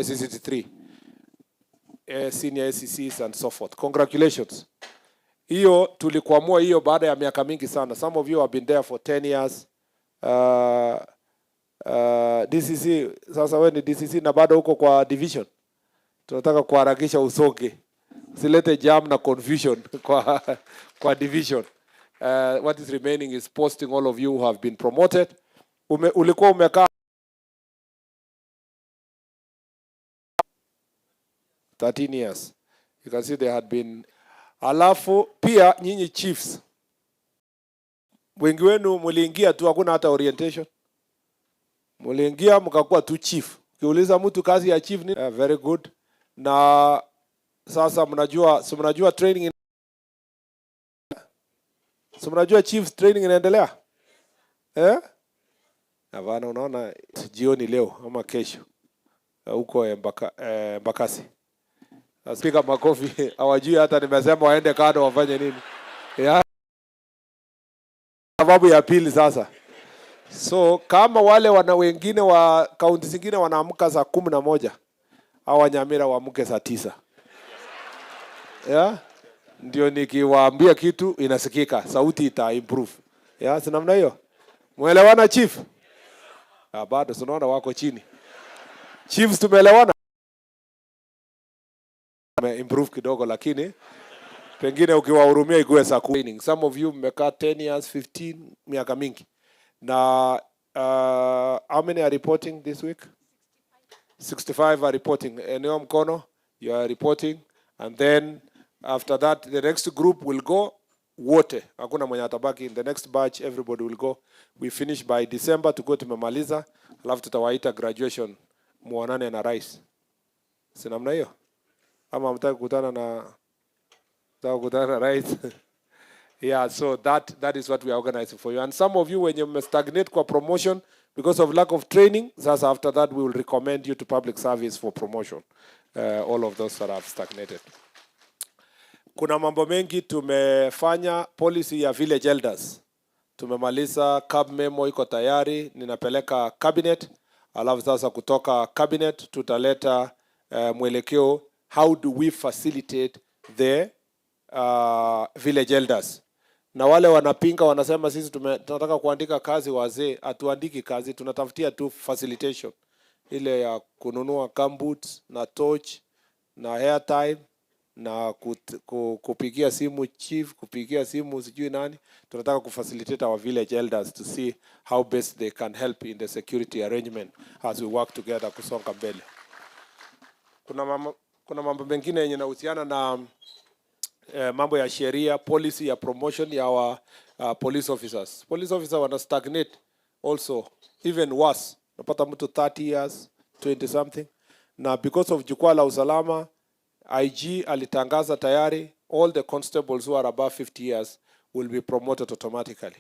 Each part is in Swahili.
SEC 3, senior SECs and so forth. Congratulations. Hiyo tulikuamua hiyo baada ya miaka mingi sana. Some of you have been there for 10 years. DCC, sasa wewe ni DCC na bado uko kwa division. Tunataka kuharakisha usonge. Silete jam na confusion kwa division. What is remaining is posting all of you who have been promoted. Ulikuwa umekaa 13 years. You can see they had been. Alafu pia nyinyi chiefs, wengi wenu muliingia tu, hakuna hata orientation. Muliingia mkakuwa tu chief. Ukiuliza mtu kazi ya chief ni very good. Na sasa mnajua training mnajua chiefs training inaendelea? Havana, unaona jioni leo ama kesho huko Embakasi. Speaker makofi hawajui hata nimesema waende kado wafanye nini. Sababu ya pili sasa. So kama wale wengine wa kaunti zingine wanaamka saa 11, hawa Nyamira waamke saa 9. Ndio nikiwaambia kitu inasikika, sauti ita improve. Si namna hiyo. Muelewana chief? Bado tunaona wako chini. Chiefs tumeelewana? Improve kidogo lakini pengine ukiwahurumia ikuwe saa 10. Some of you mmekaa 10 years, 15, miaka mingi. Na how many are reporting this week? 65 are reporting. Eneo mkono, you are reporting. And then after that, the next group will go wote. Hakuna mwenye atabaki. In the next batch, everybody will go. We finish by December to go to tumemaliza. Alafu tutawaita graduation muonane na rais. Si namna hiyo? Ama mtaka kukutana na rais? Yeah, so that is what we are organizing for you. And some of you, when you stagnate kwa promotion because of lack of training, sasa after that we will recommend you to public service for promotion. All of those that have stagnated. Kuna mambo mengi tumefanya. Policy ya village elders tumemaliza, cab memo iko tayari, ninapeleka cabinet. Alafu sasa kutoka cabinet tutaleta mwelekeo, how do we facilitate the village elders. Na wale wanapinga wanasema sisi tunataka kuandika kazi wazee, atuandiki kazi, tunatafutia tu facilitation ile ya kununua gumboots na torch na hair tie na kupigia simu chief, kupigia simu sijui nani. Tunataka kufacilitate our village elders to see how best they can help in the security arrangement as we work together kusonga mbele. Kuna mambo mengine yenye inahusiana na mambo ya sheria, policy ya promotion ya our police officers. Police officers wana stagnate also, even worse. Napata mtu 30 years, 20 something. Na because of Jukwaa La Usalama, IG alitangaza tayari, all the constables who are above 50 years will be promoted automatically.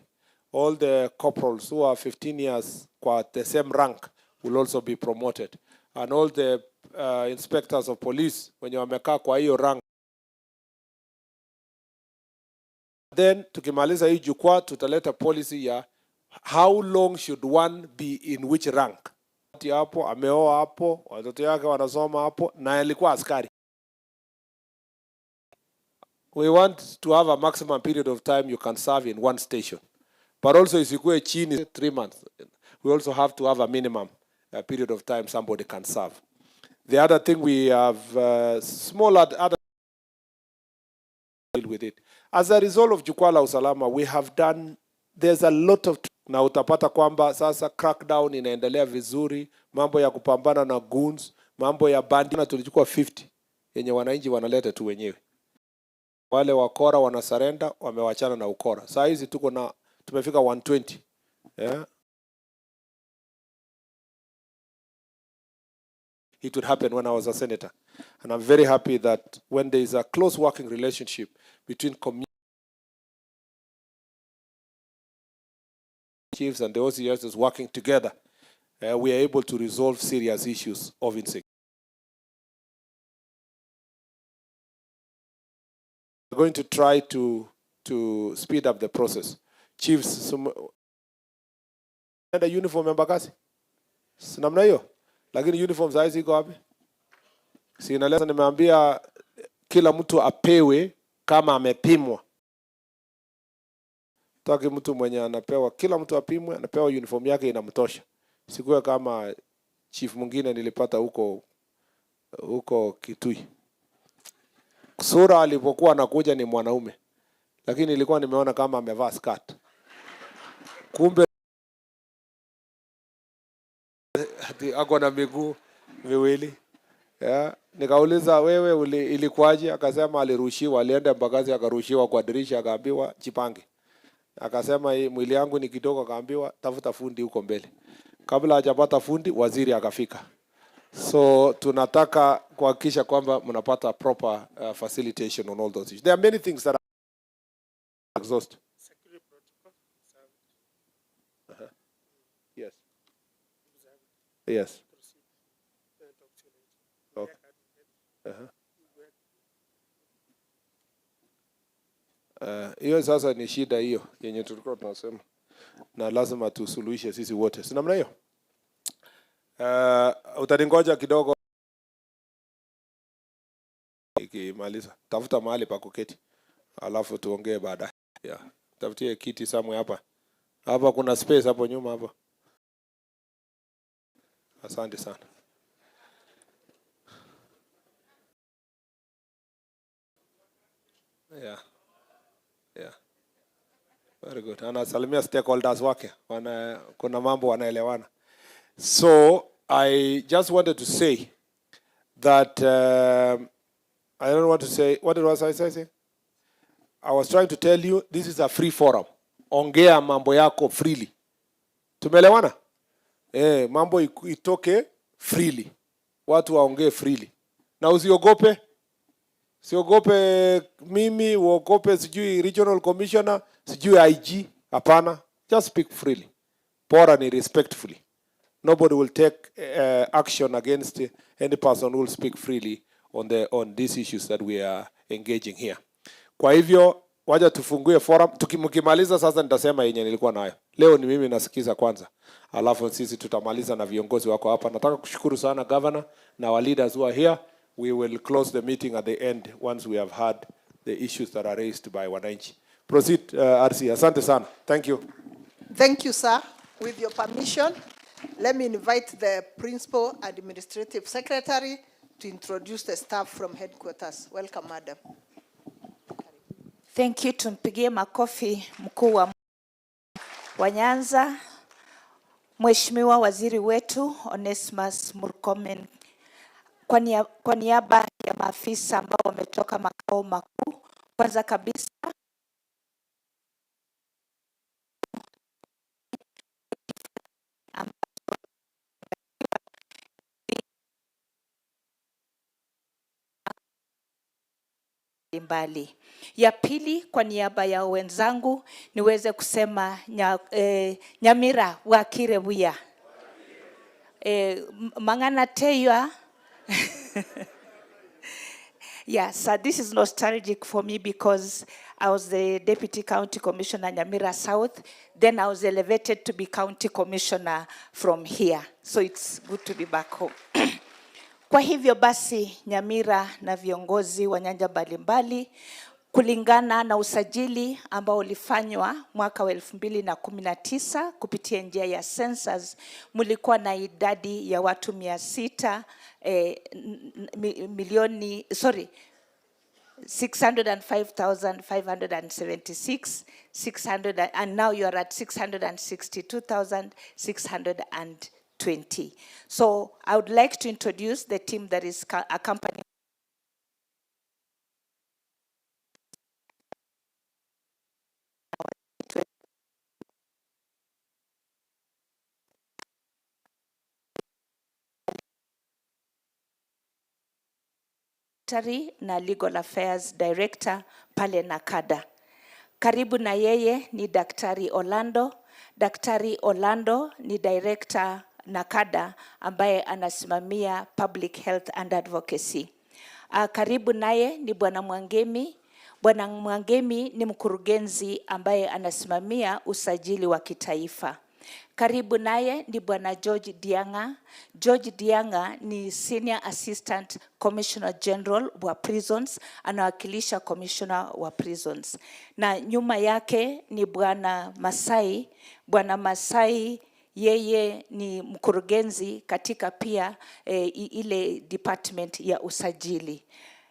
All the corporals who are 15 years kwa the same rank will also be promoted. And all the inspectors of police wenye wamekaa kwa hiyo rank. Then tukimaliza hii jukwaa tutaleta policy ya how long should one be in which rank. Hapo ameoa hapo, watoto yake wanasoma hapo na alikuwa askari. We want to have a maximum period of time you can serve in one station. But also isikuwe chini 3 months. We also have to have a minimum period of time somebody can serve. The other thing we have small other with it. As a result of Jukwaa La Usalama, we have done, there's a lot of, na utapata kwamba sasa crackdown inaendelea vizuri, mambo ya kupambana na goons, mambo ya bandi, na tulichukua 50 yenye wananchi wanaleta tu wenyewe. Wale wakora wanasarenda, wamewachana na ukora. Saa hizi tumefika 120. Yeah. It would happen when I was a senator. And I'm very happy that when there is a close working relationship between community chiefs and the OCS working together, we are able to resolve serious issues of insecurity. We're going to try to speed up the process. Chiefs, the uniform Embakasi. Namna hiyo. Lakini uniform size iko wapi? Sinaeleza, nimeambia kila mtu apewe kama amepimwa. Taki mtu mwenye anapewa, kila mtu apimwe, anapewa uniform yake inamtosha. Sikuwe kama chief mwingine nilipata huko Kitui. Sura alipokuwa anakuja ni mwanaume, lakini nilikuwa nimeona kama amevaa skirt. Kumbe ako na miguu miwili. Yeah. Nikauliza, wewe ilikuwaje? Akasema alirushiwa, alienda Mbagazi akarushiwa kwa dirisha, akaambiwa jipange. Akasema mwili yangu ni kidogo, akaambiwa tafuta fundi huko mbele. Kabla hajapata fundi, waziri akafika. So tunataka kuhakikisha kwamba mnapata proper facilitation on all those issues. There are many things that are exhaust. Security protocol. Yes. Yes. Okay. Hiyo sasa ni shida hiyo yenye tulikuwa tunasema, na lazima tusuluhishe sisi wote. Si namna hiyo? Utaningoja kidogo ikimaliza. Tafuta mahali pa kuketi, alafu tuongee baadaye. Yeah. Tafutie kiti somewhere hapa. Hapa kuna space hapo nyuma hapa. Asante sana. Yeah. Yeah. Very good. Anasalimia stakeholders wake. Kuna mambo wanaelewana. So I just wanted to say that I don't want to say, what was I saying? I was trying to tell you this is a free forum. Ongea mambo yako freely. Tumeelewana? Mambo itoke freely. Watu waongee freely. Na usiogope. Siogope mimi, uogope sijui regional commissioner, sijui IG. Hapana. Just speak freely. Bora ni respectfully. Nobody will take action against any person who will speak freely on these issues that we are engaging here. Kwa hivyo waja tufungue forum. Tukimaliza sasa nitasema yenye nilikuwa nayo. Leo ni mimi nasikiza kwanza. Alafu sisi tutamaliza na viongozi wako hapa. Nataka kushukuru sana governor na our leaders who are here. We will close the meeting at the end once we have heard the issues that are raised by wananchi. Proceed, RC. Asante sana. Thank you. Thank you, sir. With your permission, let me invite the Principal Administrative Secretary to introduce the staff from headquarters. Welcome, madam. Thank you. Tumpigie makofi mkuu wa Nyanza, Mheshimiwa Waziri wetu Onesmus Murkomen. Kwa niaba ya maafisa ambao wametoka makao makuu, kwanza kabisa mbali. Ya pili, kwa niaba ya wenzangu niweze kusema Nyamira wakire buya. Mangana teya. Yeah, so this is nostalgic for me because I was the Deputy County Commissioner Nyamira South. Then I was elevated to be County Commissioner from here. So it's good to be back home. Kwa hivyo basi Nyamira na viongozi wa nyanja mbalimbali kulingana na usajili ambao ulifanywa mwaka wa 2019 kupitia njia ya census, mulikuwa na idadi ya watu 605,576, and now you are at 662,620. So I would like to introduce the team that is accompanying na Legal Affairs Director pale Nakada. Karibu na yeye ni Daktari Orlando. Daktari Orlando ni Director Nakada ambaye anasimamia Public Health and Advocacy. Karibu naye ni Bwana Mwangemi. Bwana Mwangemi ni mkurugenzi ambaye anasimamia usajili wa kitaifa. Karibu naye ni Bwana George Dianga. George Dianga ni Senior Assistant Commissioner General wa Prisons, anawakilisha Commissioner wa Prisons. Na nyuma yake ni Bwana Masai. Bwana Masai yeye ni mkurugenzi katika pia ile department ya usajili.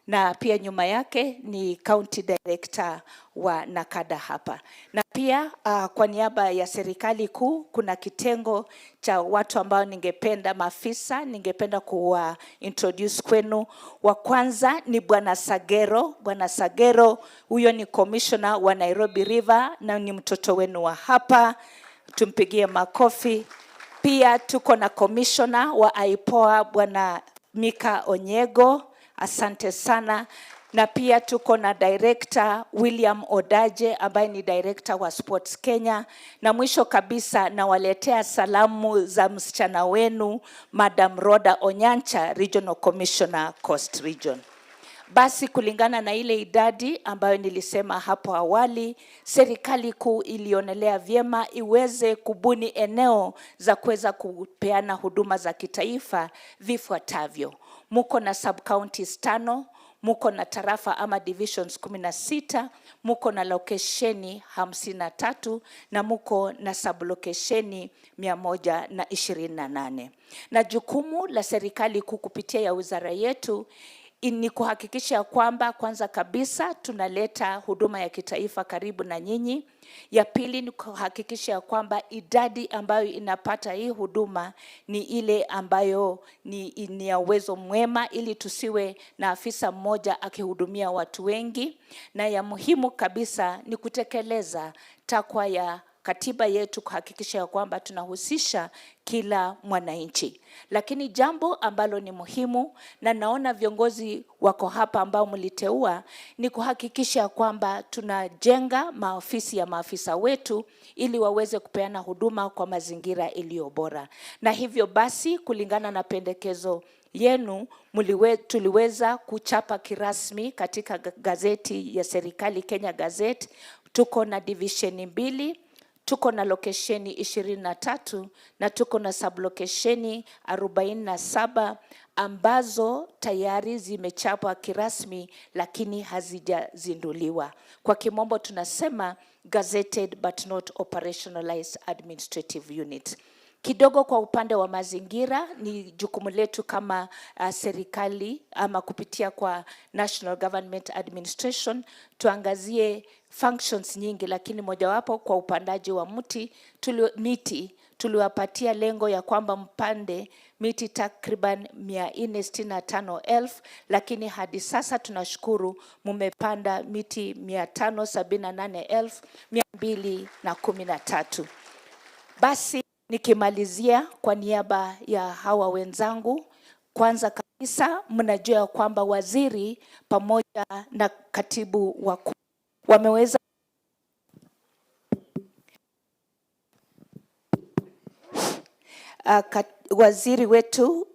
Na pia nyuma yake ni County Director wa Nakada hapa. Na pia kwa niaba ya serikali kuu kuna kitengo cha watu ambao ningependa maafisa, ningependa kuwa introduce kwenu. Wa kwanza ni Bwana Sagero. Bwana Sagero huyo ni Commissioner wa Nairobi River na ni mtoto wenu wa hapa. Tumpigie makofi. Pia tuko na Commissioner wa IPOA Bwana Mika Onyego. Asante sana. Na pia tuko na Director William Odaje ambaye ni Director wa Sports Kenya. Na mwisho kabisa nawaletea salamu za msichana wenu Madam Rhoda Onyancha, Regional Commissioner Coast Region. Basi kulingana na ile idadi ambayo nilisema hapo awali, serikali kuu ilionelea vyema iweze kubuni eneo za kuweza kupeana huduma za kitaifa vifuatavyo. Muko na sub-counties 5, muko na tarafa ama divisions 16, muko na lokesheni 53 na muko na sub-lokesheni 128. Na jukumu la serikali kuu kupitia ya wizara yetu ni kuhakikisha kwamba kwanza kabisa tunaleta huduma ya kitaifa karibu na nyinyi. Ya pili ni kuhakikisha kwamba idadi ambayo inapata hii huduma ni ile ambayo ni ya uwezo mwema, ili tusiwe na afisa mmoja akihudumia watu wengi. Na ya muhimu kabisa ni kutekeleza takwa ya katiba yetu, kuhakikisha kwamba tunahusisha kila mwananchi. Lakini jambo ambalo ni muhimu, na naona viongozi wako hapa ambao mliteua, ni kuhakikisha kwamba tunajenga maofisi ya maafisa wetu ili waweze kupeana huduma kwa mazingira iliyo bora. Na hivyo basi kulingana na pendekezo yenu tuliweza kuchapa kirasmi katika gazeti ya serikali Kenya Gazette. Tuko na divisheni 2, tuko na lokesheni 23 na tuko na sublokesheni 47 ambazo tayari zimechapwa kirasmi lakini hazijazinduliwa. Kwa kimombo tunasema gazetted but not operationalized administrative unit. Kidogo kwa upande wa mazingira ni jukumu letu kama serikali ama kupitia kwa National Government Administration tuangazie functions nyingi, lakini mojawapo kwa upandaji wa miti tuliwapatia lengo ya kwamba mpande miti takriban 465,000, lakini hadi sasa tunashukuru mumepanda miti 578,213. Basi nikimalizia kwa niaba ya hawa wenzangu, kwanza kabisa mnajua kwamba waziri pamoja na katibu wakuu wameweza waziri wetu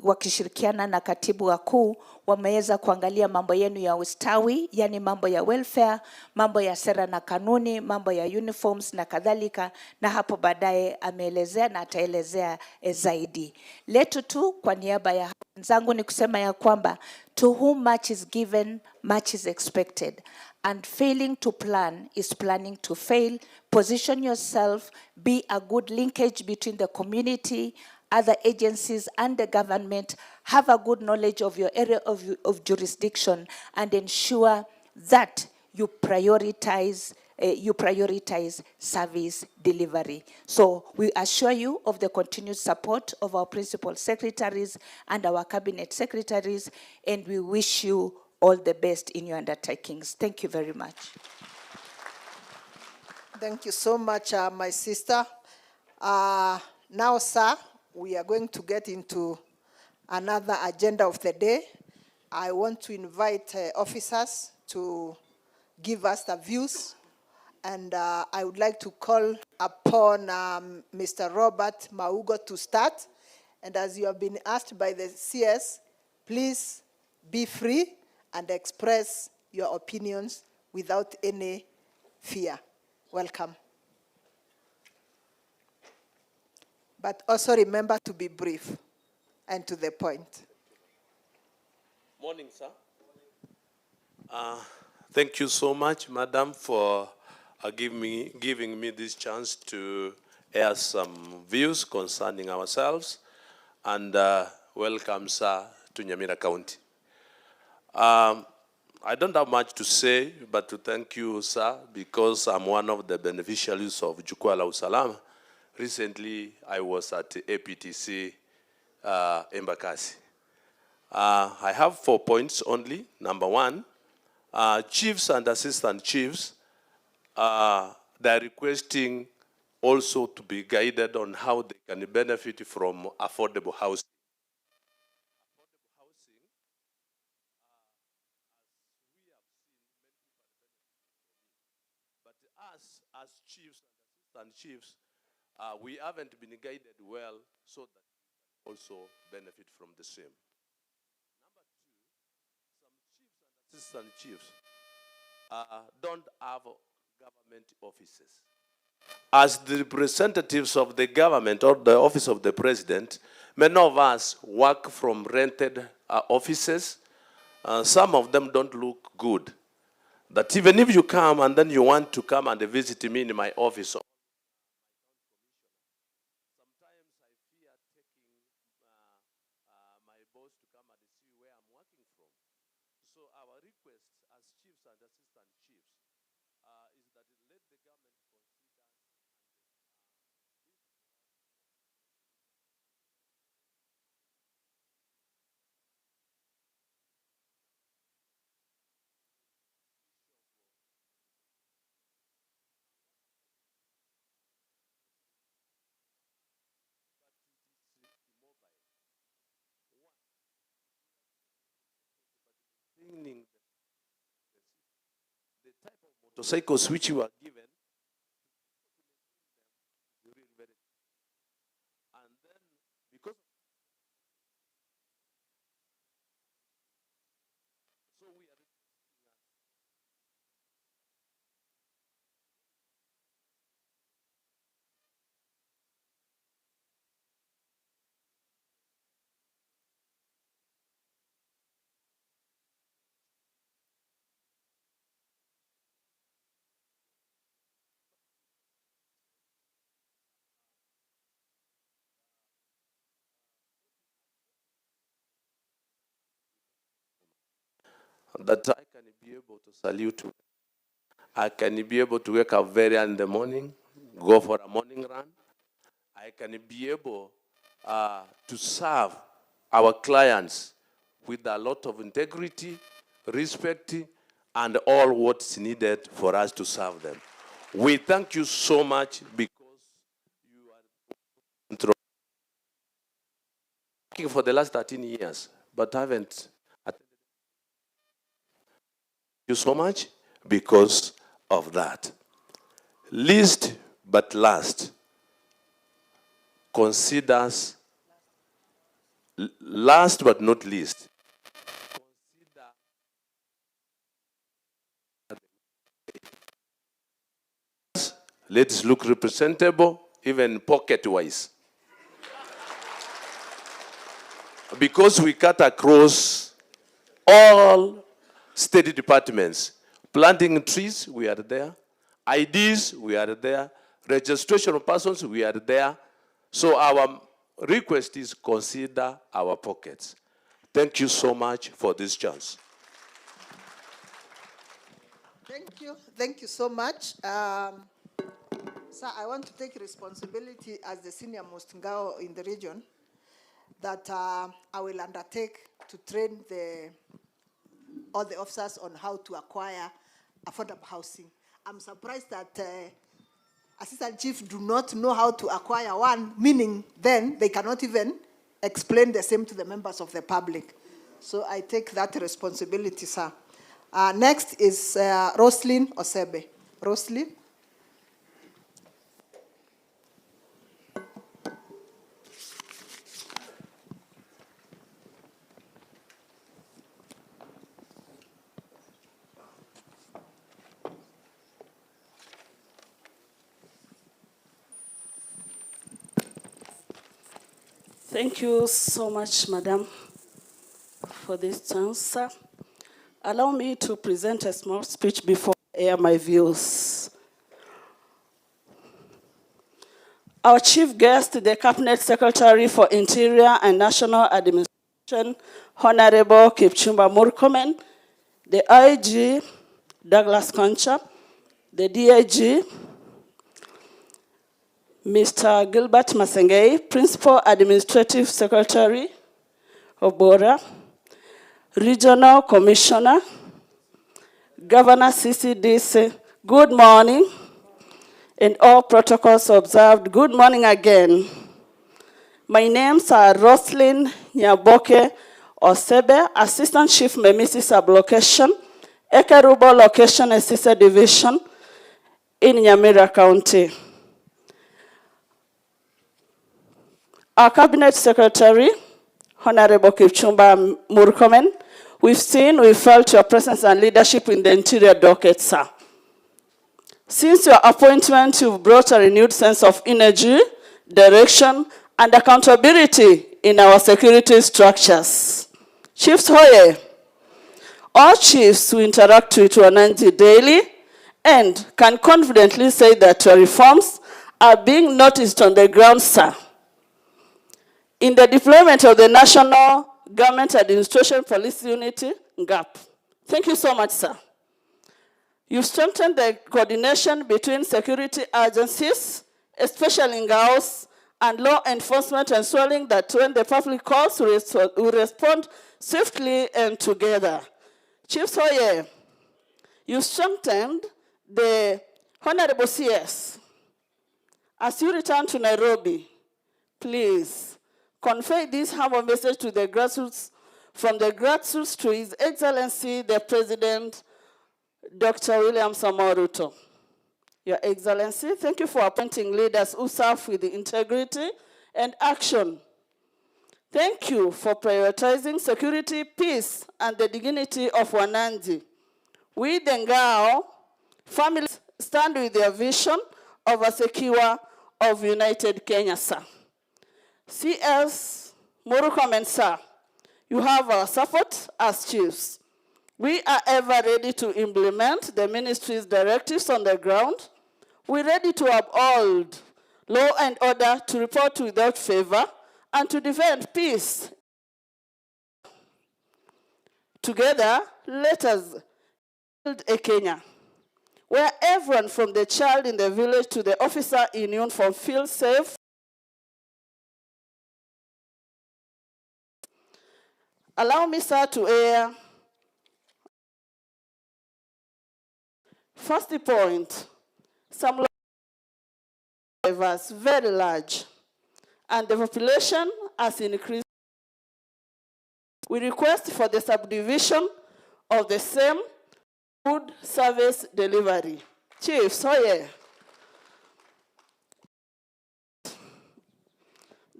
wakishirikiana na katibu wakuu wameweza kuangalia mambo yenu ya ustawi, yani mambo ya welfare, mambo ya sera na kanuni, mambo ya uniforms na kadhalika, na hapo baadaye ameelezea na ataelezea zaidi. Letu tu kwa niaba ya wenzangu ni kusema ya kwamba to whom much is given, much is expected. And failing to plan is planning to fail. Position yourself, be a good linkage between the community, other agencies and the government. Have a good knowledge of your area of jurisdiction and ensure that you prioritize service delivery. So we assure you of the continued support of our principal secretaries and our cabinet secretaries, and we wish you all the best in your undertakings. Thank you very much. Thank you so much, my sister. Now, sir, we are going to get into another agenda of the day. I want to invite officers to give us the views, and I would like to call upon Mr. Robert Maugo to start. And as you have been asked by the CS, please be free and express your opinions without any fear. Welcome. But also remember to be brief and to the point. Morning, sir. Thank you so much, madam, for giving me this chance to air some views concerning ourselves. And welcome, sir, to Nyamira County. I don't have much to say, but to thank you, sir, because I'm one of the beneficiaries of Jukwaa La Usalama. Recently, I was at APTC Embakasi. I have 4 points only. Number one, chiefs and assistant chiefs, they're requesting also to be guided on how they can benefit from affordable housing. But us, as chiefs and assistant chiefs, we haven't been guided well so that we can also benefit from the same. Number two, some chiefs and assistant chiefs don't have government offices. As the representatives of the government or the office of the president, many of us work from rented offices. Some of them don't look good. That even if you come and then you want to come and visit me in my office, sometimes I fear taking my boss to come and see where I'm working from. So our request as chiefs and assistant chiefs is that let the government consider cleaning the type of motorcycles which you are given, really very, and then because so we are that I can be able to salute. I can be able to wake up very early in the morning, go for a morning run. I can be able to serve our clients with a lot of integrity, respect, and all what's needed for us to serve them. We thank you so much because you are working for the last 13 years, but haven't attended you so much because of that. Least but last, considers, last but not least, let's look representable, even pocket-wise. Because we cut across all state departments. Planting trees, we are there. IDs, we are there. Registration of persons, we are there. So our request is consider our pockets. Thank you so much for this chance. Thank you so much. Sir, I want to take responsibility as the senior most ngao in the region that I will undertake to train all the officers on how to acquire affordable housing. I'm surprised that assistant chiefs do not know how to acquire one, meaning then they cannot even explain the same to the members of the public. So I take that responsibility, sir. Next is Roslyn Osebe. Roslyn. Thank you so much, Madam, for this chance, sir. Allow me to present a small speech before I air my views. Our chief guest, the Cabinet Secretary for Interior and National Administration, Honorable Kipchumba Murkomen, the IG, Douglas Concha, the DIG, Mr. Gilbert Masengei, Principal Administrative Secretary of Bora, Regional Commissioner, Governor CCDC, good morning, and all protocols observed, good morning again. My names are Roslyn Nyaboke Osebe, Assistant Chief Memisi Sublocation, Ekerubo Location Assistant Division in Nyamira County. Our Cabinet Secretary, Honorable Kipchumba Murkomen, we've felt your presence and leadership in the interior docket, sir. Since your appointment, you've brought a renewed sense of energy, direction, and accountability in our security structures. Chiefs Hoye, all chiefs who interact with Wananchi daily and can confidently say that your reforms are being noticed on the ground, sir. In the deployment of the National Government Administration Police Unity, GAP. Thank you so much, sir. You've strengthened the coordination between security agencies, especially in Gaos, and law enforcement, ensuring that when the public calls, we respond swiftly and together. Chief Soye, you strengthened the Honorable CS. As you return to Nairobi, please convey this humble message to the grassroots, from the grassroots to His Excellency, the President, Dr. William Samoei Ruto. Your Excellency, thank you for appointing leaders who serve with integrity and action. Thank you for prioritizing security, peace, and the dignity of Wananchi. We, the Ngao families, stand with their vision of a secure, of united Kenya, sir. CS Murkomen, sir, you have our support as chiefs. We are ever ready to implement the ministry's directives on the ground. We're ready to uphold law and order, to report without favor, and to defend peace. Together, let us build a Kenya where everyone from the child in the village to the officer in uniform feels safe. Allow me, sir, to air. First point, some rivers very large, and the population has increased. We request for the subdivision of the same food service delivery. Chief Soye,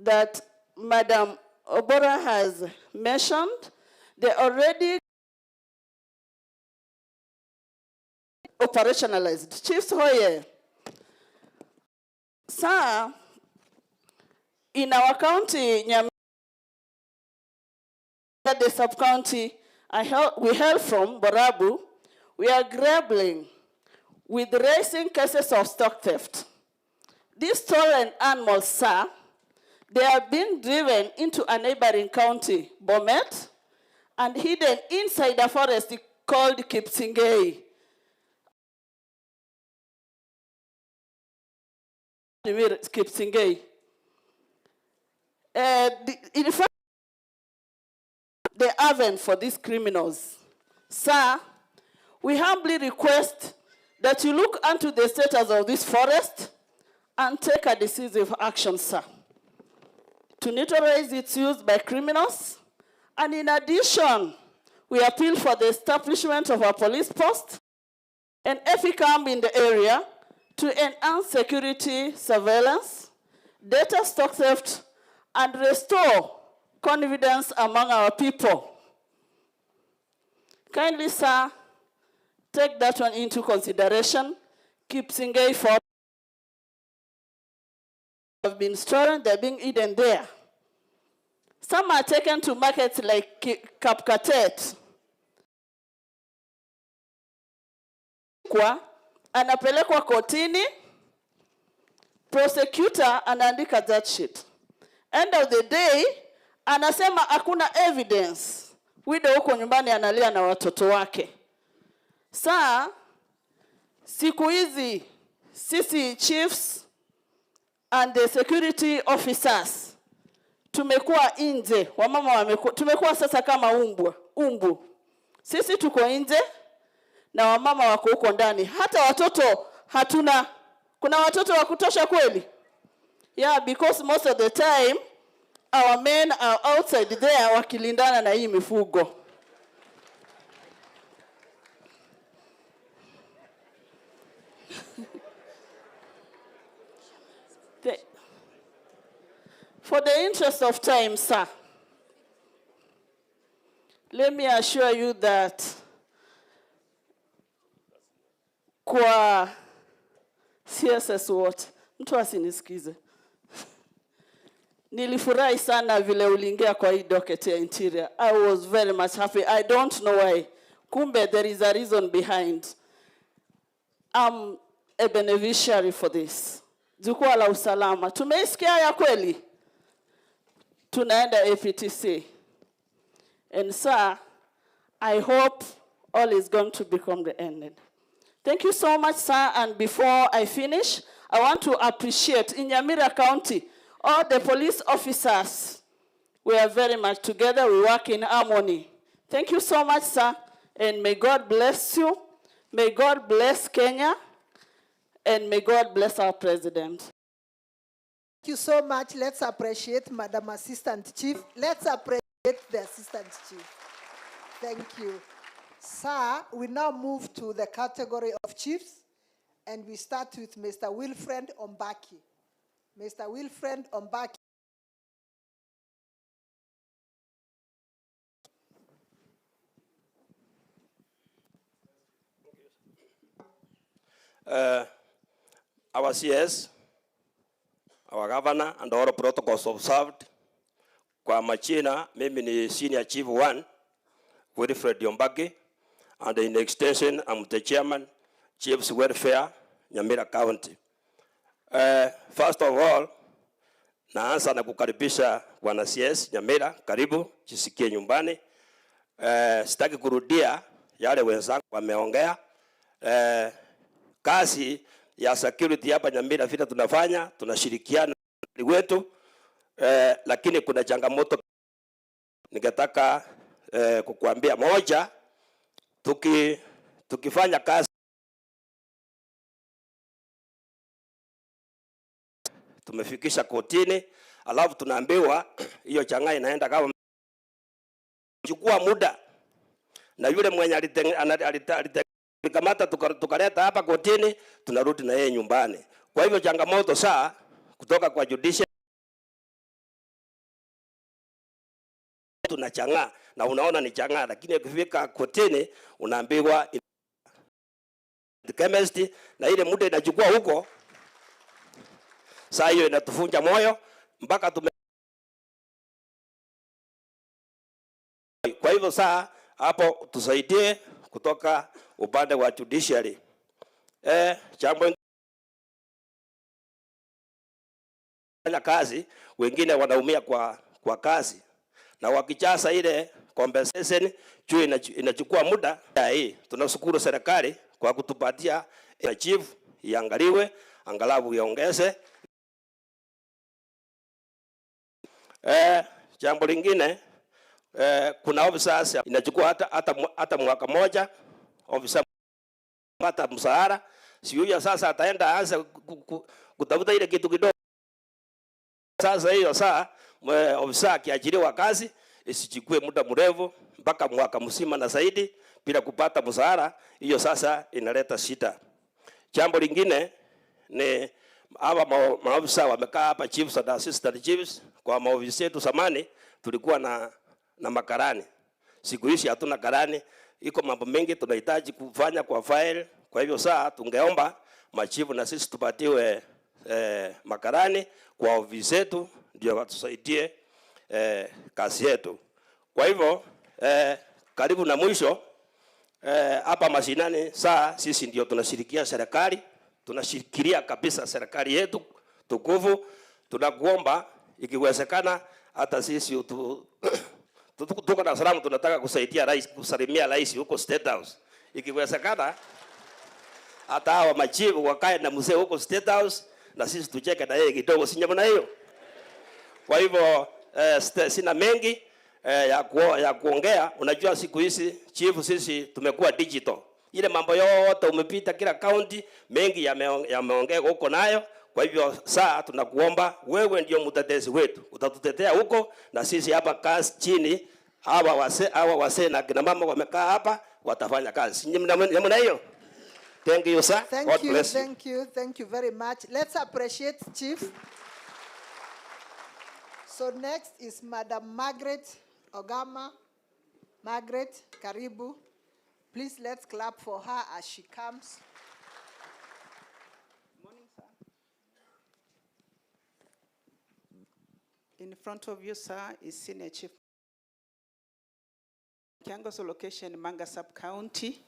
that Madam Obora has mentioned, they already operationalized. Chief Soye, sir, in our county, Nyamira, the sub-county we hail from, Borabu, we are grappling with raising cases of stock theft. These stolen animals, sir, they are being driven into a neighboring county, Bomet, and hidden inside a forest called Kipsingei. Kipsingei. In fact, the haven for these criminals. Sir, we humbly request that you look into the status of this forest and take a decisive action, sir, to neutralize its use by criminals. And in addition, we appeal for the establishment of a police post and EFICAM in the area to enhance security surveillance, data stock theft, and restore confidence among our people. Kindly, sir, take that one into consideration. Kipsingei for have been stolen, they're being hidden there. Some are taken to markets like Kapkatet. Anapelekwa kotini, prosecutor anaandika that shit. End of the day, anasema hakuna evidence. Widow huko nyumbani analia na watoto wake. Saa, siku hizi, sisi chiefs and the security officers, tumekuwa nje, wamama tumekuwa sasa kama umbu. Sisi tuko nje, na wamama wako huko ndani. Hata watoto hatuna. Kuna watoto wa kutosha kweli? Yeah, because most of the time, our men are outside there wakilindana na hii mifugo. For the interest of time, sir, let me assure you that kwa CSS wote, mtu asinisikize. Nilifurahi sana vile uliingia kwa hii docket ya interior. I was very much happy. I don't know why. Kumbe there is a reason behind. I'm a beneficiary for this. Jukwaa La Usalama. Tumeisikia ya kweli. Tunaenda APTC. And sir, I hope all is going to become the end. Thank you so much, sir. And before I finish, I want to appreciate in Nyamira County, all the police officers. We are very much together. We work in harmony. Thank you so much, sir. And may God bless you. May God bless Kenya. And may God bless our president. Thank you so much. Let's appreciate Madam Assistant Chief. Let's appreciate the Assistant Chief. Thank you. Sir, we now move to the category of chiefs, and we start with Mr. Wilfred Ombaki. Mr. Wilfred Ombaki. Our CS, our governor, and all protocols observed. Kwa majina, mimi ni Senior Chief 1, Wilfred Ombaki, and in extension, I'm the chairman, Chiefs Welfare, Nyamira County. First of all, naanza na kukaribisha Bwana CS Nyamira, karibu, jisikie nyumbani. Sitaki kurudia yale wenzangu wameongea. Kazi ya security hapa Nyamira vile tunafanya, tunashirikiana wetu, lakini kuna changamoto ningetaka kukuambia. Moja, tukifanya kazi tumefikisha kotini, alafu tunaambiwa hiyo changa inaenda kama chukua muda, na yule mwenye alikamata tukaleta hapa kotini, tunarudi na yeye nyumbani. Kwa hivyo changamoto saa kutoka kwa judicial tunachanga na unaona ni changa, lakini ukifika kotini unaambiwa chemistry na ile muda inachukua huko. Saa hiyo inatufunja moyo mpaka Kwa hivyo saa hapo tusaidie kutoka upande wa judiciary. Jambo kazi, wengine wanaumia kwa kazi, na wakichasa ile compensation juu inachukua muda. Hii tunashukuru serikali kwa kutupatia chief iangaliwe, angalau iongeze. Jambo lingine, kuna officers inachukua hata mwaka moja officer pata msahara, sio sasa ataenda aanze kutafuta ile kitu kidogo. Sasa hiyo saa ofisa akiajiriwa kazi isichukue muda mrefu mpaka mwaka mzima na zaidi bila kupata msahara, hiyo sasa inaleta shida. Jambo lingine ni hawa maofisa wamekaa hapa, chiefs and assistant chiefs. Kwa maofisa yetu zamani tulikuwa na makarani. Siku hizi hatuna karani, iko mambo mengi tunahitaji kufanya kwa file. Kwa hivyo saa tungeomba machifu na sisi tupatiwe makarani kwa ofisi yetu ndio watusaidie kazi yetu. Kwa hivyo karibu na mwisho hapa mashinani saa sisi ndio tunashirikia serikali, tunashikilia kabisa serikali yetu tukufu. Tunakuomba ikiwezekana hata sisi tuko na salamu, tunataka kusaidia rais, kusalimia rais huko State House. Ikiwezekana hata hawa machifu wakae na mzee huko State House na sisi tucheke na yeye kidogo, si nyama na hiyo. Kwa hivyo sina mengi ya kuongea. Unajua siku hizi chief sisi tumekuwa digital. Ile mambo yote umepita kila county, mengi yameongea huko nayo. Kwa hivyo saa tunakuomba wewe ndio mtetezi wetu, utatutetea huko na sisi hapa kazi chini. Hawa wase na kina mama wamekaa hapa watafanya kazi. Nyamna hiyo. Thank you, sir. God bless you. Thank you very much. Let's appreciate Chief. So next is Madam Margaret Ogama. Margaret, karibu. Please let's clap for her as she comes. Morning, sir. In front of you, sir, is Senior Chief. Kiangoso location, Manga Sub-County.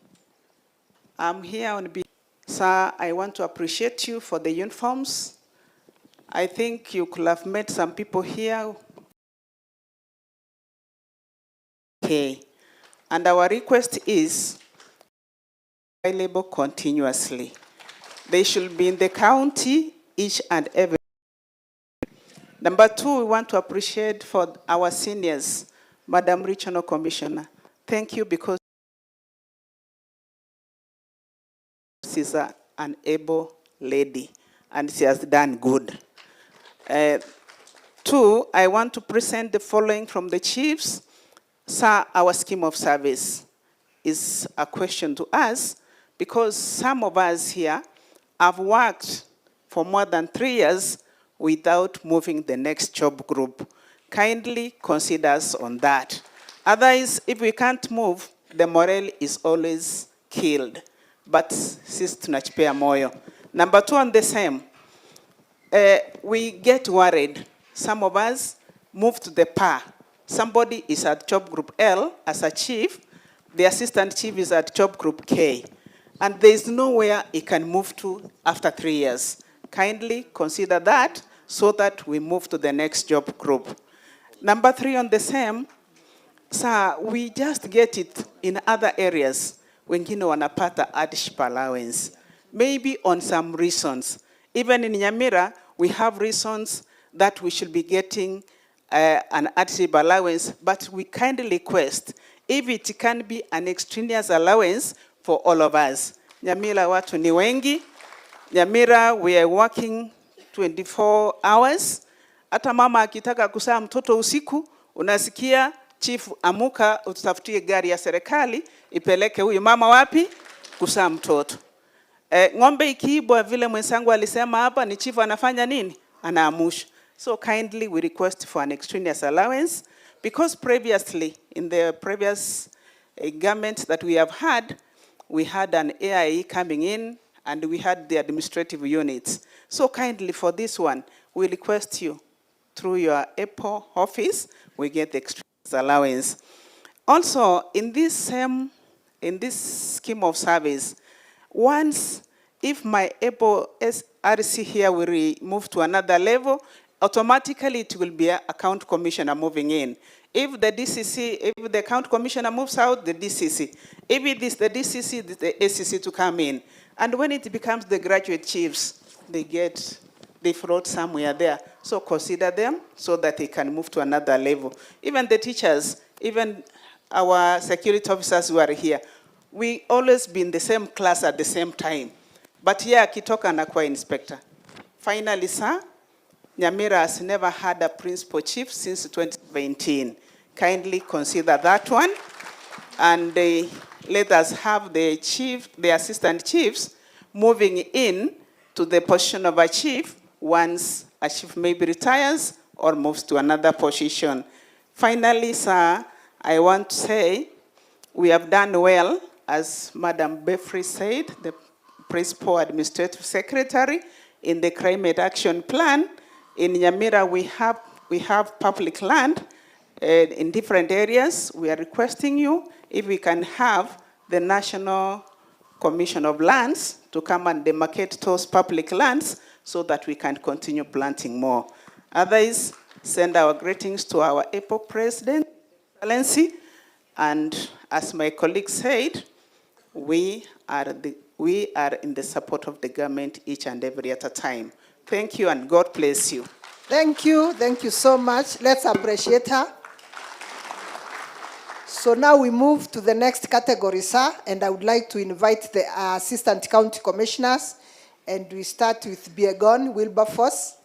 I'm here on behalf. Sir, I want to appreciate you for the uniforms. I think you could have met some people here. Okay. And our request is available continuously. They should be in the county each and every. Number two, we want to appreciate for our seniors, Madam Regional Commissioner. Thank you because she's an able lady and she has done good. Two, I want to present the following from the chiefs. Sir, our scheme of service is a question to us because some of us here have worked for more than 3 years without moving the next job group. Kindly consider us on that. Otherwise, if we can't move, the morale is always killed. But sis tunachipea moyo. Number two on the same, we get worried. Some of us move to the PA. Somebody is at job group L as a chief, the assistant chief is at job group K, and there is nowhere he can move to after 3 years. Kindly consider that so that we move to the next job group. Number three on the same, sir, we just get it in other areas. Wengine wanapata hardship allowance, maybe on some reasons. Even in Nyamira, we have reasons that we should be getting an hardship allowance, but we kindly request if it can be an extraneous allowance for all of us. Nyamira watu ni wengi. Nyamira, we are working 24 hours. Hata mama akitaka kuzaa mtoto usiku, unasikia chief amuka utafutie gari ya serikali ipeleke huyu mama wapi kuzaa mtoto. Ng'ombe ikiibwa vile mwenzangu alisema hapa, ni chief anafanya nini? Anaamusha. So kindly we request for an extraneous allowance because previously in the previous government that we have had, we had an AIE coming in and we had the administrative units. So kindly for this one, we request you through your EPO office, we get the extraneous allowance. Also, in this scheme of service, once if my EPO RC here will move to another level, automatically it will be an account commissioner moving in. If the DCC, if the account commissioner moves out, the DCC. If it is the DCC, the ACC to come in. And when it becomes the graduate chiefs, they float somewhere there. So consider them so that they can move to another level. Even the teachers, even our security officers who are here, we always be in the same class at the same time. But here, Kitoka anakuwa inspector. Finally, sir, Nyamira has never had a principal chief since 2017. Kindly consider that one. And let us have the assistant chiefs moving in to the position of a chief once a chief maybe retires or moves to another position. Finally, sir, I want to say we have done well, as Madam Befri said, the Principal Administrative Secretary, in the Climate Action Plan. In Nyamira, we have public land in different areas. We are requesting you if we can have the National Commission of Lands to come and demarcate those public lands so that we can continue planting more. Others, send our greetings to our epoch president, Excellency, and as my colleague said, we are in the support of the government each and every at a time. Thank you and God bless you. Thank you so much. Let's appreciate her. So now we move to the next category, sir, and I would like to invite the Assistant County Commissioners, and we start with Biegon Wilberforce.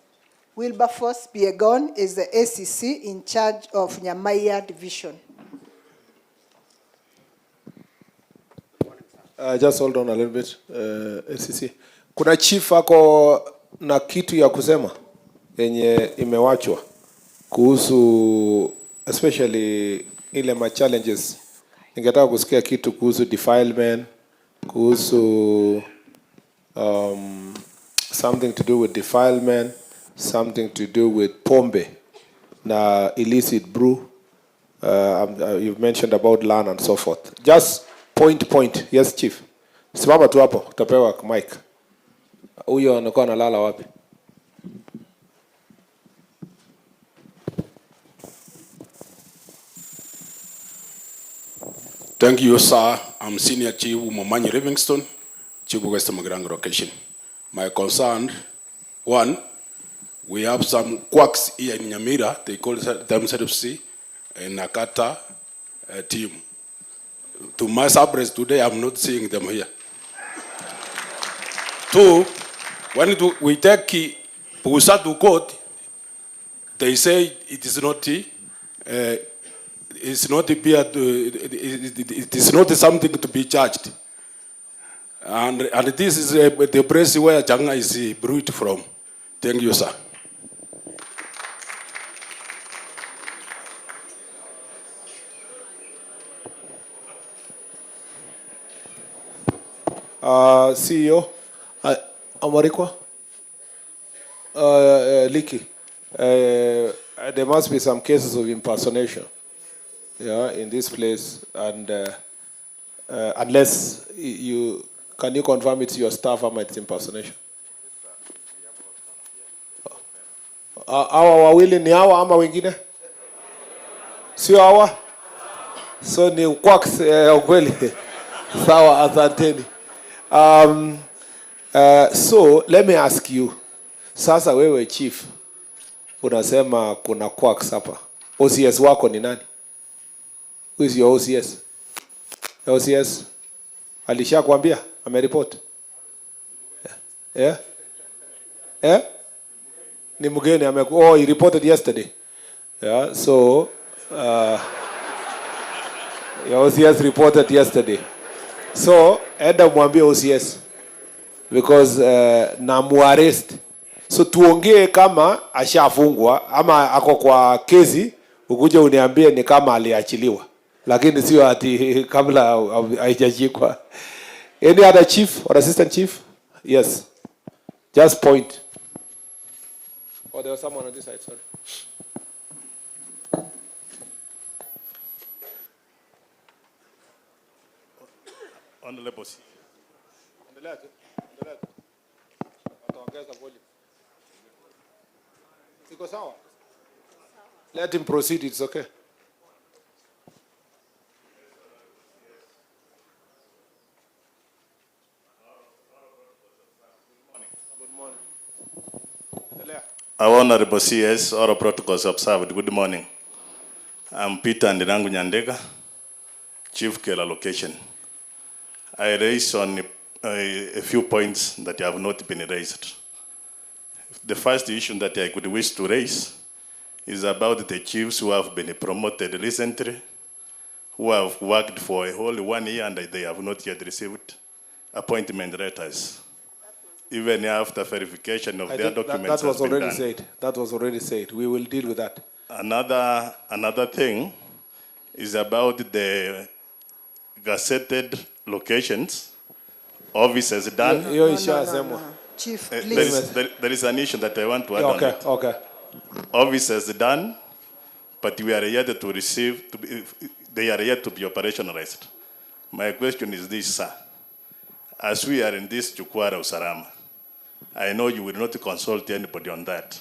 Wilberforce Biegon is the ACC in charge of Nyamira Division. Just hold on a little bit, ACC. Kuna chief ako na kitu ya kusema yenye imewachwa kuhusu especially ile challenges. Ningetaka kusikia kitu kuhusu defilement, kuhusu something to do with defilement, something to do with pombe na illicit brew. You've mentioned about land and so forth. Just point. Yes, chief. Simama tu hapo, utapewa mic. Huyo anakuwa analala wapi? Thank you, sir. I'm Senior Chief Momanyi Livingston, Chief West Magrang location. My concern, one, we have some quacks here in Nyamira. They call themselves a Nakata team. To my surprise today, I'm not seeing them here. Two, when we take Pusa to court, they say it is not it is not something to be charged. And this is the place where Janga is brewed from. Thank you, sir. CEO, Amarikwa, Liki, there must be some cases of impersonation, in this place, and unless can you confirm it's your staff or it's impersonation? Hawa wawili ni hawa ama wengine? Sio hawa? So ni quacks ukweli. Sawa, asanteni. So let me ask you, sasa wewe chief, unasema kuna quacks hapa. OCS wako ni nani? Who is your OCS? OCS alishakwambia ameripoti? Ni mgeni he reported yesterday. So your OCS reported yesterday. So enda mwambie OCS because na muarrest. So tuongee kama ashafungwa ama ako kwa kesi, ukuje uniambie ni kama aliachiliwa. Lakini sio ati kabla haijashikwa. Any other chief or assistant chief? Yes. Just point. Oh, there was someone on this side, sorry. Honorable. Let him proceed, it's okay. Honorable CS, all protocols observed. Good morning. I'm Peter Ndirangu Nyandega, Chief Kela Location. I raised on a few points that have not been raised. The first issue that I could wish to raise is about the chiefs who have been promoted recently, who have worked for a whole 1 year and they have not yet received appointment letters. Even after verification of their documents. That was already said. That was already said. We will deal with that. Another thing is about the gazetted locations. Officers done. No. Chief, please. There is an issue that I want to add on it. Okay. Officers done but we are yet to receive, they are yet to be operationalized. My question is this, sir. As we are in this Jukwaa La Usalama, I know you will not consult anybody on that.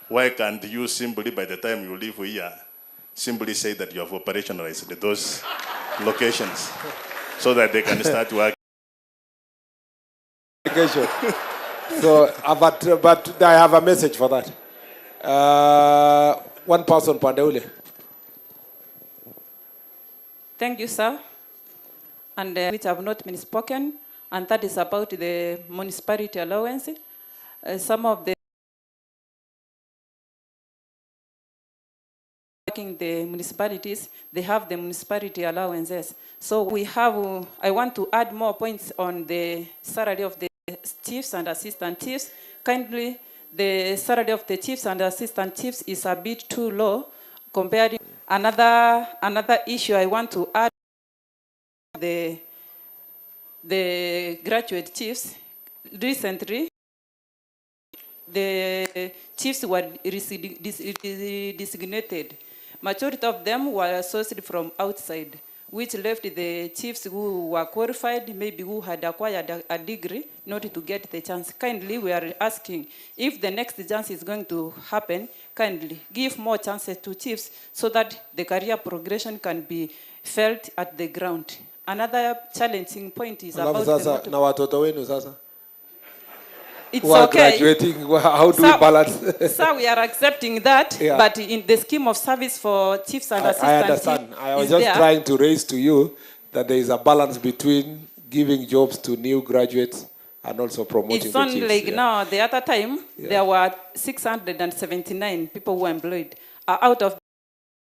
Why can't you simply, by the time you leave here, simply say that you have operationalized those locations so that they can start working? So, but I have a message for that. One person, Pandeule. Thank you, sir. And which have not been spoken, and that is about the municipality allowance. Some of the the municipalities, they have the municipality allowances. So we have, I want to add more points on the salary of the chiefs and assistant chiefs. Kindly, the salary of the chiefs and assistant chiefs is a bit too low compared. Another issue I want to add, the graduate chiefs. Recently, the chiefs were designated. Majority of them were sourced from outside, which left the chiefs who were qualified, maybe who had acquired a degree, not to get the chance. Kindly, we are asking, if the next chance is going to happen, kindly give more chances to chiefs so that the career progression can be felt at the ground. Another challenging point is about the it's who are okay. Graduating, how do we balance? So we are accepting that, Yeah. but in the scheme of service for chiefs and I assistant understand. chiefs I was is just there. trying to raise to you that there is a balance between giving jobs to new graduates and also promoting It's the only chiefs. like Yeah. now, the other time, there were 679 people who were employed. Out of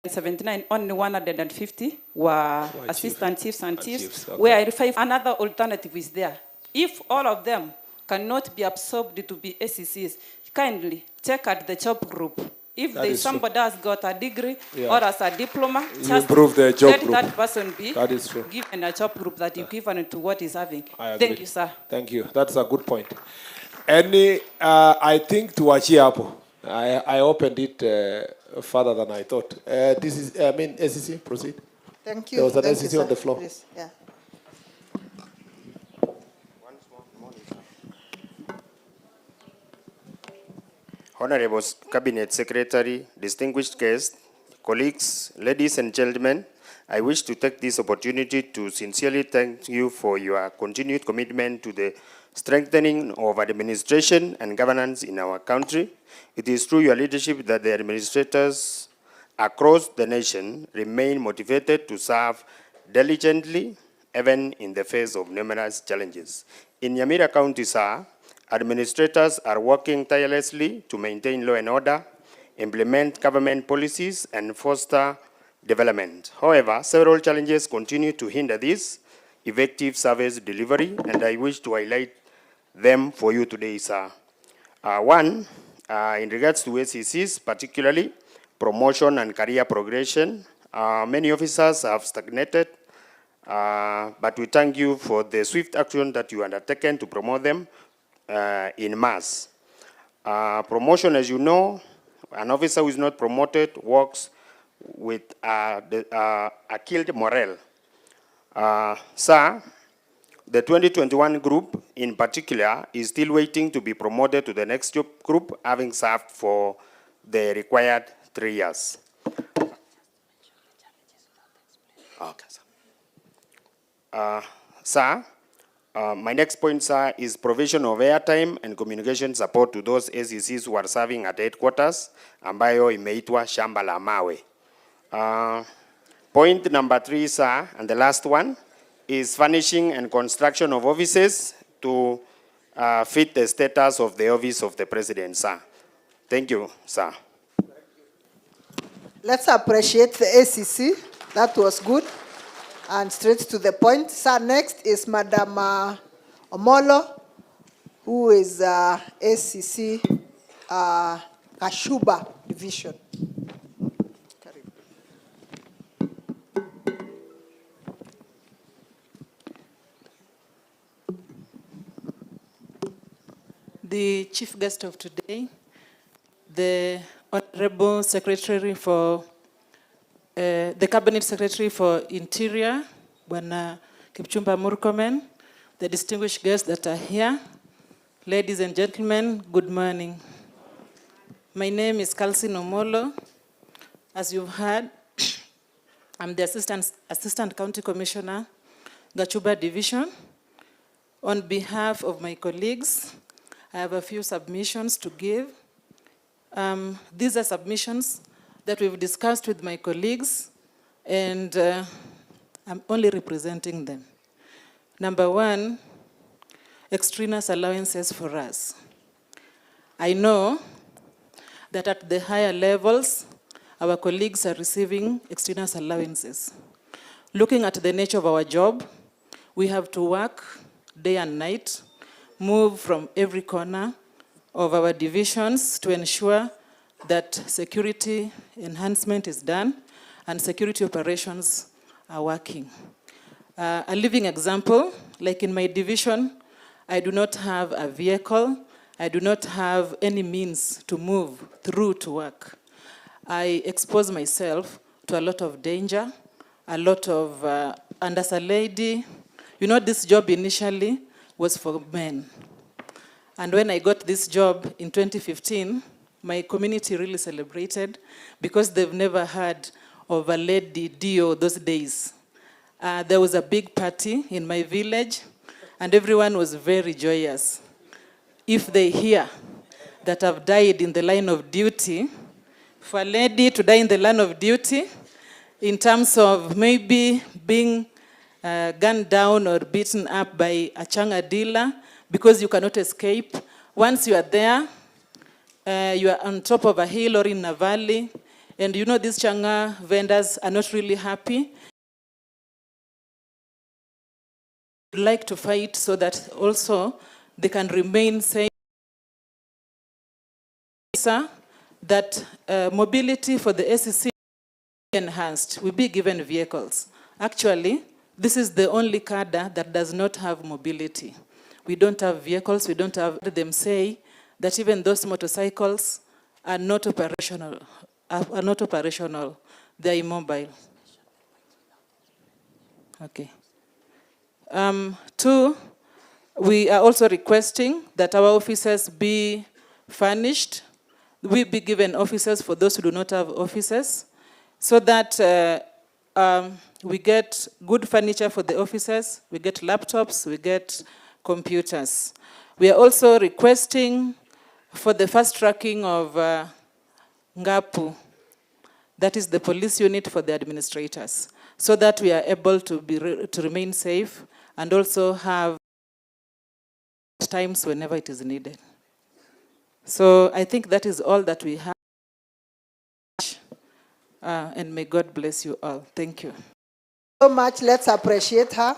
79, only 150 were assistant chiefs and chiefs, okay. where another alternative is there. If all of them cannot be absorbed to be SECs, kindly check at the job group. If That there is somebody has got a degree Yeah. or has a diploma, You just improve the job let group. that person be That is true. given a job group that equivalent to what he's having. I agree. Thank you, sir. Thank you. That's a good point. I think tuachie hapo. I opened it further than I thought. This is, SEC, proceed. Thank you. There was an Thank you, SEC on sir. the floor. Please, yeah. Honorable Cabinet Secretary, distinguished guests, colleagues, ladies and gentlemen, I wish to take this opportunity to sincerely thank you for your continued commitment to the strengthening of administration and governance in our country. It is through your leadership that the administrators across the nation remain motivated to serve diligently, even in the face of numerous challenges. In Nyamira County, sir, administrators are working tirelessly to maintain law and order, implement government policies, and foster development. However, several challenges continue to hinder this effective service delivery, and I wish to highlight them for you today, sir. One, in regards to SECs, particularly promotion and career progression, many officers have stagnated, but we thank you for the swift action that you undertaken to promote them in mass. Promotion, as you know, an officer who is not promoted works with a killed morale. Sir, the 2021 group in particular is still waiting to be promoted to the next job group, having served for the required 3 years. Okay, sir. Sir, my next point, sir, is provision of airtime and communication support to those SECs who are serving at headquarters, ambayo imeitwa Shamba la Mawe. Point number 3, sir, and the last one, is furnishing and construction of offices to fit the status of the office of the President, sir. Thank you, sir. Let's appreciate the SEC. That was good. And straight to the point. Sir, next is Madam Omolo, who is SEC Kashuba Division. The chief guest of today, the Honorable Secretary for the Cabinet Secretary for Interior, Bwana Kipchumba Murkomen, the distinguished guests that are here, ladies and gentlemen, good morning. My name is Kalsi Nomolo. As you've heard, I'm the Assistant County Commissioner, Gachuba Division. On behalf of my colleagues, I have a few submissions to give. These are submissions that we've discussed with my colleagues, and I'm only representing them. Number one, extraneous allowances for us. I know that at the higher levels, our colleagues are receiving extraneous allowances. Looking at the nature of our job, we have to work day and night, move from every corner of our divisions to ensure that security enhancement is done and security operations are working. A living example, like in my division, I do not have a vehicle, I do not have any means to move through to work. I expose myself to a lot of danger, a lot of, and as a lady, you know, this job initially was for men. And when I got this job in 2015, my community really celebrated because they've never heard of a lady DO those days. There was a big party in my village, and everyone was very joyous. If they hear that I've died in the line of duty, for a lady to die in the line of duty, in terms of maybe being gunned down or beaten up by a changa dealer, because you cannot escape. Once you are there, you are on top of a hill or in a valley, and you know these changa vendors are not really happy. They like to fight so that also they can remain safe. That mobility for the SEC enhanced, will be given vehicles. Actually, this is the only cadre that does not have mobility. We don't have vehicles, we don't have them say that even those motorcycles are not operational, they're immobile. Okay. Two, we are also requesting that our offices be furnished. We be given offices for those who do not have offices, so that we get good furniture for the offices, we get laptops, we get computers. We are also requesting for the fast tracking of Ngapu, that is the police unit for the administrators, so that we are able to remain safe and also have times whenever it is needed. So I think that is all that we have. And may God bless you all. Thank you. So much, let's appreciate her.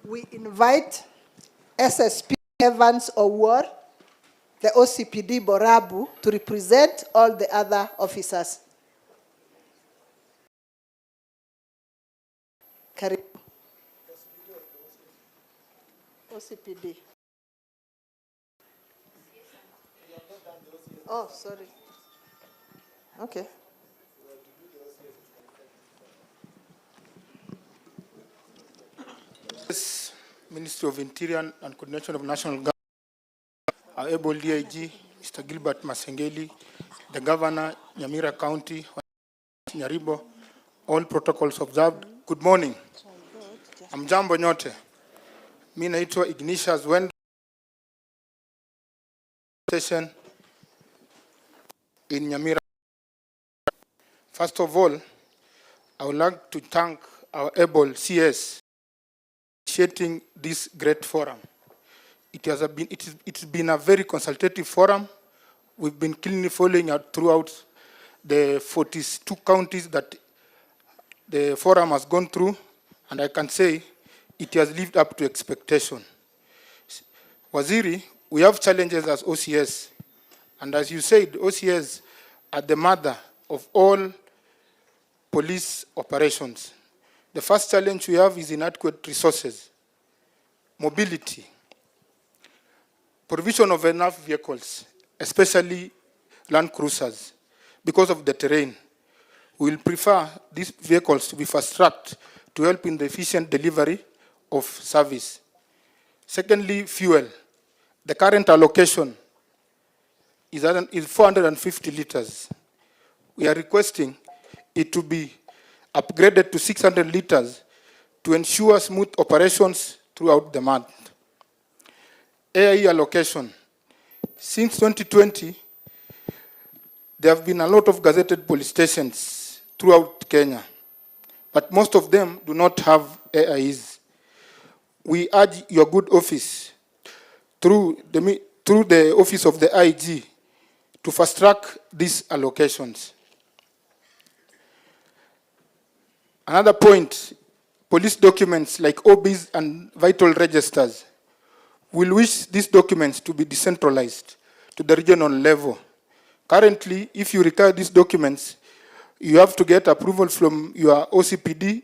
We invite SSP Evans Owar, the OCPD Borabu, to represent all the other officers. Karibu. OCPD. Oh, sorry. Okay. Yes, Ministry of Interior and Coordination of National Government, our able DIG, Mr. Gilbert Masengeli, the Governor, Nyamira County, Nyaribo, all protocols observed. Good morning. Amjambo nyote. Mimi naitwa Ignatius Wendo station in Nyamira. First of all, I would like to thank our able CS initiating this great forum. It's been a very consultative forum. We've been clearly following out throughout the 42 counties that the forum has gone through, and I can say it has lived up to expectation. Waziri, we have challenges as OCS, and as you said, OCS are the mother of all police operations. The first challenge we have is inadequate resources, mobility, provision of enough vehicles. especially Land Cruisers, because of the terrain. We will prefer these vehicles to be fast-tracked to help in the efficient delivery of service. Secondly, fuel. The current allocation is 450 liters. We are requesting it to be upgraded to 600 liters to ensure smooth operations throughout the month. AIE allocation. Since 2020, there have been a lot of gazetted police stations throughout Kenya, but most of them do not have AIEs. We urge your good office, through the office of the IG, to fast-track these allocations. Another point, police documents like OBs and vital registers. We'll wish these documents to be decentralized to the regional level. Currently, if you require these documents, you have to get approval from your OCPD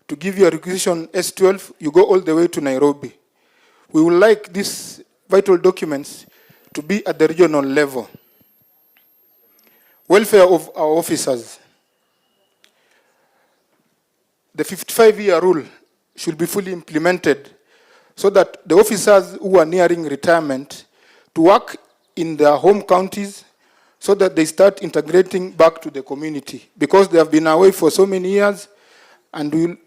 to give your requisition S12, you go all the way to Nairobi. We would like these vital documents to be at the regional level. Welfare of our officers. The 55-year rule should be fully implemented so that the officers who are nearing retirement to work in their home counties so that they start integrating back to the community, because they have been away for so many years, and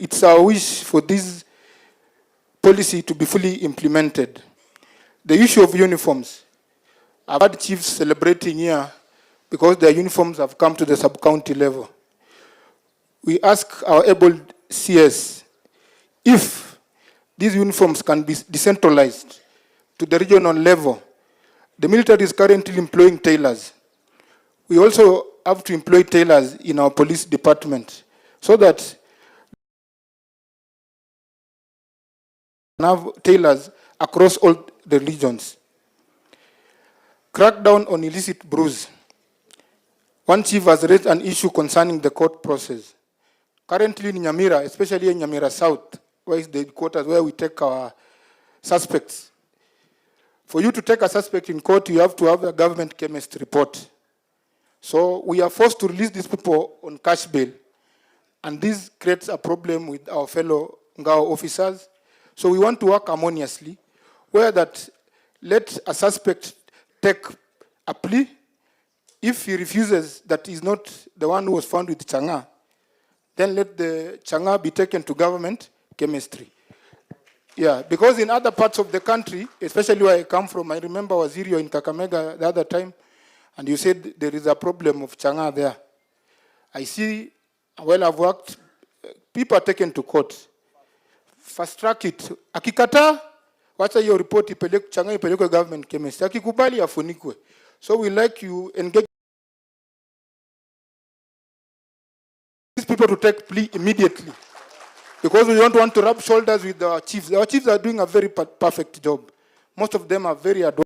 it's our wish for this policy to be fully implemented. The issue of uniforms. I've had chiefs celebrating here because their uniforms have come to the sub-county level. We ask our able CS if these uniforms can be decentralized to the regional level. The military is currently employing tailors. We also have to employ tailors in our police department so that we have tailors across all the regions. Crackdown on illicit brews. One chief has raised an issue concerning the court process. Currently in Nyamira, especially in Nyamira South, where is the quarters where we take our suspects. For you to take a suspect in court, you have to have a government chemist report. So we are forced to release these people on cash bail. And this creates a problem with our fellow Ngao officers. So we want to work harmoniously, where that let a suspect take a plea. If he refuses that he's not the one who was found with Changa, then let the Changa be taken to government chemistry. Yeah, because in other parts of the country, especially where I come from, I remember Wazirio in Kakamega the other time, and you said there is a problem of Changa there. I see, well, I've worked, people are taken to court. Fast track it. Akikata, wacha hiyo report ipeleke Changa ipeleke government chemistry. Akikubali afunikwe. So we like you engage these people to take plea immediately, because we don't want to rub shoulders with our chiefs. Our chiefs are doing a very perfect job. Most of them are very adorable.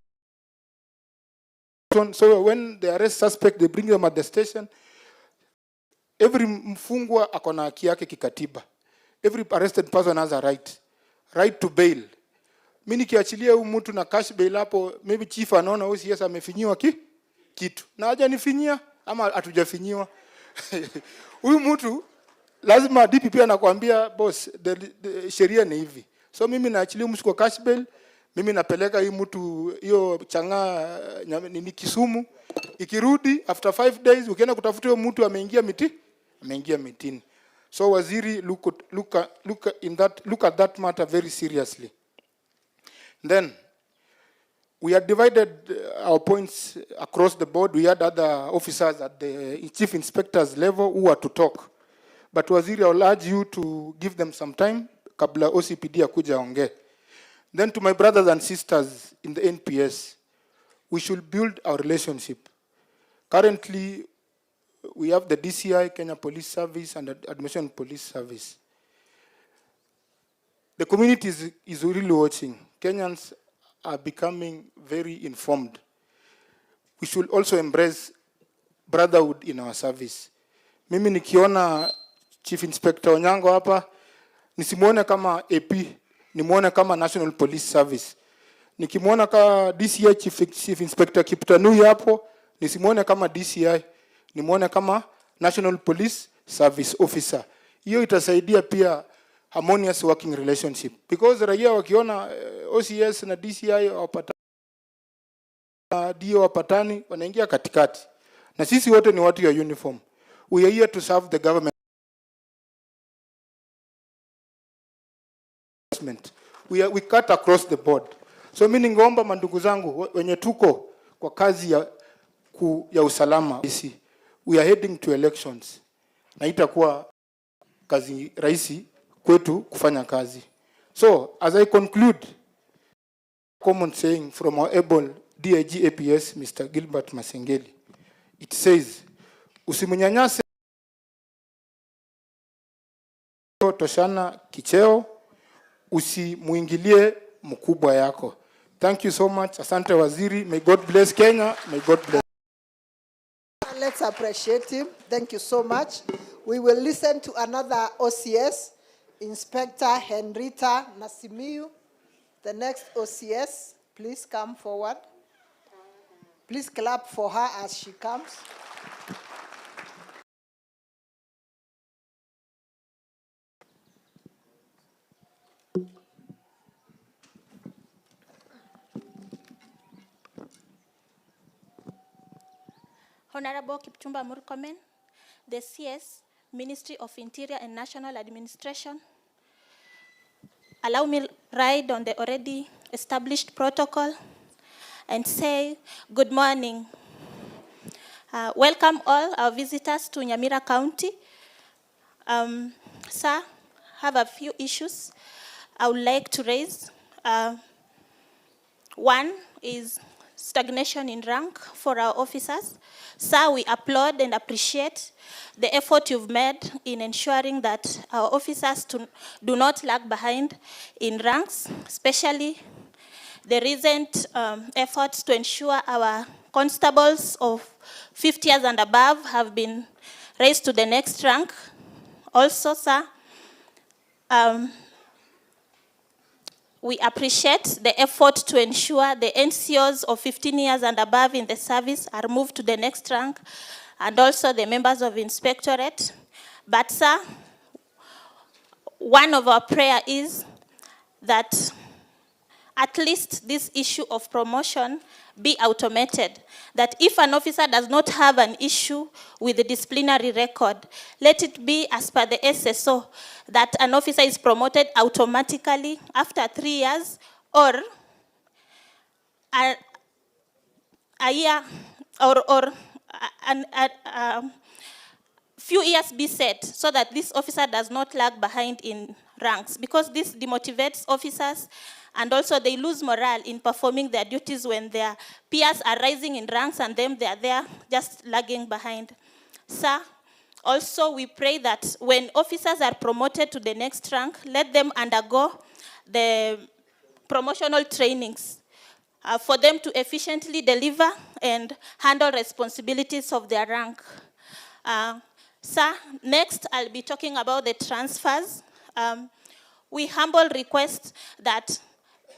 So when they arrest suspect, they bring them at the station. Every mfungwa akona haki yake kikatiba. Every arrested person has a right to bail. Mimi nikiachilia huyu mtu na cash bail hapo, maybe chief anaona huyu CS amefinyiwa kitu. Na hajanifinyia ama hatujafinyiwa. Huyu mtu lazima DPP anakuambia boss, sheria ni hivi. So mimi naachilia mtu kwa cash bail, mimi napeleka hii mtu hiyo Changa ni Kisumu. Ikirudi after 5 days ukienda kutafuta huyo mtu ameingia mitini. So waziri look at that matter very seriously. Then we had divided our points across the board. We had other officers at the chief inspector's level who were to talk. But waziri, I will urge you to give them some time kabla OCPD akuja onge. Then to my brothers and sisters in the NPS, we should build our relationship. Currently, we have the DCI, Kenya Police Service, and the Admission Police Service. The community is really watching. Kenyans are becoming very informed. We should also embrace brotherhood in our service. Mimi nikiona Chief Inspector Onyango hapa, nisimuone kama AP, nimuone kama National Police Service. Nikimwona kama DCI Chief Inspector Kiptanui hapo, nisimwone kama DCI, nimwone kama National Police Service Officer. Hiyo itasaidia pia harmonious working relationship, because raia wakiona OCS na DCI wapatani, dio wapatani, wanaingia katikati. Na sisi wote ni watu ya uniform. We are here to serve the government. We cut across the board. So mimi ningeomba mandugu zangu wenye tuko kwa kazi ya usalama, we are heading to elections. Na itakuwa kazi rahisi kwetu kufanya kazi. So as I conclude, common saying from our able DIG APS Mr. Gilbert Masengeli, it says, usimunyanyase toshana kicheo, usimuingilie mkubwa yako. Thank you so much. Asante waziri. May God bless Kenya. May God bless. Let's appreciate him. Thank you so much. We will listen to another OCS, Inspector Henrita Nasimiu. The next OCS, please come forward. Please clap for her as she comes. Honorable Kipchumba Murkomen, the CS, Ministry of Interior and National Administration. Allow me ride on the already established protocol and say good morning. Welcome all our visitors to Nyamira County. Sir, have a few issues I would like to raise. One is stagnation in rank for our officers. Sir, we applaud and appreciate the effort you've made in ensuring that our officers do not lag behind in ranks, especially the recent efforts to ensure our constables of 50 years and above have been raised to the next rank. Also, sir, we appreciate the effort to ensure the NCOs of 15 years and above in the service are moved to the next rank, and also the members of inspectorate. But sir, one of our prayer is that at least this issue of promotion be automated. That if an officer does not have an issue with the disciplinary record, let it be as per the SSO, that an officer is promoted automatically after 3 years, or a year, or a few years be set, so that this officer does not lag behind in ranks, because this demotivates officers, and also they lose morale in performing their duties when their peers are rising in ranks and them they are there just lagging behind. Sir, also we pray that when officers are promoted to the next rank, let them undergo the promotional trainings for them to efficiently deliver and handle responsibilities of their rank. Sir, next I'll be talking about the transfers. We humble request that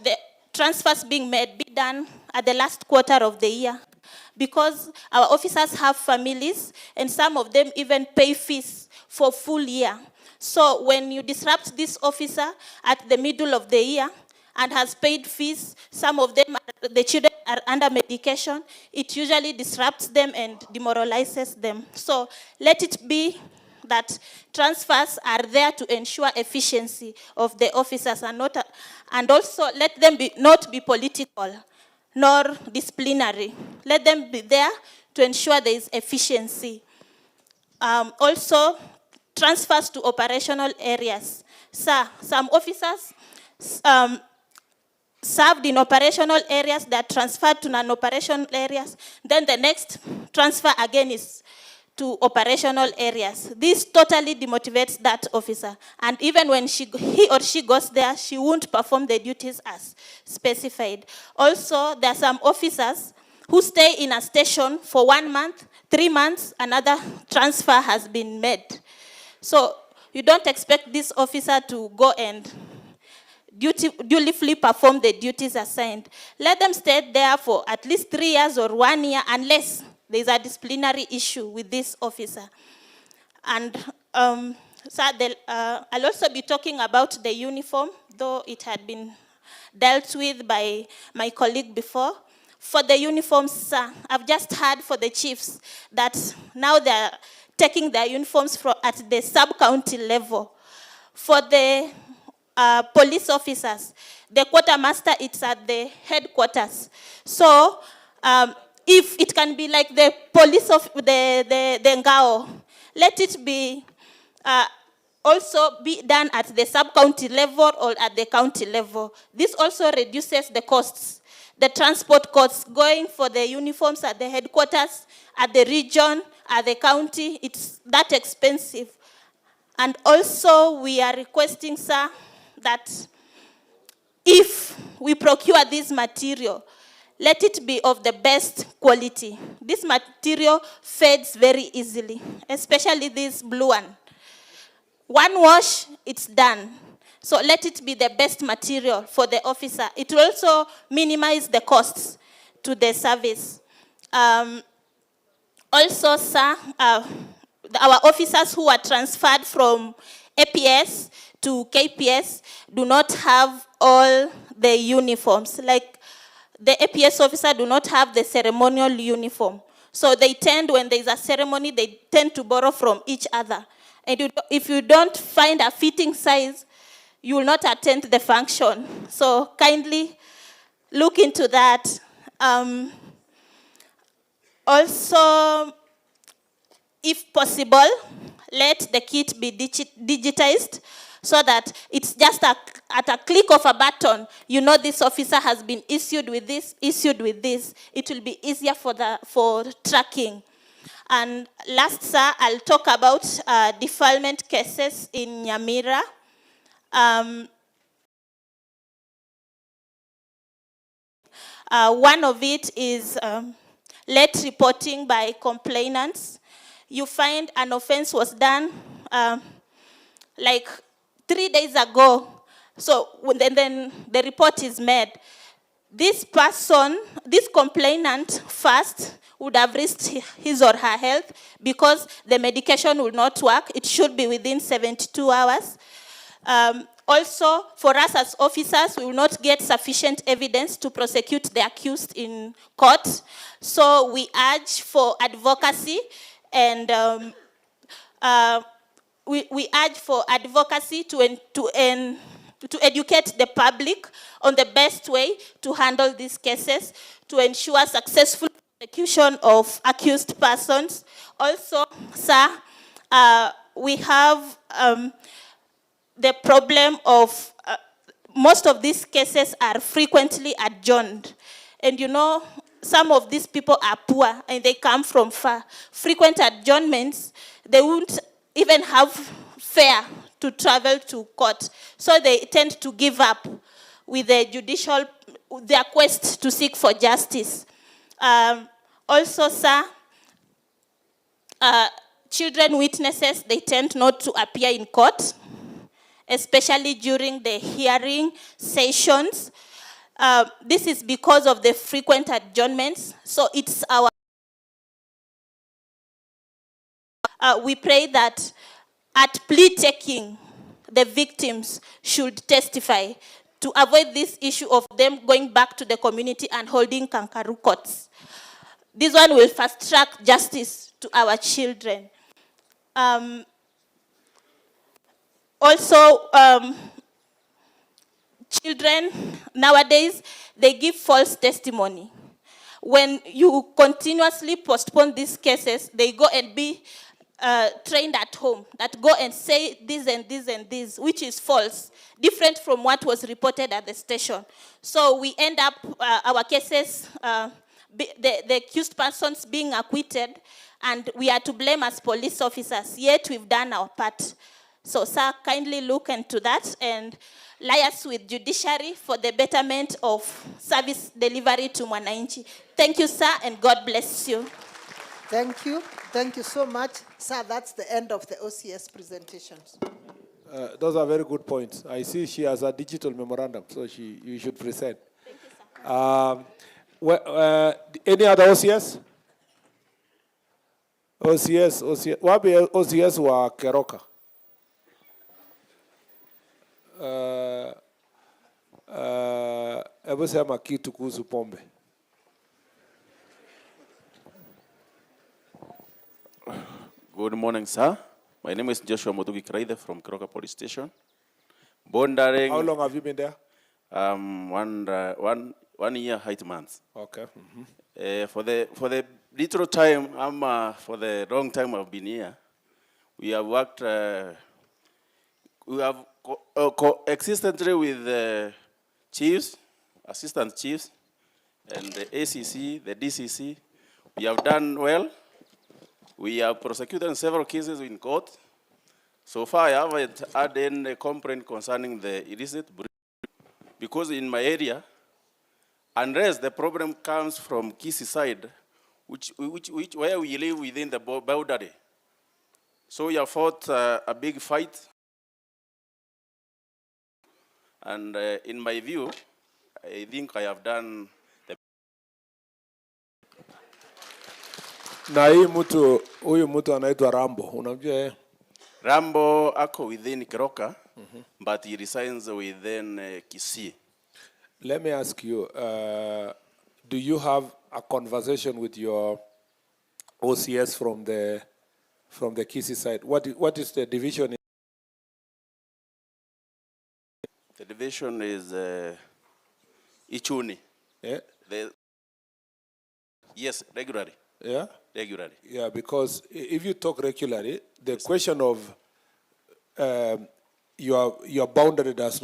the transfers being made be done at the last quarter of the year, because our officers have families and some of them even pay fees for full year. So when you disrupt this officer at the middle of the year and has paid fees, some of them, the children are under medication, it usually disrupts them and demoralizes them. So let it be that transfers are there to ensure efficiency of the officers, and also let them not be political nor disciplinary. Let them be there to ensure there is efficiency. Also, transfers to operational areas. Sir, some officers served in operational areas that transferred to non-operational areas. Then the next transfer again is to operational areas. This totally demotivates that officer. And even when he or she goes there, she won't perform the duties as specified. Also, there are some officers who stay in a station for 1 month, 3 months, another transfer has been made. So you don't expect this officer to go and dutifully perform the duties assigned. Let them stay there for at least 3 years or 1 year unless there is a disciplinary issue with this officer. And I'll also be talking about the uniform, though it had been dealt with by my colleague before. For the uniforms, sir, I've just heard for the chiefs that now they're taking their uniforms at the sub-county level. For the police officers, the quartermaster, it's at the headquarters. So if it can be like the police of the Ngao, let it be also be done at the sub-county level or at the county level. This also reduces the costs, the transport costs, going for the uniforms at the headquarters, at the region, at the county. It's that expensive. And also we are requesting, sir, that if we procure this material, let it be of the best quality. This material fades very easily, especially this blue one. One wash, it's done. So let it be the best material for the officer. It will also minimize the costs to the service. Also, sir, our officers who are transferred from APS to KPS do not have all the uniforms. Like the APS officer do not have the ceremonial uniform. So they tend, when there's a ceremony, they tend to borrow from each other. And if you don't find a fitting size, you will not attend the function. So kindly look into that. Also, if possible, let the kit be digitized so that it's just at a click of a button, you know this officer has been issued with this, issued with this. It will be easier for tracking. And last, sir, I'll talk about defilement cases in Nyamira. One of it is late reporting by complainants. You find an offense was done like 3 days ago. So then the report is made. This person, this complainant first would have risked his or her health because the medication will not work. It should be within 72 hours. Also, for us as officers, we will not get sufficient evidence to prosecute the accused in court. So we urge for advocacy and we urge for advocacy to educate the public on the best way to handle these cases to ensure successful prosecution of accused persons. Also, sir, we have the problem of most of these cases are frequently adjourned. And you know, some of these people are poor and they come from far. Frequent adjournments, they won't even have fare to travel to court. So they tend to give up with their quest to seek for justice. Also, sir, children witnesses, they tend not to appear in court, especially during the hearing sessions. This is because of the frequent adjournments. So it's our... we pray that at plea taking, the victims should testify to avoid this issue of them going back to the community and holding kangaroo courts. This one will fast track justice to our children. Also, children nowadays, they give false testimony. When you continuously postpone these cases, they go and be trained at home, that go and say this and this and this, which is false, different from what was reported at the station. So we end up, our cases, the accused persons being acquitted, and we are to blame as police officers, yet we've done our part. So, sir, kindly look into that and liaise with judiciary for the betterment of service delivery to Mwananchi. Thank you, sir, and God bless you. Thank you. Thank you so much. Sir, that's the end of the OCS presentations. Those are very good points. I see she has a digital memorandum, so you should present. Thank you, sir. Any other OCS? OCS. Wapi OCS wa Keroka? Hebu sema kitu kuhusu pombe. Good morning, sir. My name is Joshua Modugi Kraide from Keroka Police Station. Bondering. How long have you been there? 1 year, 8 months. Okay. For the little time, for the long time I've been here, we have worked. We have coexistently with chiefs, assistant chiefs, and the ACC, the DCC. We have done well. We have prosecuted several cases in court. So far, I haven't had any complaint concerning the illicit breed, because in my area, unless the problem comes from Kisii side, where we live within the boundary. So we have fought a big fight. And in my view, I think I have done the... Na huyu mtu anaitwa Rambo, unamjua yeye? Rambo ako within Keroka, but he resides within Kisii. Let me ask you, do you have a conversation with your OCS from the Kisii side? What is the division? The division is Ichuni. Yeah? Yes, regularly. Yeah? Regularly. Yeah, because if you talk regularly, the question of your boundary does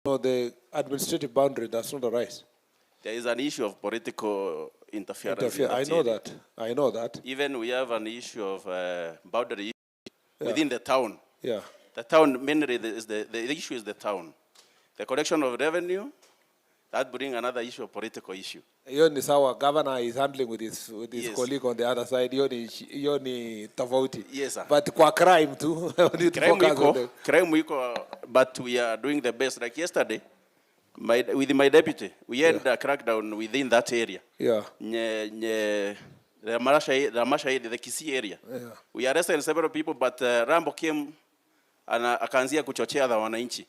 not, the administrative boundary does not arise. There is an issue of political interference. I know that. I know that. Even we have an issue of boundary within the town. Yeah. The town, mainly, the issue is the town. The collection of revenue, that brings another issue, a political issue. Hiyo ni sawa, governor is handling with his Yes. colleague on the other side. Hiyo ni tofauti. Yes, sir. But kwa crime too. Crime wiko, but we are doing the best. Like yesterday, with my deputy, we had a crackdown within that area. Yeah. The Kisii area. Yeah. We arrested several people, but Rambo came and akaanzia kuchochea the wananchi.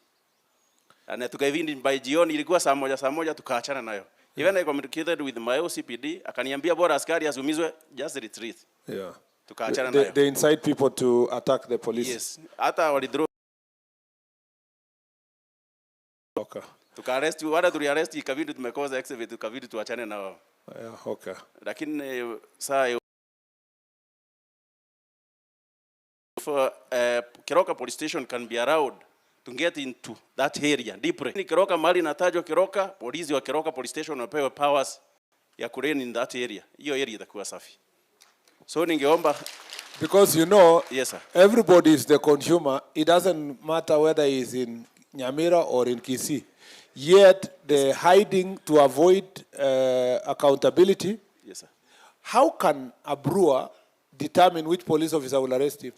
Na tukavindi by jioni, ilikuwa saa moja tukaachana nayo. Even I communicated with my OCPD, akaniambia bora askari asumizwe, just retreat. Yeah. Tukaachana nayo. They incite people to attack the police. Yes. Hata walidraw. Okay. Tukaarrest, wala tuliarrest, ikabidi tumekosa exhibit, tukabidi tuachane nao. Yeah, okay. Lakini saa for Keroka police station can be allowed to get into that area deeper. Ni Keroka mali natajwa Keroka, polisi wa Keroka police station wapewe powers ya kureni in that area. Hiyo area itakuwa safi. So ningeomba, because you know, yes, sir, everybody is the consumer. It doesn't matter whether he's in Nyamira or in Kisii. Yet they're hiding to avoid accountability. Yes, sir. How can a brewer determine which police officer will arrest him?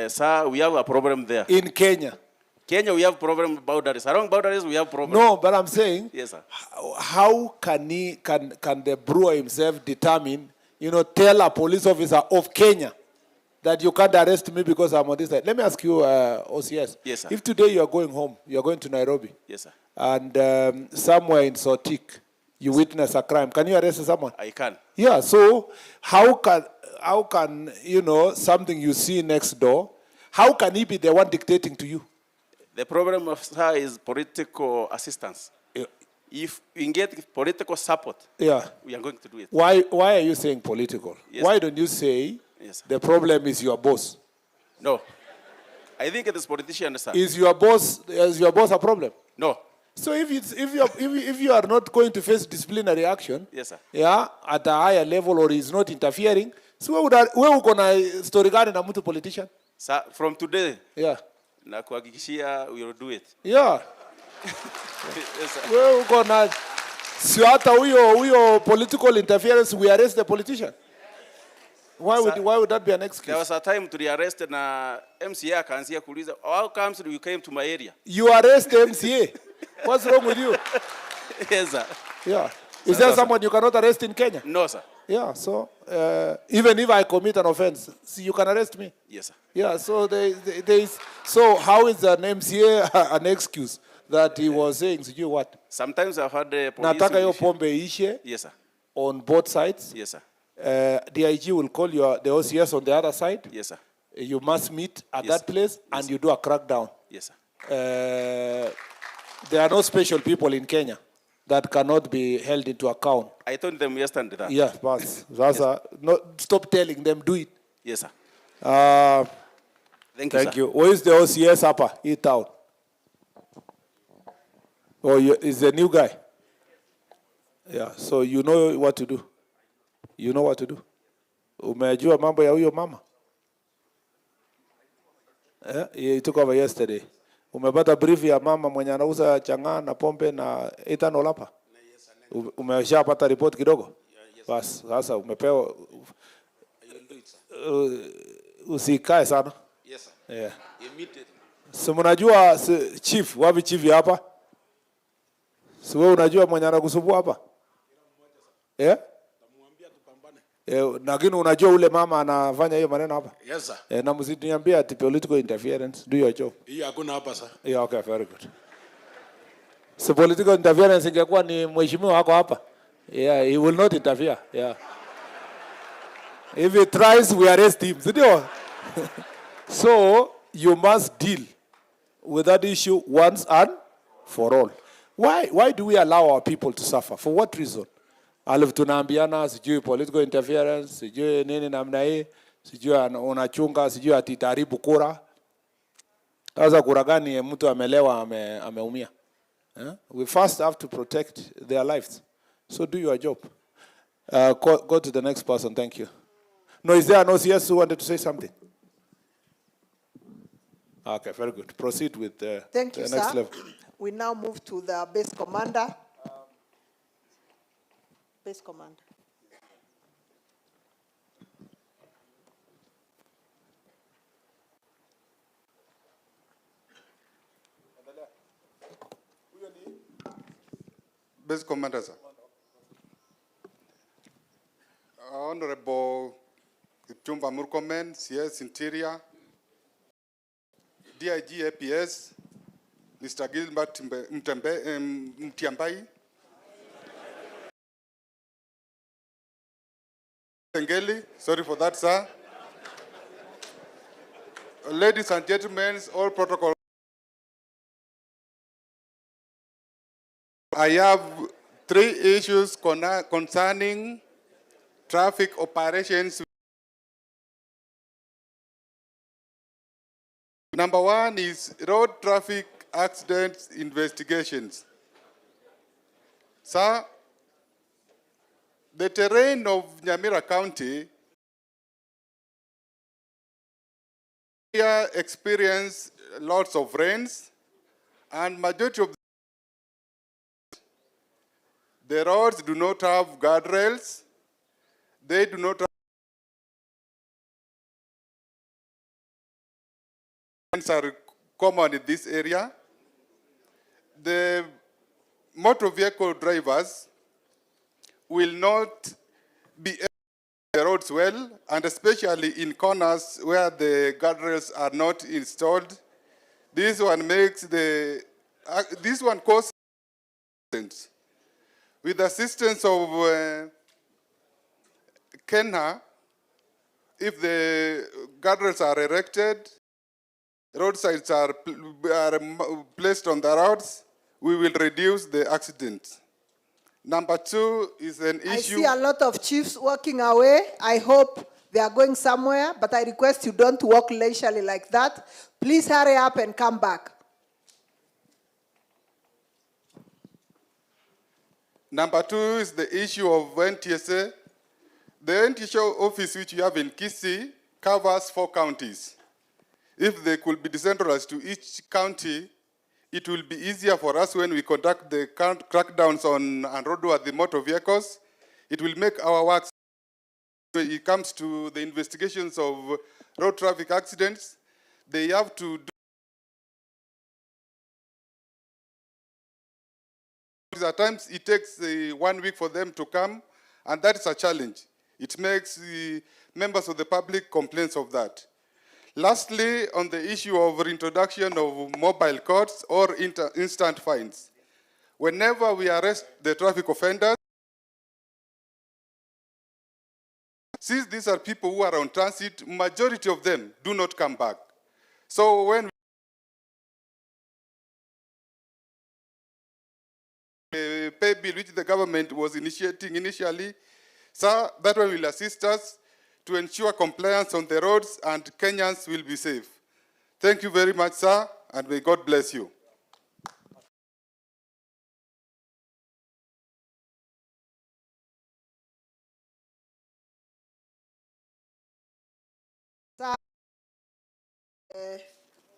Sir, we have a problem there. In Kenya. Kenya, we have problem with boundaries. Around boundaries, we have problem. No, but I'm saying, yes, sir, how can the brewer himself determine, tell a police officer of Kenya that you can't arrest me because I'm on this side? Let me ask you, OCS. Yes, sir. If today you are going home, you are going to Nairobi. Yes, sir. And somewhere in Sotik, you witness a crime, can you arrest someone? I can. Yeah, so how can something you see next door, how can he be the one dictating to you? The problem of sir is political assistance. Yeah. If we get political support, yeah, we are going to do it. Why are you saying political? Yes, why sir. don't you say, yes, sir, the problem is your boss? No. I think it is politicians, sir. Is your boss a problem? No. So if you are not going to face disciplinary action, yes, sir, yeah, at a higher level, or is not interfering, so where we gonna story gani na mtu politician? Sir, from today, yeah, na kuhakikishia we will do it. Yeah. Yes, sir. Wewe uko na sio hata huyo political interference, we arrest the politician. Why would that be an excuse? There was a time to arrest na MCA akaanzia kuuliza, how comes you came to my area? You arrest the MCA? What's wrong with you? Yes, sir. Yeah. Is there someone you cannot arrest in Kenya? No, sir. Yeah, so even if I commit an offense, see, you can arrest me. Yes, sir. Yeah, so there is. So how is an MCA an excuse that he was saying? You what? Sometimes I've had the police. Nataka yo pombe ishe. Yes, sir. On both sides. Yes, sir. DIG will call the OCS on the other side. Yes, sir. You must meet at Yes, that place and you do a crackdown. Yes, sir. There are no special people in Kenya that cannot be held into account. I told them yesterday that. Yeah, boss. No, stop telling them, do it. Yes, sir. Thank sir. you. Where is the OCS upper? In town. Oh, is the new guy? Yeah, so you know what to do. You know what to do. Umejua mambo ya huyo mama? He took over yesterday. Umepata brief ya mama mwenye anauza chang'aa na pombe na ethanol hapa? Umeshapata report kidogo? Bas, sasa umepewa. Usikae sana. Yes, sir. Yeah. Immediately. Si mnajua chief, wapi chief ya hapa? Si wewe unajua mwenye anakusumbua hapa? Yeah? Lakini unajua ule mama anafanya hiyo maneno hapa? Yes, sir. Na msiniambie ati political interference. Do your job. Hii hakuna hapa, sir. Yeah, okay, very good. So political interference ingekuwa ni mheshimiwa wako hapa. Yeah, he will not interfere. Yeah. If he tries, we arrest him. So you must deal with that issue once and for all. Why do we allow our people to suffer? For what reason? Alafu tunaambiana sijui political interference, sijui nini namna hii, sijui unachunga, sijui atitaribu kura. Sasa kura gani mtu amelewa ameumia? We first have to protect their lives. So do your job. Go to the next person. Thank you. No, is there an OCS who wanted to say something? Okay, very good. Proceed with the Thank you, next sir. level. We now move to the base commander. Base commander. Base commander, sir. Honorable Kipchumba Murkomen, CS Interior, DIG APS, Mr. Gilbert Mtiambai, Engeli, sorry for that, sir. Ladies and gentlemen, all protocol. I have 3 issues concerning traffic operations. Number 1 is road traffic accidents investigations. Sir, the terrain of Nyamira County here experience lots of rains, and majority of the roads do not have guardrails. They do not have are common in this area. The motor vehicle drivers will not be able to use the roads well, and especially in corners where the guardrails are not installed. This one makes this one causes accidents. With the assistance of Kenya, if the guardrails are erected, roadsides are placed on the roads, we will reduce the accidents. Number 2 is an issue. I see a lot of chiefs walking away. I hope they are going somewhere, but I request you don't walk leisurely like that. Please hurry up and come back. Number 2 is the issue of NTSA. The NTSA office which we have in Kisii covers 4 counties. If they could be decentralized to each county, it will be easier for us when we conduct the crackdowns on roadworthy motor vehicles. It will make our work when it comes to the investigations of road traffic accidents, they have to do. At times it takes 1 week for them to come, and that is a challenge. It makes the members of the public complaints of that. Lastly, on the issue of reintroduction of mobile courts or instant fines, whenever we arrest the traffic offenders, since these are people who are on transit, majority of them do not come back. So when the pay bill which the government was initiating initially, sir, that one will assist us to ensure compliance on the roads and Kenyans will be safe. Thank you very much, sir, and may God bless you.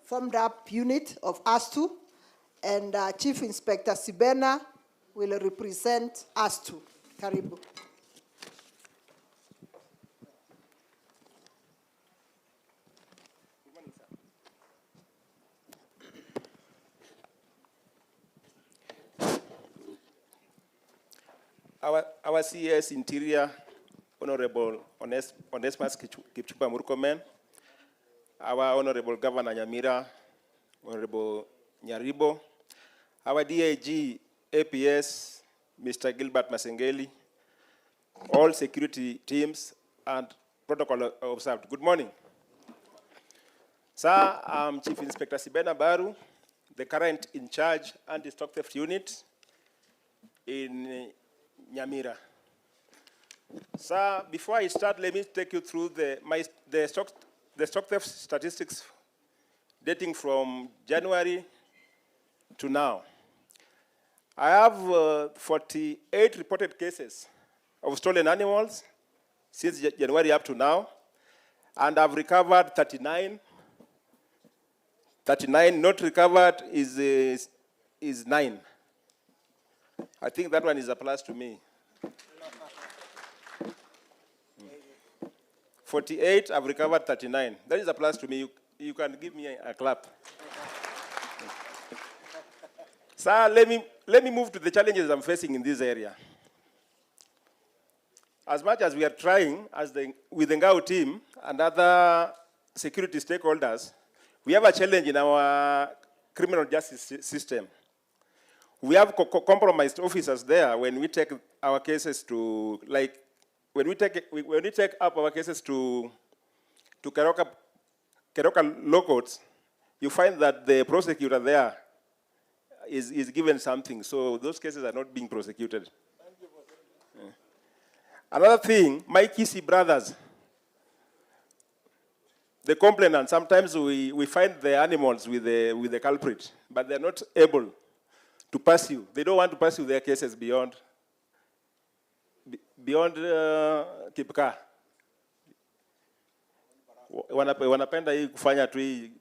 Formed up unit of us2, and Chief Inspector Sibena will represent us2. Karibu. Our CS Interior, Honorable Onesmus Kipchumba Murkomen, our Honorable Governor Nyamira, Honorable Nyaribo, our DIG APS, Mr. Gilbert Masengeli, all security teams and protocol observed. Good morning. Sir, I'm Chief Inspector Sibena Baru, the current in charge anti-stock theft unit in Nyamira. Sir, before I start, let me take you through the stock theft statistics dating from January to now. I have 48 reported cases of stolen animals since January up to now, and I've recovered 39. 39 not recovered is 9. I think that one is a plus to me. 48, I've recovered 39. That is a plus to me. You can give me a clap. Sir, let me move to the challenges I'm facing in this area. As much as we are trying, with the Ngao team and other security stakeholders, we have a challenge in our criminal justice system. We have compromised officers there when we take our cases to, like, when we take up our cases to Keroka law courts, you find that the prosecutor there is given something, so those cases are not being prosecuted. Another thing, my Kisi brothers, the complainant, sometimes we find the animals with the culprit, but they're not able to pursue. They don't want to pursue their cases beyond Kipka. Wanapenda hii kufanya tu hii,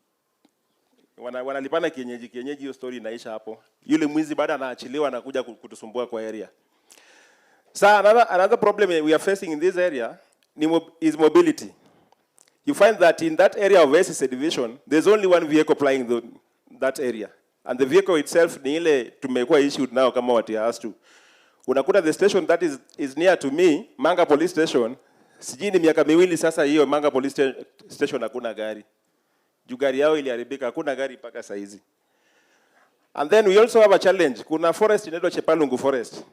wanalipana kienyeji, hiyo story inaisha hapo. Yule mwizi baada anaachiliwa anakuja kutusumbua kwa area. So another problem we are facing in this area is mobility. You find that in that area of SSA division, there's only one vehicle plying that area. And the vehicle itself ni ile tumekuwa issued now kama wati has to. Unakuta the station that is near to me, Manga Police Station, sijui ni miaka miwili sasa hiyo Manga Police Station hakuna gari. Juu gari yao iliharibika, hakuna gari mpaka saa hizi. And then we also have a challenge. Kuna forest inaitwa Chepalungu Forest.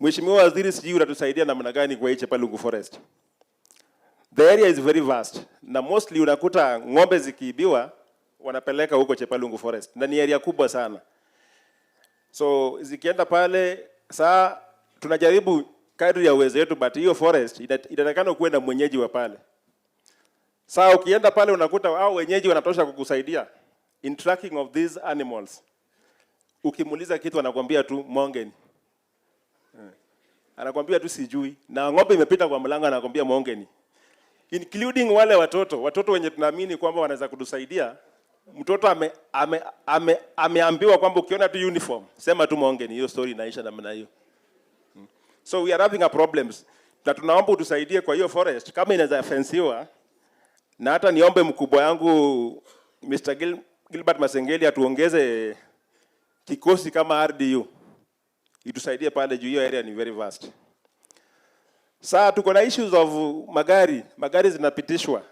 Mheshimiwa Waziri, sijui utatusaidia namna gani kwa hii Chepalungu Forest. The area is very vast. Na mostly unakuta ng'ombe zikiibiwa wanapeleka huko Chepalungu Forest. Na ni area kubwa sana. So zikienda pale, saa tunajaribu kadri ya uwezo wetu, but hiyo forest inatakana kuwe na mwenyeji wa pale. Saa ukienda pale unakuta hao wenyeji wanatosha kukusaidia in tracking of these animals. Ukimuuliza kitu anakuambia tu mongeni. Anakuambia tu sijui. Na ng'ombe imepita kwa mlango anakuambia mongeni. Including wale watoto wenye tunaamini kwamba wanaweza kutusaidia. Mtoto ameambiwa kwamba ukiona tu uniform, sema tu mongeni, hiyo story inaisha namna hiyo. So we are having a problems. na tunaomba utusaidie kwa hiyo forest kama inaweza fensiwa, na hata niombe mkubwa yangu Mr. Gilbert Masengeli atuongeze kikosi kama RDU itusaidie pale juu hiyo area ni very vast. Sasa tuko na issues of magari zinapitishwa,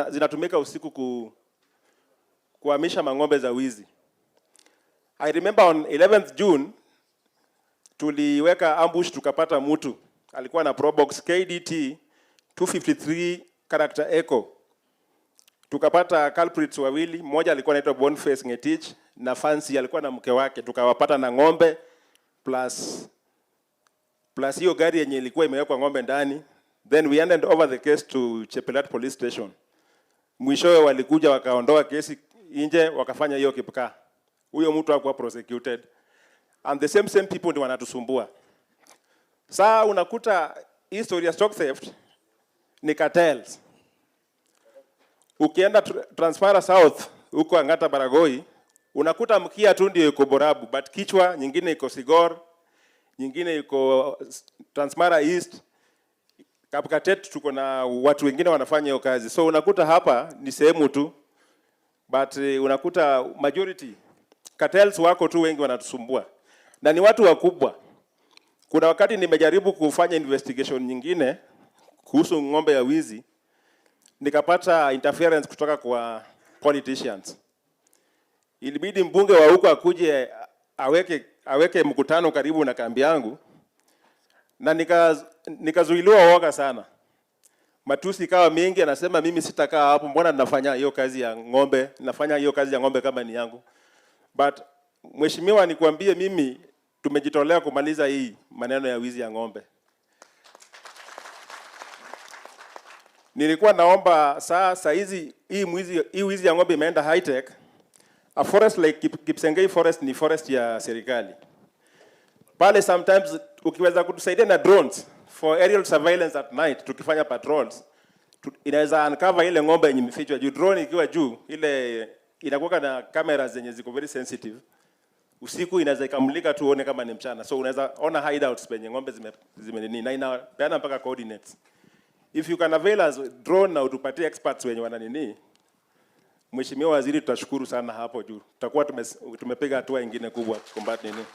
zinatumika usiku kuhamisha mang'ombe za wizi. I remember on 11th June tuliweka ambush, tukapata mtu alikuwa na Probox KDT 253 character echo. Tukapata culprits wawili, mmoja alikuwa anaitwa Boniface Ngetich na Fancy alikuwa na mke wake, tukawapata na ng'ombe plus hiyo gari yenye ilikuwa imewekwa ng'ombe ndani. Then we handed over the case to Chepelat police station. Mwishowe walikuja wakaondoa kesi nje, wakafanya hiyo kipkaa. Huyo mtu hakuwa prosecuted. And the same people ndio wanatusumbua. Sasa unakuta history ya stock theft ni cartels. Ukienda Transmara South huko Angata Baragoi, unakuta mkia tu ndio iko Borabu, but kichwa nyingine iko Sigor, nyingine iko Transmara East. Kapkatet tuko na watu wengine wanafanya hiyo kazi. So unakuta hapa ni sehemu tu, but unakuta majority cartels wako tu wengi wanatusumbua. Na ni watu wakubwa. Kuna wakati nimejaribu kufanya investigation nyingine kuhusu ng'ombe ya wizi, nikapata interference kutoka kwa politicians. Ilibidi mbunge wa huko akuje aweke mkutano karibu na kambi yangu, na nikazuiliwa woga sana. Matusi kawa mengi, anasema mimi sitakaa hapo, mbona ninafanya hiyo kazi ya ng'ombe, nafanya hiyo kazi ya ng'ombe kama ni yangu. But mheshimiwa, nikwambie mimi tumejitolea kumaliza hii maneno ya wizi ya ng'ombe. Nilikuwa naomba saa hizi hii wizi ya ng'ombe imeenda high tech. A forest like Kipsengei forest ni forest ya serikali. Pale sometimes ukiweza kutusaidia na drones for aerial surveillance at night, tukifanya patrols, inaweza uncover ile ng'ombe yenye imefichwa juu. Drone ikiwa juu, ile inakuwa na cameras zenye ziko very sensitive. Usiku inaweza ikamulika tu uone kama ni mchana. So unaweza ona hideouts penye ng'ombe zimenini, na inapeana mpaka coordinates. If you can avail us drone na utupatie experts wenye wananini, Mheshimiwa Waziri, tutashukuru sana hapo juu. Tutakuwa tumepiga hatua nyingine kubwa combat nini.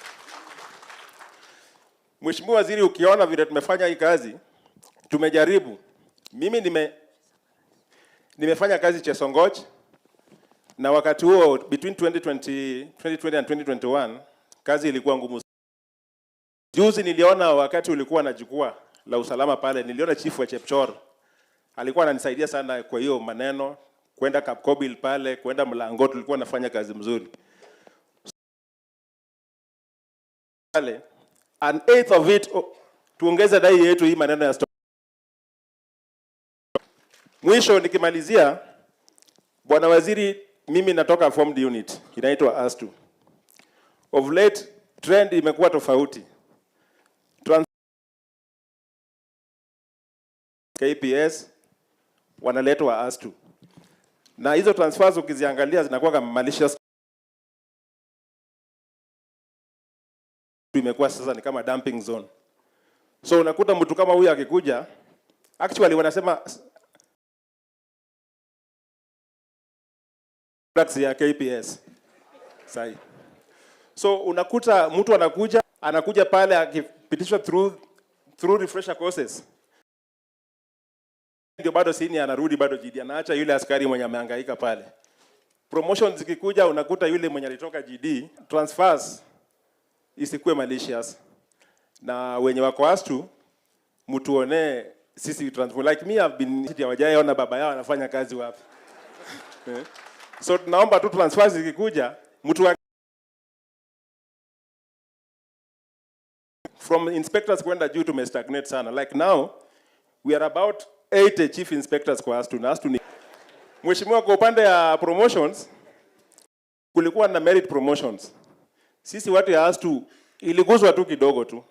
Mheshimiwa Waziri, ukiona vile tumefanya hii kazi, tumejaribu. Mimi nimefanya kazi Chesongoch, na wakati huo between 2020 and 2021 kazi ilikuwa ngumu. Juzi niliona wakati ulikuwa na jukwaa la usalama pale, niliona chief wa Chepchor alikuwa ananisaidia sana kwa hiyo maneno, kwenda Kapkobil pale, kwenda Mlango, tulikuwa nafanya kazi mzuri pale. An eighth of it tuongeze dai yetu hii maneno ya stock. Mwisho nikimalizia, Bwana Waziri, mimi natoka formed unit inaitwa ASTU. Of late trend imekuwa tofauti. KPS wanaletwa ASTU. Na hizo transfers ukiziangalia zinakuwa kama malicious. Imekuwa sasa ni kama dumping zone. So unakuta mtu kama huyu akikuja, actually wanasema products ya KPS. Sahi. So unakuta mtu anakuja pale akipitishwa through refresher courses. Ndio bado senior anarudi bado GD, anaacha yule askari mwenye amehangaika pale. Promotions zikikuja unakuta yule mwenye alitoka GD, transfers isikuwe malicious. Na wenye wako ASTU mtuone sisi transfer, like me have been hawajaona baba yao anafanya kazi wapi. So tunaomba tu transfers zikikuja mtu from inspectors kwenda juu tumestagnate sana. Like now we are about 80 chief inspectors kwa ASTU na ASTU ni Mheshimiwa, kwa upande ya promotions kulikuwa na merit promotions. Sisi watu ya ASTU iliguzwa tu kidogo tu.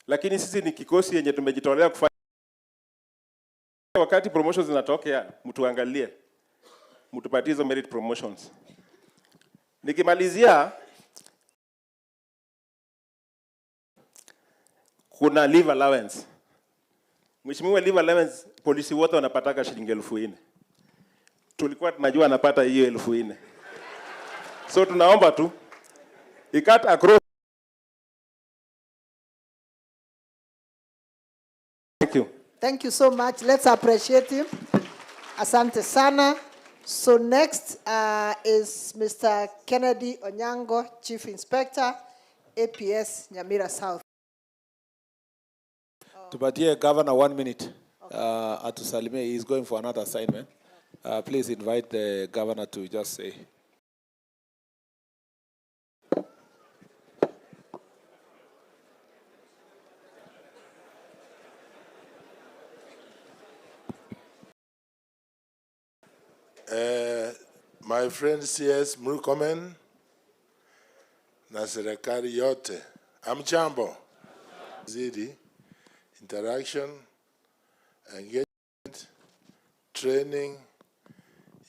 Lakini sisi ni kikosi yenye tumejitolea kufanya. Wakati promotions zinatokea, mtuangalie. Mtupatie hizo merit promotions. Nikimalizia, kuna leave allowance. Mheshimiwa leave allowance polisi wote wanapataka shilingi 4,000. Tulikuwa tunajua anapata hiyo 4,000. So tunaomba tu ikat across. Thank you. Thank you so much. Let's appreciate him. Asante sana. So next is Mr. Kennedy Onyango, Chief Inspector, APS Nyamira South. Tupatie Governor 1 minute. Atusalimie, he's going for another assignment. Please invite the Governor to just say. My friend CS Murkomen na serikali yote, amchambo zidi interaction, engagement, training,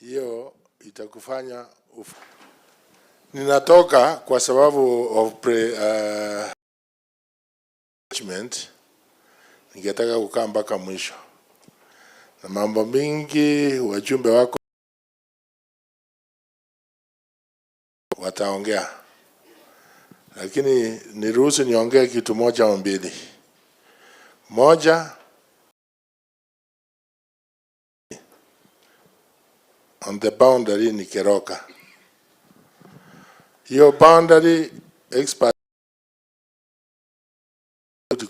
hiyo itakufanya ninatoka kwa sababu of management, ningetaka kukaa mpaka mwisho na mambo mingi wajumbe wako wataongea, lakini niruhusu niongee kitu moja au mbili. Moja, on the boundary ni Keroka. Your boundary expert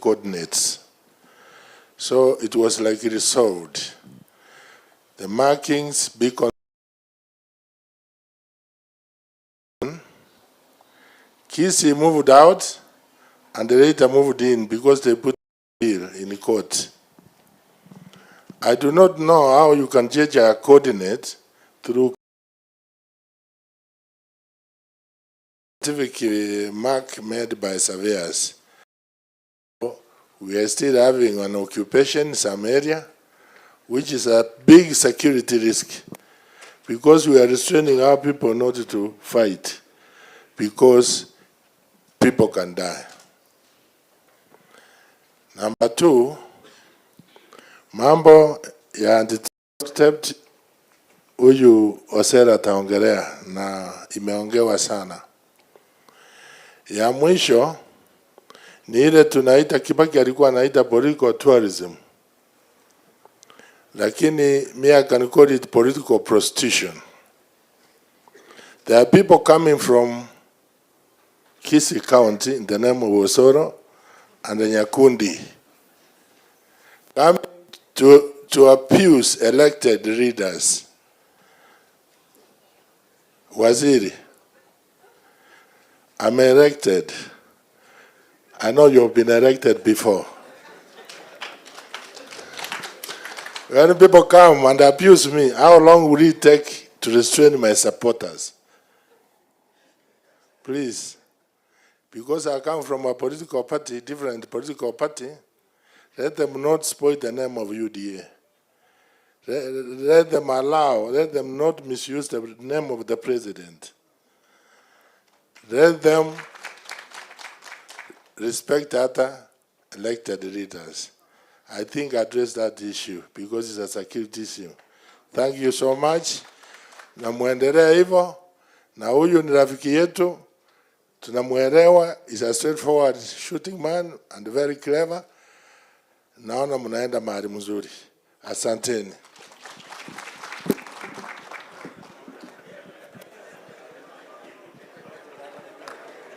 coordinates. So it was like resolved. The markings, beacon, Kisi moved out and the later moved in because they put here in the court. I do not know how you can judge a coordinate through scientific mark made by surveyors. We are still having an occupation in some area, which is a big security risk, because we are restraining our people not to fight, because people can die. Number two, mambo ya anti-theft huyu Osera ataongelea na imeongewa sana. Ya mwisho ni ile tunaita, Kibaki alikuwa anaita political tourism, lakini I can call it political prostitution. There are people coming from Kisii County in the name of Osoro and Nyakundi coming to abuse elected leaders. Waziri, I'm elected. I know you've been elected before. When people come and abuse me, how long will it take to restrain my supporters? Please. Because I come from a political party, different political party, let them not spoil the name of UDA. Let them not misuse the name of the president. Let them respect other elected leaders. I think I addressed that issue because it's a security issue. Thank you so much. Na muendelea hivyo, na huyu ni rafiki yetu. Tunamuelewa, is a straightforward shooting man and very clever. Naona mnaenda mahali mzuri. Asanteni.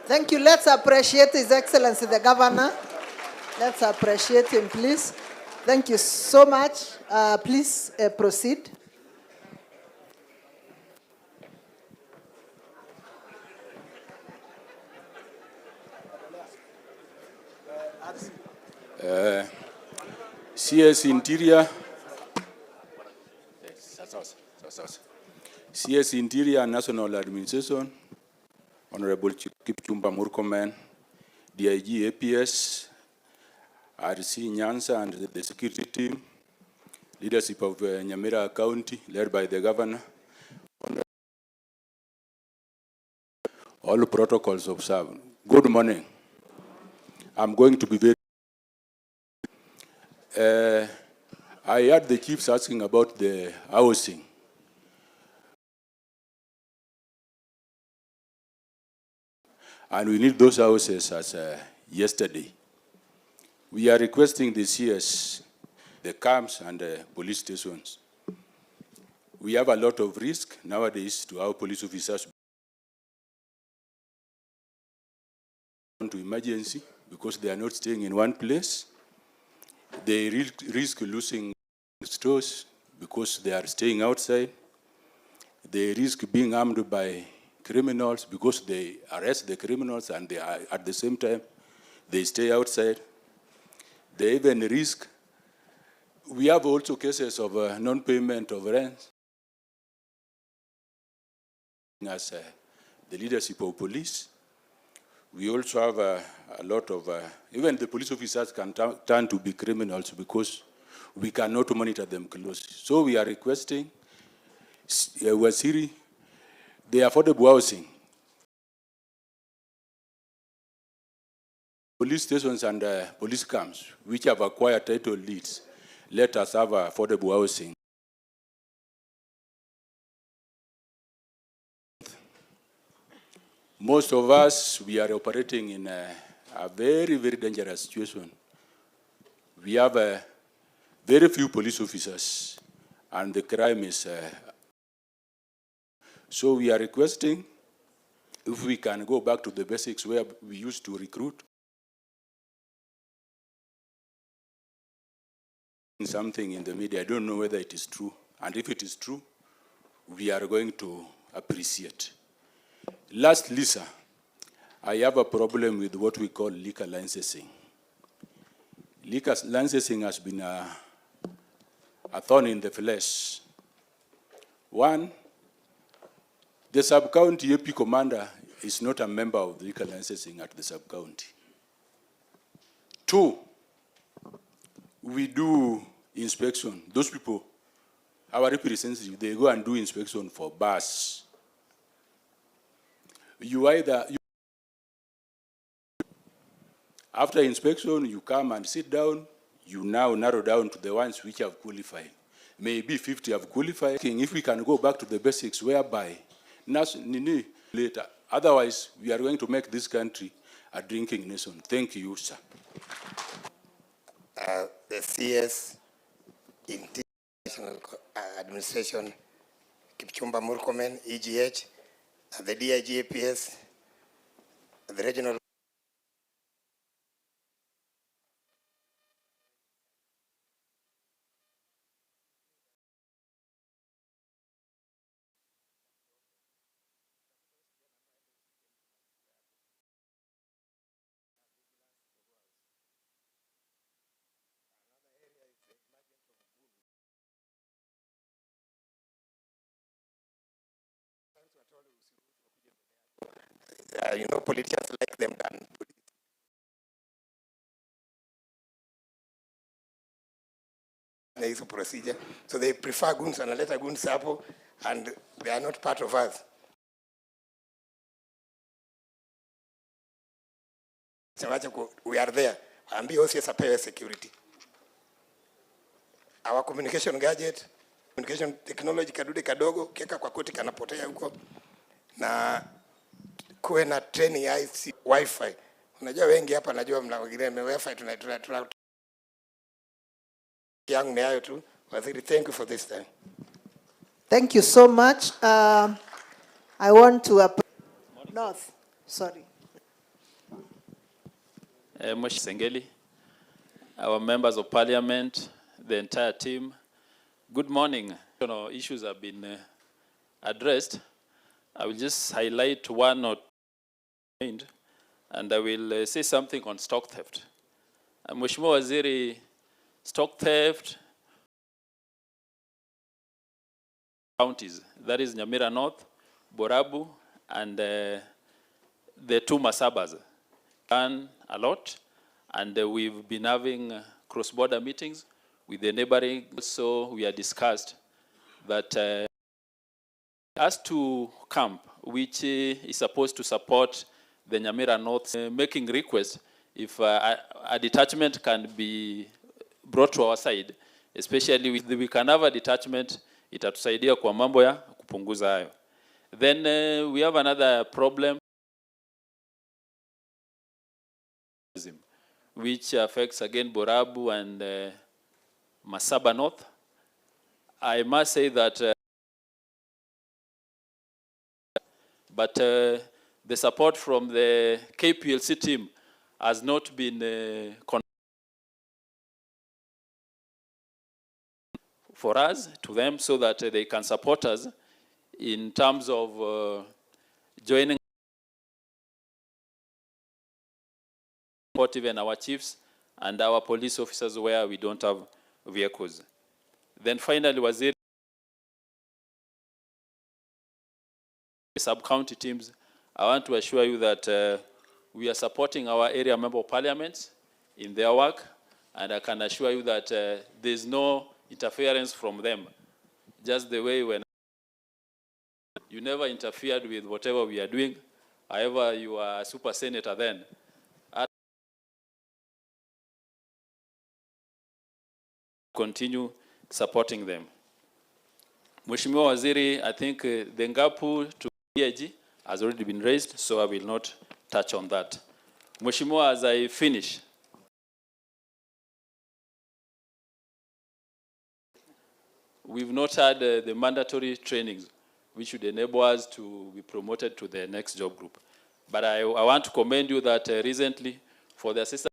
Thank you. Let's appreciate His Excellency the Governor. Let's appreciate him, please. Thank you so much. Please proceed. CS Interior, CS Interior National Administration, Honorable Kipchumba Murkomen, DIG APS, RC Nyanza and the security team, leadership of Nyamira County, led by the governor, all protocols observed. Good morning. I'm going to be very I heard the chiefs asking about the housing. And we need those houses as yesterday. We are requesting the CS, the camps and the police stations. We have a lot of risk nowadays to our police officers to emergency because they are not staying in one place. They risk losing stores because they are staying outside. They risk being armed by criminals because they arrest the criminals and they are, at the same time, they stay outside. They even risk. We have also cases of non-payment of rent. As the leadership of police, we also have a lot of, even the police officers can turn to be criminals because we cannot monitor them closely. So we are requesting Wasiri, the affordable housing, police stations and police camps, which have acquired title deeds, let us have affordable housing. Most of us, we are operating in a very, very dangerous situation. We have very few police officers, and the crime is... so we are requesting, if we can go back to the basics where we used to recruit, something in the media, I don't know whether it is true, and if it is true, we are going to appreciate. Last, Lisa, I have a problem with what we call liquor licensing. Liquor licensing has been a thorn in the flesh. One, the sub-county AP commander is not a member of the liquor licensing at the sub-county. Two, we do inspection. Those people, our representatives, they go and do inspection for bars. After inspection, you come and sit down, you now narrow down to the ones which have qualified. Maybe 50 have qualified. If we can go back to the basics whereby, later, otherwise we are going to make this country a drinking nation. Thank you, sir. The CS International Administration, Kipchumba Murkomen, EGH, the DIG APS, the regional you know, politicians like them done. There is a procedure, so they prefer goons and let goons up, and they are not part of us. We are there. And be also a security. Our communication gadget, communication technology kadude kadogo, keka kwa koti kanapotea huko. Na kuwe na training ya Wi-Fi. Unajua wengi hapa najua mnawagile Wi-Fi tuna yangu ni hayo tu. Waziri, thank you for this time. Thank you so much. I want to North. Sorry. Moshi Sengeli, our members of parliament, the entire team, good morning. Issues have been addressed. I will just highlight one or two, and I will say something on stock theft. Mheshimiwa Waziri, stock theft counties, that is Nyamira North, Borabu, and the two Masabas, done a lot, and we've been having cross-border meetings with the neighboring. So we have discussed that as to camp, which is supposed to support the Nyamira North, making requests if a detachment can be brought to our side especially with we can have a detachment, itatusaidia kwa mambo ya kupunguza hayo. Then we have another problem which affects again Borabu and Masaba North. I must say that but the support from the KPLC team has not been for us, to them, so that they can support us in terms of joining even our chiefs and our police officers where we don't have vehicles. Then finally, Waziri, sub-county teams, I want to assure you that we are supporting our area member of parliaments in their work, and I can assure you that there's no interference from them. Just the way when you never interfered with whatever we are doing, however you are a super senator then, continue supporting them. Mheshimiwa Waziri, I think the Ngapu to EIG has already been raised, so I will not touch on that. Mheshimiwa, as I finish, we've not had the mandatory trainings which would enable us to be promoted to the next job group. But I want to commend you that recently for the assistant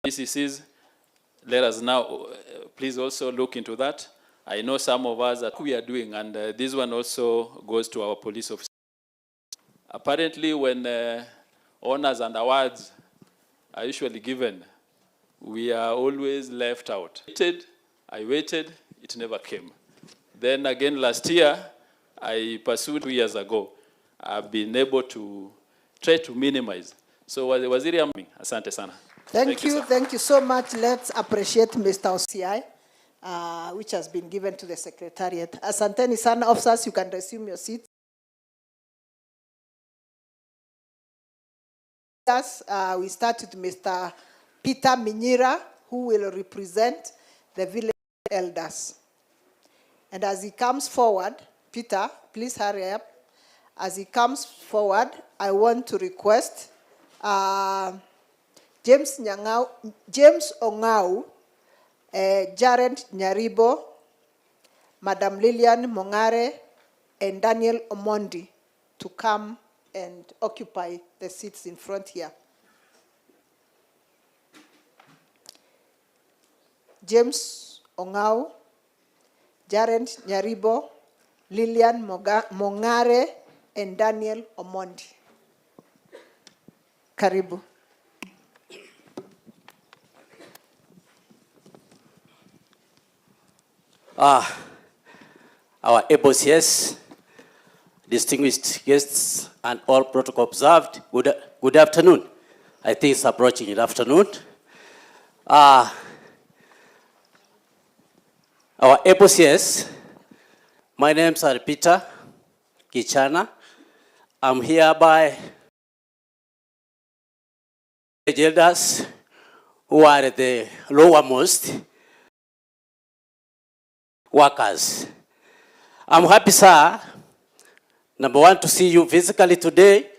DCCs, let us now please also look into that. I know some of us that we are doing, and this one also goes to our police officers. Apparently, when honors and awards are usually given, we are always left out. I waited, it never came. Then again last year, I pursued 2 years ago. I've been able to try to minimize. So Waziri Ami, asante sana. Thank you so much. Let's appreciate Mr. OCI, which has been given to the Secretariat. Asanteni sana, officers, you can resume your seats. We start with Mr. Peter Nyamira, who will represent the village elders. And as he comes forward, Peter, please hurry up. As he comes forward, I want to request James Ongau, Jared Nyaribo, Madam Lillian Mongare, and Daniel Omondi to come and occupy the seats in front here. James Ongau, Jared Nyaribo, Lillian Mongare, and Daniel Omondi. Karibu. Our ABOCS, distinguished guests, and all protocol observed, good afternoon. I think it's approaching in afternoon. Our ABOCS, my name is Peter Kichana. I'm here by the elders who are the lowermost workers. I'm happy, sir, number one, to see you physically today,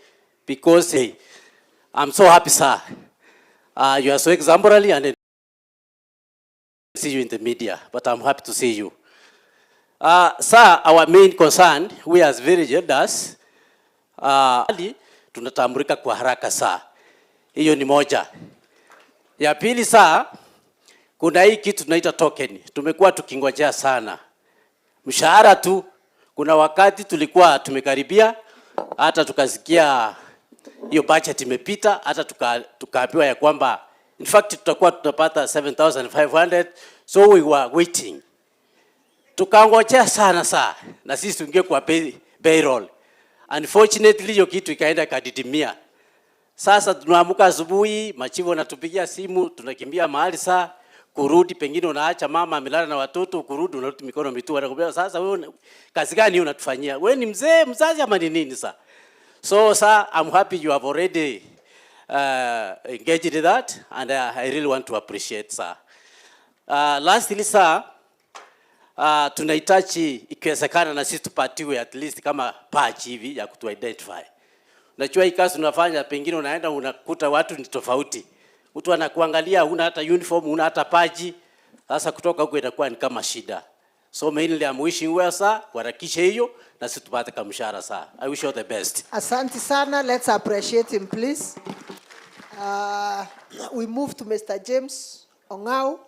because I'm so happy, sir. You are so exemplary, and I see you in the media, but I'm happy to see you. Sir, our main concern, we as village elders, tunatambulika kwa haraka, sir. Hiyo ni moja. Ya pili, sir, kuna hii kitu tunaita token. Tumekuwa tukingojea sana. Mshahara tu, kuna wakati tulikuwa tumekaribia, hata tukasikia hiyo budget imepita, hata tukaambiwa ya kwamba in fact tutakuwa tunapata 7,500, so we were waiting. Tukangojea sana saa, na sisi tuingie kwa payroll. Unfortunately hiyo kitu ikaenda kadidimia. Sasa tunaamka asubuhi, machivu wanatupigia simu, tunakimbia mahali saa, kurudi pengine unaacha mama amelala na watoto, kurudi unarudi mikono mitupu, anakuambia sasa wewe kazi gani unatufanyia? Wewe ni mzazi ama ni nini sasa? So sir, I'm happy you have already engaged in that, and I really want to appreciate, sir. Lastly, sir, tunahitaji ikiwezekana na sisi tupatiwe at least kama badge hivi ya kutu identify. Unajua hii kazi unafanya, pengine unaenda unakuta watu ni tofauti. Mtu anakuangalia huna hata uniform, huna hata badge. Sasa kutoka huko inakuwa ni kama shida. So mainly I'm wishing you well, sir, kuharakisha hiyo na sisi tupate kamshahara, sir. I wish you the best. Asante sana. Let's appreciate him, please. We move to Mr. James Ongao,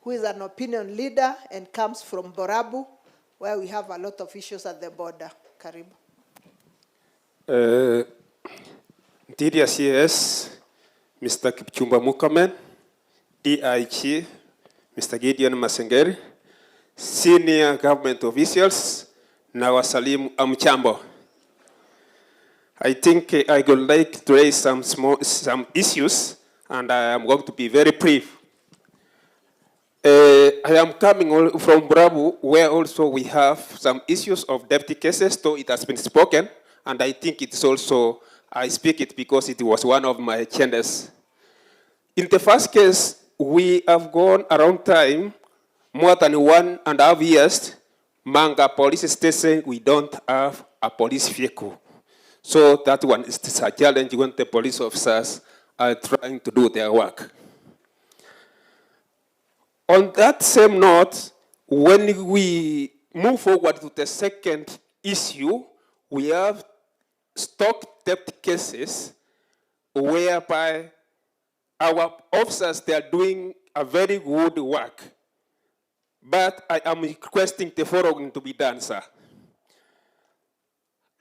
who is an opinion leader and comes from Borabu, where we have a lot of issues at the border. Karibu. Interior CS, Mr. Kipchumba Murkomen, DIG, Mr. Gideon Masengeri, senior government officials, na wasalimu amchambo. I think I would like to raise some issues, and I am going to be very brief. I am coming from Borabu, where also we have some issues of deputy cases, though it has been spoken, and I think it's also, I speak it because it was one of my agendas. In the first case, we have gone around time, more than 1.5 years, Manga police station, we don't have a police vehicle. So that one is a challenge when the police officers are trying to do their work. On that same note, when we move forward to the second issue, we have stock theft cases whereby our officers, they are doing a very good work. But I am requesting the following to be done, sir.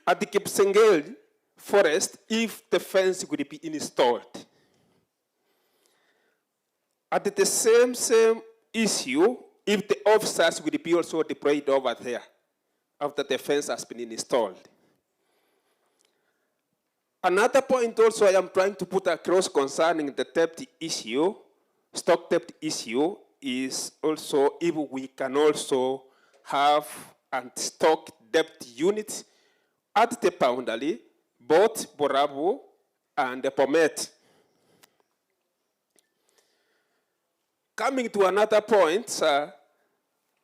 At the Kipsengel forest, if the fence would be installed. At the same issue, if the officers would be also deployed over there after the fence has been installed. Another point also I am trying to put across concerning the theft issue, stock theft issue, is also if we can also have and stock theft units at the boundary, both Borabu and the Pomet. Coming to another point,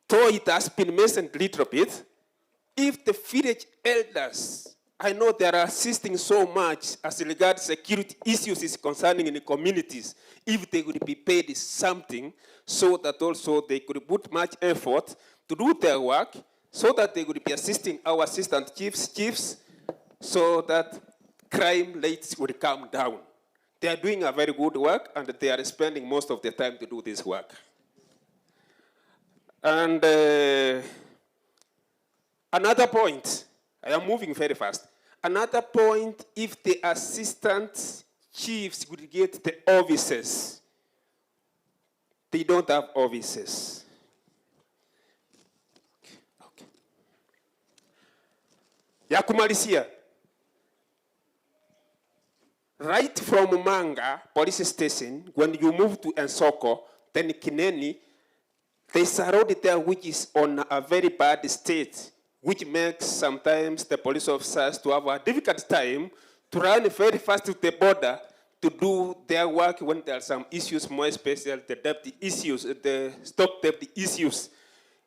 though it has been mentioned a little bit, if the village elders, I know they are assisting so much as regards security issues is concerning in the communities, if they would be paid something so that also they could put much effort to do their work, so that they would be assisting our assistant chiefs, so that crime rates would come down. They are doing a very good work, and they are spending most of their time to do this work. And another point, I am moving very fast. Another point, if the assistant chiefs would get the offices, they don't have offices. Okay. Ya kumalizia. Right from Manga police station, when you move to Ensoko, then Kineni, there's a road there which is on a very bad state, which makes sometimes the police officers to have a difficult time to run very fast to the border to do their work when there are some issues, more especially the debt issues, the stock debt issues.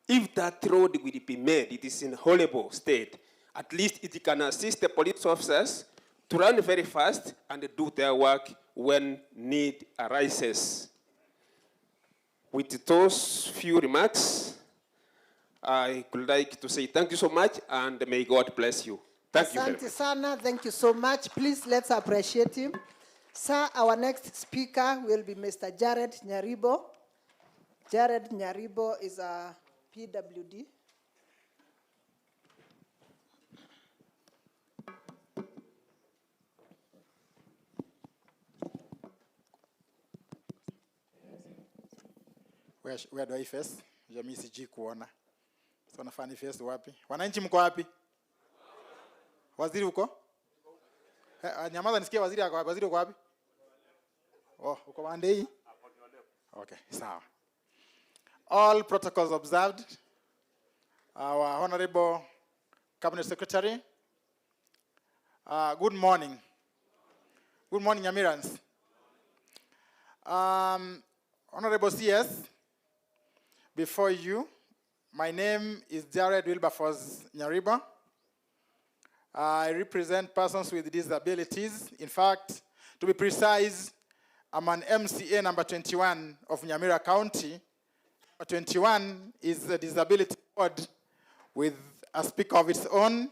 If that road will be made, it is in a horrible state. At least it can assist the police officers to run very fast and do their work when need arises. With those few remarks, I would like to say thank you so much, and may God bless you. Thank you very much. Asante sana. Thank you so much. Please, let's appreciate him. Sir, our next speaker will be Mr. Jared Nyaribo. Jared Nyaribo is a PWD. Where do I face? Jamii siji kuona. So nafanya face wapi? Wananchi mko wapi? Waziri uko? Nyamaza nisikie waziri ako wapi? Waziri uko wapi? Oh, uko Mandei? Okay, sawa. All protocols observed. Our Honorable Cabinet Secretary. Good morning. Good morning, Nyamirans. Honorable CS, before you, my name is Jared Wilberforce Nyariba. I represent persons with disabilities. In fact, to be precise, I'm an MCA number 21 of Nyamira County. Number 21 is a disability board with a speaker of its own,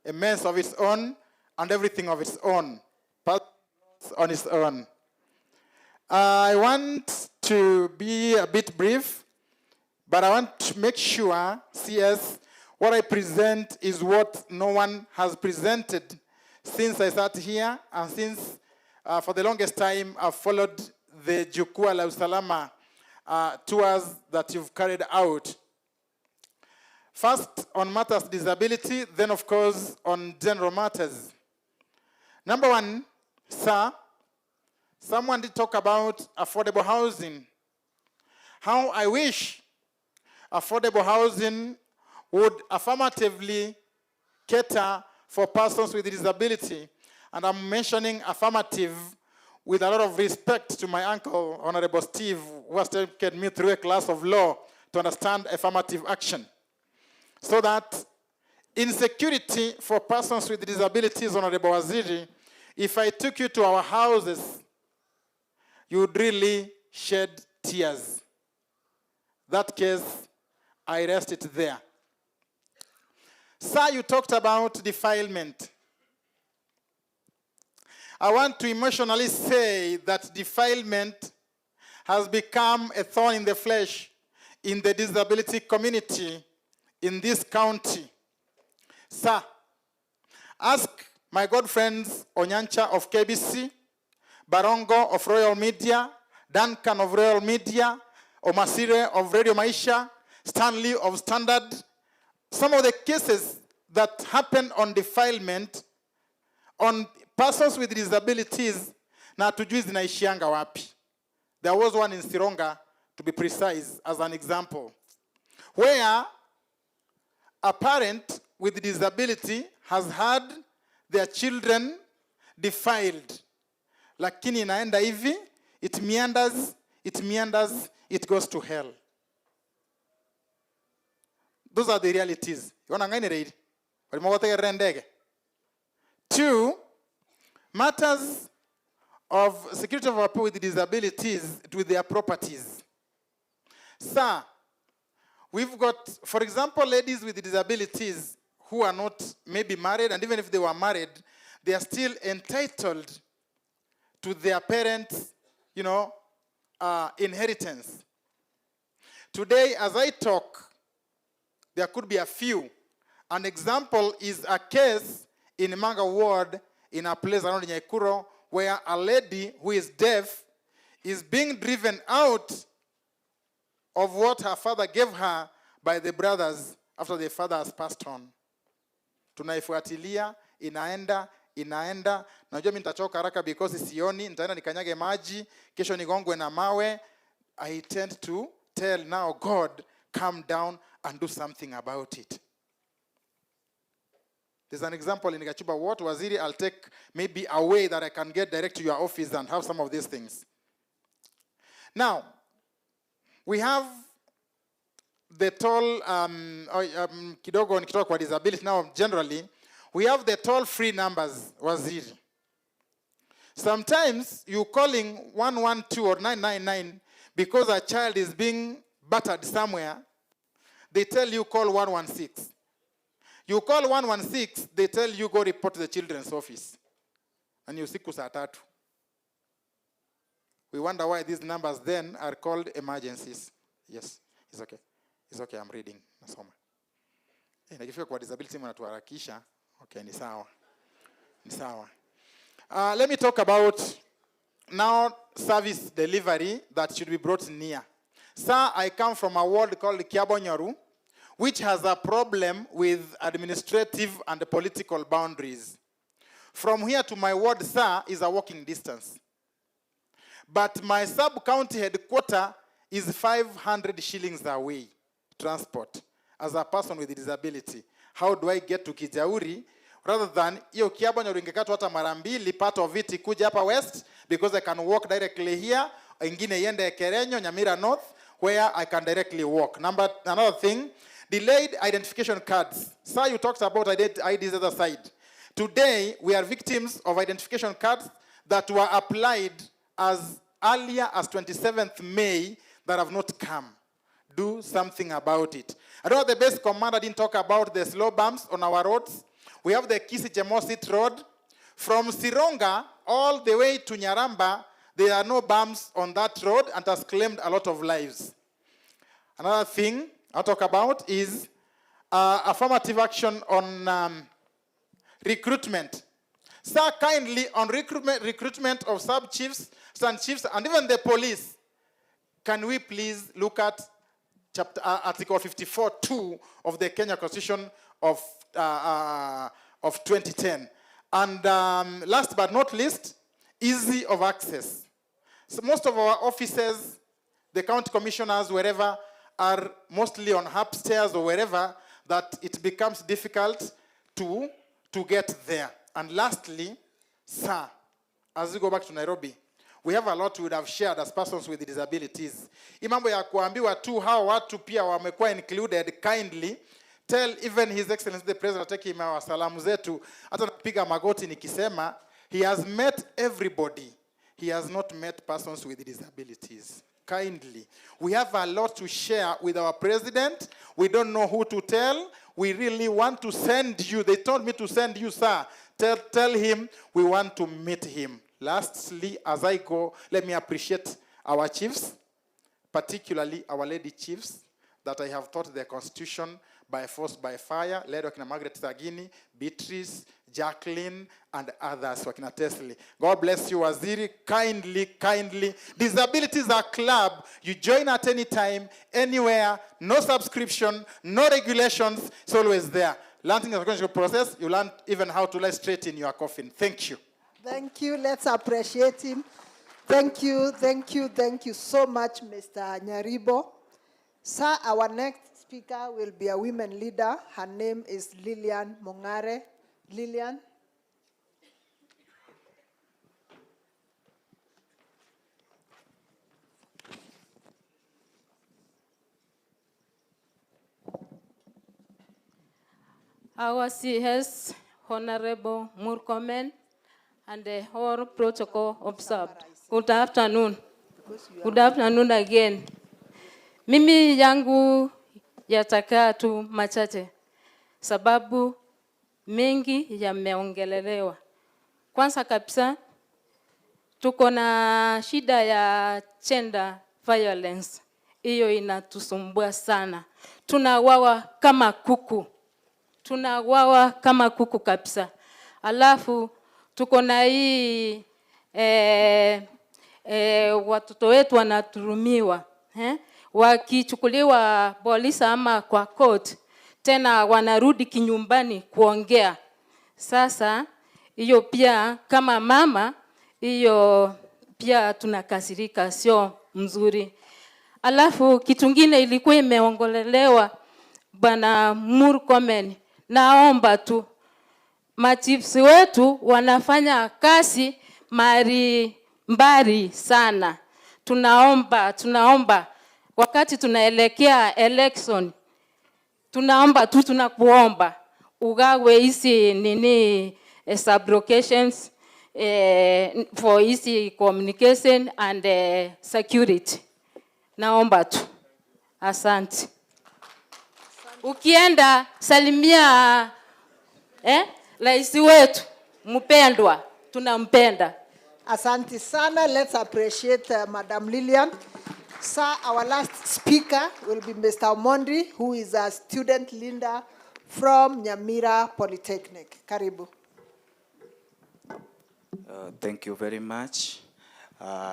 a mess of its own, and everything of its own, on its own. I want to be a bit brief, but I want to make sure, CS, what I present is what no one has presented since I sat here, and since for the longest time I've followed the Jukwaa La Usalama tours that you've carried out. First on matters disability, then of course on general matters. Number one, sir, someone did talk about affordable housing. How I wish affordable housing would affirmatively cater for persons with disability. And I'm mentioning affirmative with a lot of respect to my uncle, Honorable Steve, who has taken me through a class of law to understand affirmative action. So that insecurity for persons with disabilities, Honorable Waziri, if I took you to our houses, you would really shed tears. That case, I rest it there. Sir, you talked about defilement. I want to emotionally say that defilement has become a thorn in the flesh in the disability community in this county. Sir, ask my good friends Onyancha of KBC, Barongo of Royal Media, Duncan of Royal Media, Omasire of Radio Maisha, Stanley of Standard. Some of the cases that happen on defilement on persons with disabilities, na tujui zinaishianga wapi. There was one in Sironga, to be precise, as an example, where a parent with disability has had their children defiled. Lakini inaenda hivi, it meanders, it goes to hell. Those are the realities. Two, matters of security of our people with disabilities with their properties. Sir, we've got, for example, ladies with disabilities who are not maybe married, and even if they were married, they are still entitled to their parents' inheritance. Today, as I talk, there could be a few. An example is a case in Manga Ward in a place around Nyaikuro where a lady who is deaf is being driven out of what her father gave her by the brothers after the father has passed on. Tunaifuatilia, inaenda. Najua mimi nitachoka haraka because sioni, nitaenda nikanyage maji, kesho nigongwe na mawe. I tend to tell now, God, calm down and do something about it. There's an example in Gachuba Ward, Waziri, I'll take maybe a way that I can get direct to your office and have some of these things. Now, we have the toll, kidogo nikitoka kwa disability now generally, we have the toll-free numbers, Waziri. Sometimes you're calling 112 or 999 because a child is being battered somewhere. They tell you call 116. You call 116, they tell you go report to the children's office. And you siku saa tatu. We wonder why these numbers then are called emergencies. Yes, it's okay. It's okay, I'm reading. Nasoma. Nakifika kwa disability mnatuharakisha. Okay, ni sawa. Ni sawa. Let me talk about now service delivery that should be brought near. Sir, I come from a ward called Kiabonyoru, which has a problem with administrative and political boundaries. From here to my ward, sir, is a walking distance. But my sub-county headquarter is 500 shillings away, transport, as a person with a disability. How do I get to Kijauri rather than hiyo Kiabonyo ingekatwa hata mara mbili, part of it ikuja hapa west, because I can walk directly here, ingine iende Kerenyo, Nyamira North, where I can directly walk. Another thing, delayed identification cards. Sir, you talked about IDs other side. Today, we are victims of identification cards that were applied as earlier as 27th May that have not come. Do something about it. I know the base commander didn't talk about the slow bumps on our roads. We have the Kisi-Chemosit road. From Sironga all the way to Nyaramba, there are no bumps on that road and has claimed a lot of lives. Another thing I'll talk about is affirmative action on recruitment. Sir, kindly on recruitment of sub-chiefs, sub-chiefs, and even the police, can we please look at Article 54(2) of the Kenya Constitution of 2010. And last but not least, easy of access. So most of our offices, the county commissioners, wherever, are mostly on upstairs or wherever, that it becomes difficult to get there. And lastly, sir, as we go back to Nairobi, we have a lot we would have shared as persons with disabilities. Imambo ya kuambiwa tu hao watu pia wamekuwa included, kindly tell even His Excellency the President take him our salamu zetu. Hata napiga magoti nikisema he has met everybody. He has not met persons with disabilities. Kindly. We have a lot to share with our president. We don't know who to tell. We really want to send you. They told me to send you, sir. Tell him we want to meet him. Lastly, as I go, let me appreciate our chiefs, particularly our lady chiefs, that I have taught the Constitution by force, by fire, led Wakina Margaret Sagini, Beatrice, Jacqueline, and others, Wakina Tesli. God bless you, Waziri. Kindly. Disabilities are club. You join at any time, anywhere, no subscription, no regulations, it's always there. Learning the constitutional process, you learn even how to lie straight in your coffin. Thank you. Thank you. Let's appreciate him. Thank you so much, Mr. Nyaribo. Sir, our next speaker will be a women leader. Her name is Lilian Mongare. Lilian. Our CS, Honorable Murkomen, and the whole protocol observed. Good afternoon. Good afternoon again. Mimi yangu yatakaa tu machache, sababu mengi yameongelelewa. Kwanza kabisa, tuko na shida ya gender violence. Hiyo inatusumbua sana. Tunawawa kama kuku. Tunawawa kama kuku kabisa. Alafu tuko na hii watoto wetu wanaturumiwa, wakichukuliwa polisi ama kwa court, tena wanarudi kinyumbani kuongea. Sasa hiyo pia kama mama, hiyo pia tunakasirika, sio mzuri. Alafu kitu kingine ilikuwa imeongolelewa Bwana Murkomen, naomba tu machiefs wetu wanafanya kazi mbali sana. Tunaomba wakati tunaelekea election, tunakuomba ugawe hizi sublocations for easy communication and security. Naomba tu. Asante. Ukienda salimia rais wetu mpendwa, tunampenda. Asante sana. Let's appreciate Madam Lilian. Sir, our last speaker will be Mr. Omondi, who is a student leader from Nyamira Polytechnic. Karibu. Thank you very much.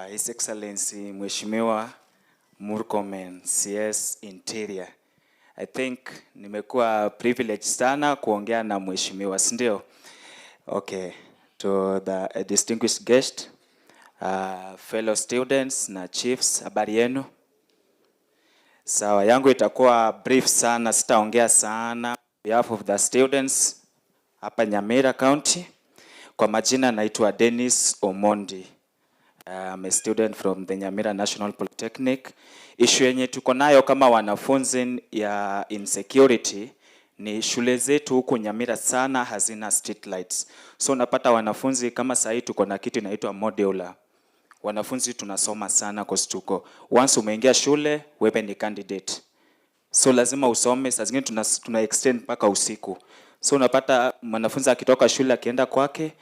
His Excellency Mheshimiwa Murkomen, CS Interior. I think nimekuwa privileged sana kuongea na mheshimiwa, sindio? Okay, to the distinguished guest, fellow students na chiefs, habari yenu? Sawa, yangu itakuwa brief sana, sitaongea sana. On behalf of the students, hapa Nyamira County. Kwa majina naitwa Dennis Omondi. I'm a student from the Nyamira National Polytechnic. Issue yenye tuko nayo kama wanafunzi ya insecurity ni shule zetu huku Nyamira sana hazina street lights. So unapata wanafunzi kama sahii tuko na kitu inaitwa modular. Wanafunzi tunasoma sana kwa stuko. Once umeingia shule, wewe ni candidate. So lazima usome, saa zingine tuna extend mpaka usiku. So unapata mwanafunzi akitoka shule akienda kwake,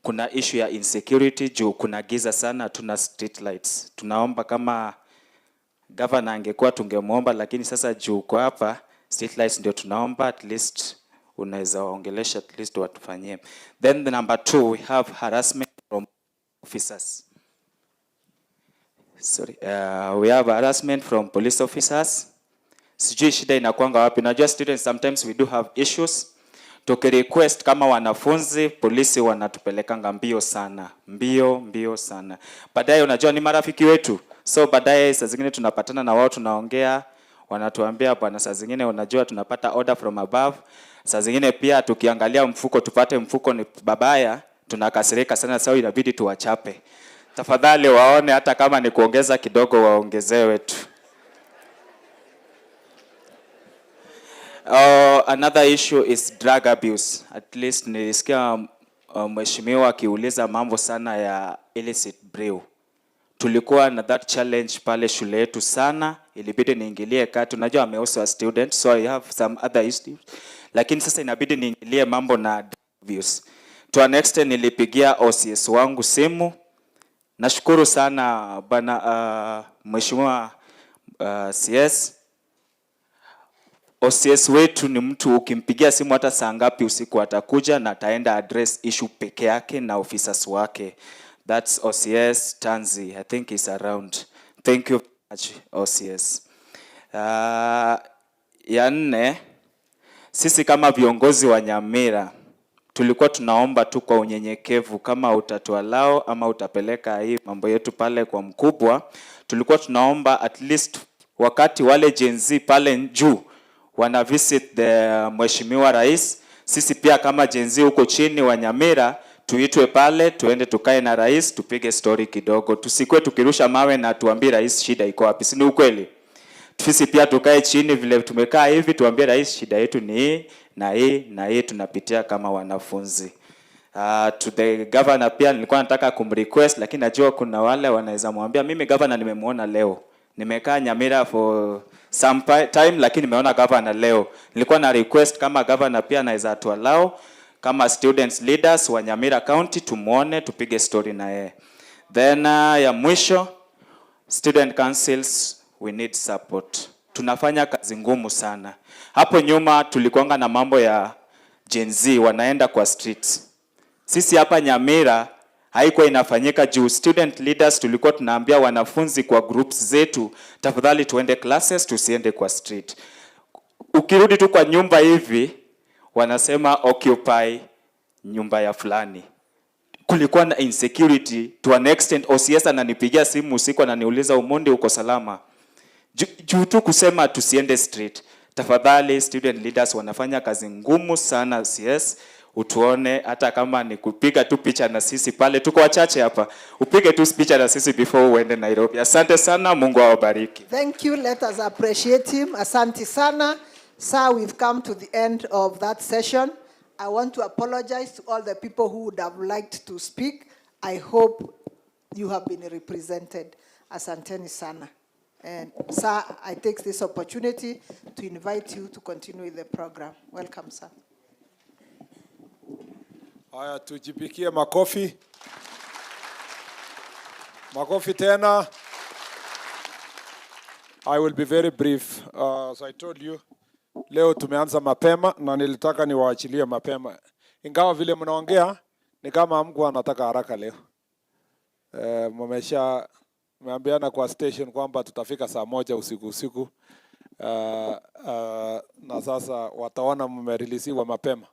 kuna issue ya insecurity juu kuna giza sana, tuna street lights. Tunaomba kama governor angekuwa tungemuomba, lakini sasa juu kwa hapa street lights ndio tunaomba, at least unaweza waongelesha, at least watufanyie. Then the number 2, we have harassment from officers. Sorry, we have harassment from police officers. Sijui shida inakuanga wapi. Najua students sometimes we do have issues. Tukirequest kama wanafunzi, polisi wanatupelekanga mbio sana. Mbio sana. Baadaye unajua ni marafiki wetu. So baadaye saa zingine tunapatana na wao tunaongea, wanatuambia bwana, saa zingine unajua tunapata order from above. Saa zingine pia tukiangalia mfuko tupate mfuko ni babaya, tunakasirika sana, sawa inabidi tuwachape. Tafadhali waone hata kama ni kuongeza kidogo waongezewe tu. Another issue is drug abuse. At least nilisikia mheshimiwa akiuliza mambo sana ya illicit brew. Tulikuwa na that challenge pale shule yetu sana, ilibidi niingilie kati. Unajua I'm also a student, so I have some other issues. Lakini sasa inabidi niingilie mambo na drug abuse. To an extent nilipigia OCS wangu simu. Nashukuru sana bana mheshimiwa CS. OCS wetu ni mtu ukimpigia simu hata saa ngapi usiku atakuja na ataenda address issue peke yake na officers wake. That's OCS Tanzi. I think he's around. Thank you very much OCS. Ya nne, sisi kama viongozi wa Nyamira tulikuwa tunaomba tu kwa unyenyekevu kama utatualao ama utapeleka hii mambo yetu pale kwa mkubwa. Tulikuwa tunaomba at least wakati wale Gen Z pale juu wana visit the mheshimiwa rais, sisi pia kama Gen Z huko chini wa Nyamira tuitwe pale, tuende tukae na rais, tupige story kidogo. Tusikwe tukirusha mawe na tuambie rais shida iko wapi. Si ni ukweli? Sisi pia tukae chini vile tumekaa hivi, tuambie rais shida yetu ni hii na hii na hii tunapitia kama wanafunzi. To the governor pia nilikuwa nataka kumrequest, lakini najua kuna wale wanaweza mwambia mimi governor nimemuona leo. Nimekaa Nyamira for some time lakini nimeona governor leo. Nilikuwa na request kama governor pia anaweza tualao kama students leaders wa Nyamira County tumuone tupige story na yeye. Then ya mwisho, student councils we need support. Tunafanya kazi ngumu sana. Hapo nyuma tulikuanga na mambo ya Gen Z wanaenda kwa streets. Sisi hapa Nyamira haikuwa inafanyika juu student leaders tulikuwa tunaambia wanafunzi kwa groups zetu tafadhali tuende classes tusiende kwa street. Ukirudi tu kwa nyumba hivi wanasema occupy nyumba ya fulani. Kulikuwa na insecurity to an extent. OCS ananipigia simu usiku ananiuliza Omondi uko salama? Juu tu kusema tusiende street. Tafadhali student leaders wanafanya kazi ngumu sana CS. Utuone hata kama ni kupiga tu picha na sisi pale tuko wachache hapa. Upige tu picha na sisi before uende Nairobi. Asante sana, Mungu awabariki. Thank you. Let us appreciate him. Asante sana. Sir, we've come to the end of that session. I want to apologize to all the people who would have liked to speak. I hope you have been represented. Asanteni sana. And sir, I take this opportunity to invite you to continue with the program. Welcome, sir. Haya, tujipikie makofi. Makofi tena. I will be very brief. As I told you, leo tumeanza mapema na nilitaka niwaachilie mapema. Ingawa vile mnaongea ni kama mko anataka haraka leo. Mmeambiana kwa station kwamba tutafika saa 1 usiku. Na sasa wataona mmereleasiwa mapema.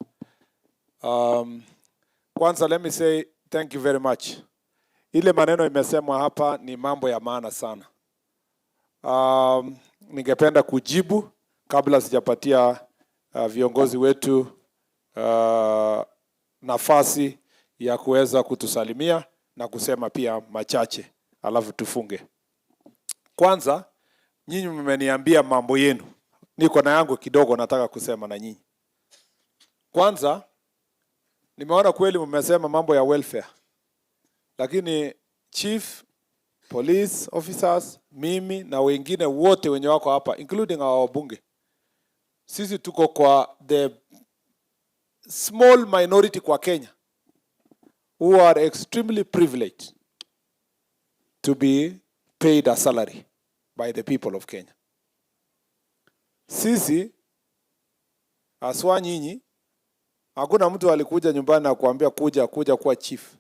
Kwanza let me say thank you very much. Ile maneno imesemwa hapa ni mambo ya maana sana. Ningependa kujibu kabla sijapatia viongozi wetu nafasi ya kuweza kutusalimia na kusema pia machache, alafu tufunge. Kwanza, nyinyi mmeniambia mambo yenu. Niko na yangu kidogo nataka kusema na nyinyi. Kwanza, nimeona kweli mmesema mambo ya welfare. Lakini chief, police officers, mimi na wengine wote wenye wako hapa, including our wabunge, sisi tuko kwa the small minority kwa Kenya who are extremely privileged to be paid a salary by the people of Kenya. Sisi aswa nyinyi, hakuna mtu alikuja nyumbani na kuambia kuja kuwa chief.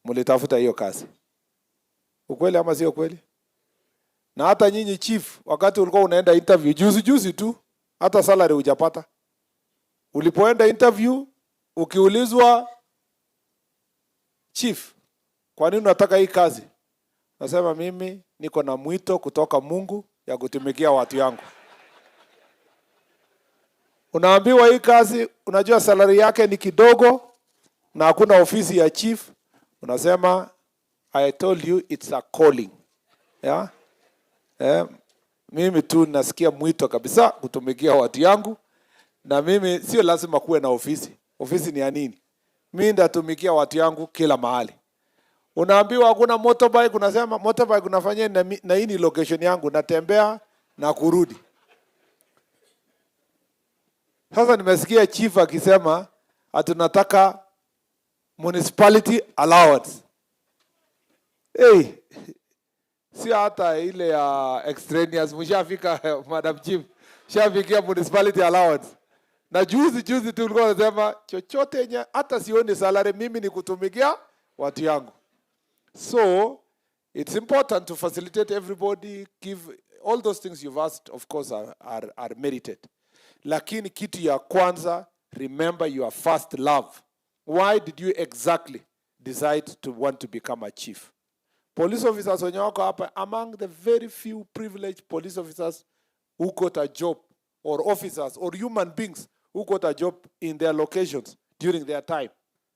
Mulitafuta hiyo kazi. Ukweli ama sio kweli? Na hata nyinyi chief, wakati ulikuwa unaenda interview juzi tu, hata salary hujapata. Ulipoenda interview, ukiulizwa chief, kwa nini unataka hii kazi? Nasema mimi niko na mwito kutoka Mungu ya kutumikia watu yangu. Unaambiwa hii kazi, unajua salary yake ni kidogo na hakuna ofisi ya chief. Unasema I told you it's a calling. Yeah? Mimi tu nasikia mwito kabisa kutumikia watu yangu, na mimi sio lazima kuwe na ofisi. Ofisi ni ya nini? Mimi ndatumikia watu yangu kila mahali. Unaambiwa hakuna motorbike, unasema motorbike unafanya na hii ni location yangu, natembea na kurudi. Sasa nimesikia chief akisema tunataka municipality allowance. Si hata ile ya extraneous mshafika Madam Chief, shafikia municipality allowance. Na juzi tu tulikuwa nasema chochote yenye hata sioni salary, mimi ni kutumikia watu yangu. So it's important to facilitate everybody, give all those things you've asked, of course are merited. Lakini kitu ya kwanza, remember your first love. Why did you exactly decide to want to become a chief? Police officers wenye wako hapa, among the very few privileged police officers who got a job, or officers or human beings who got a job in their locations during their time.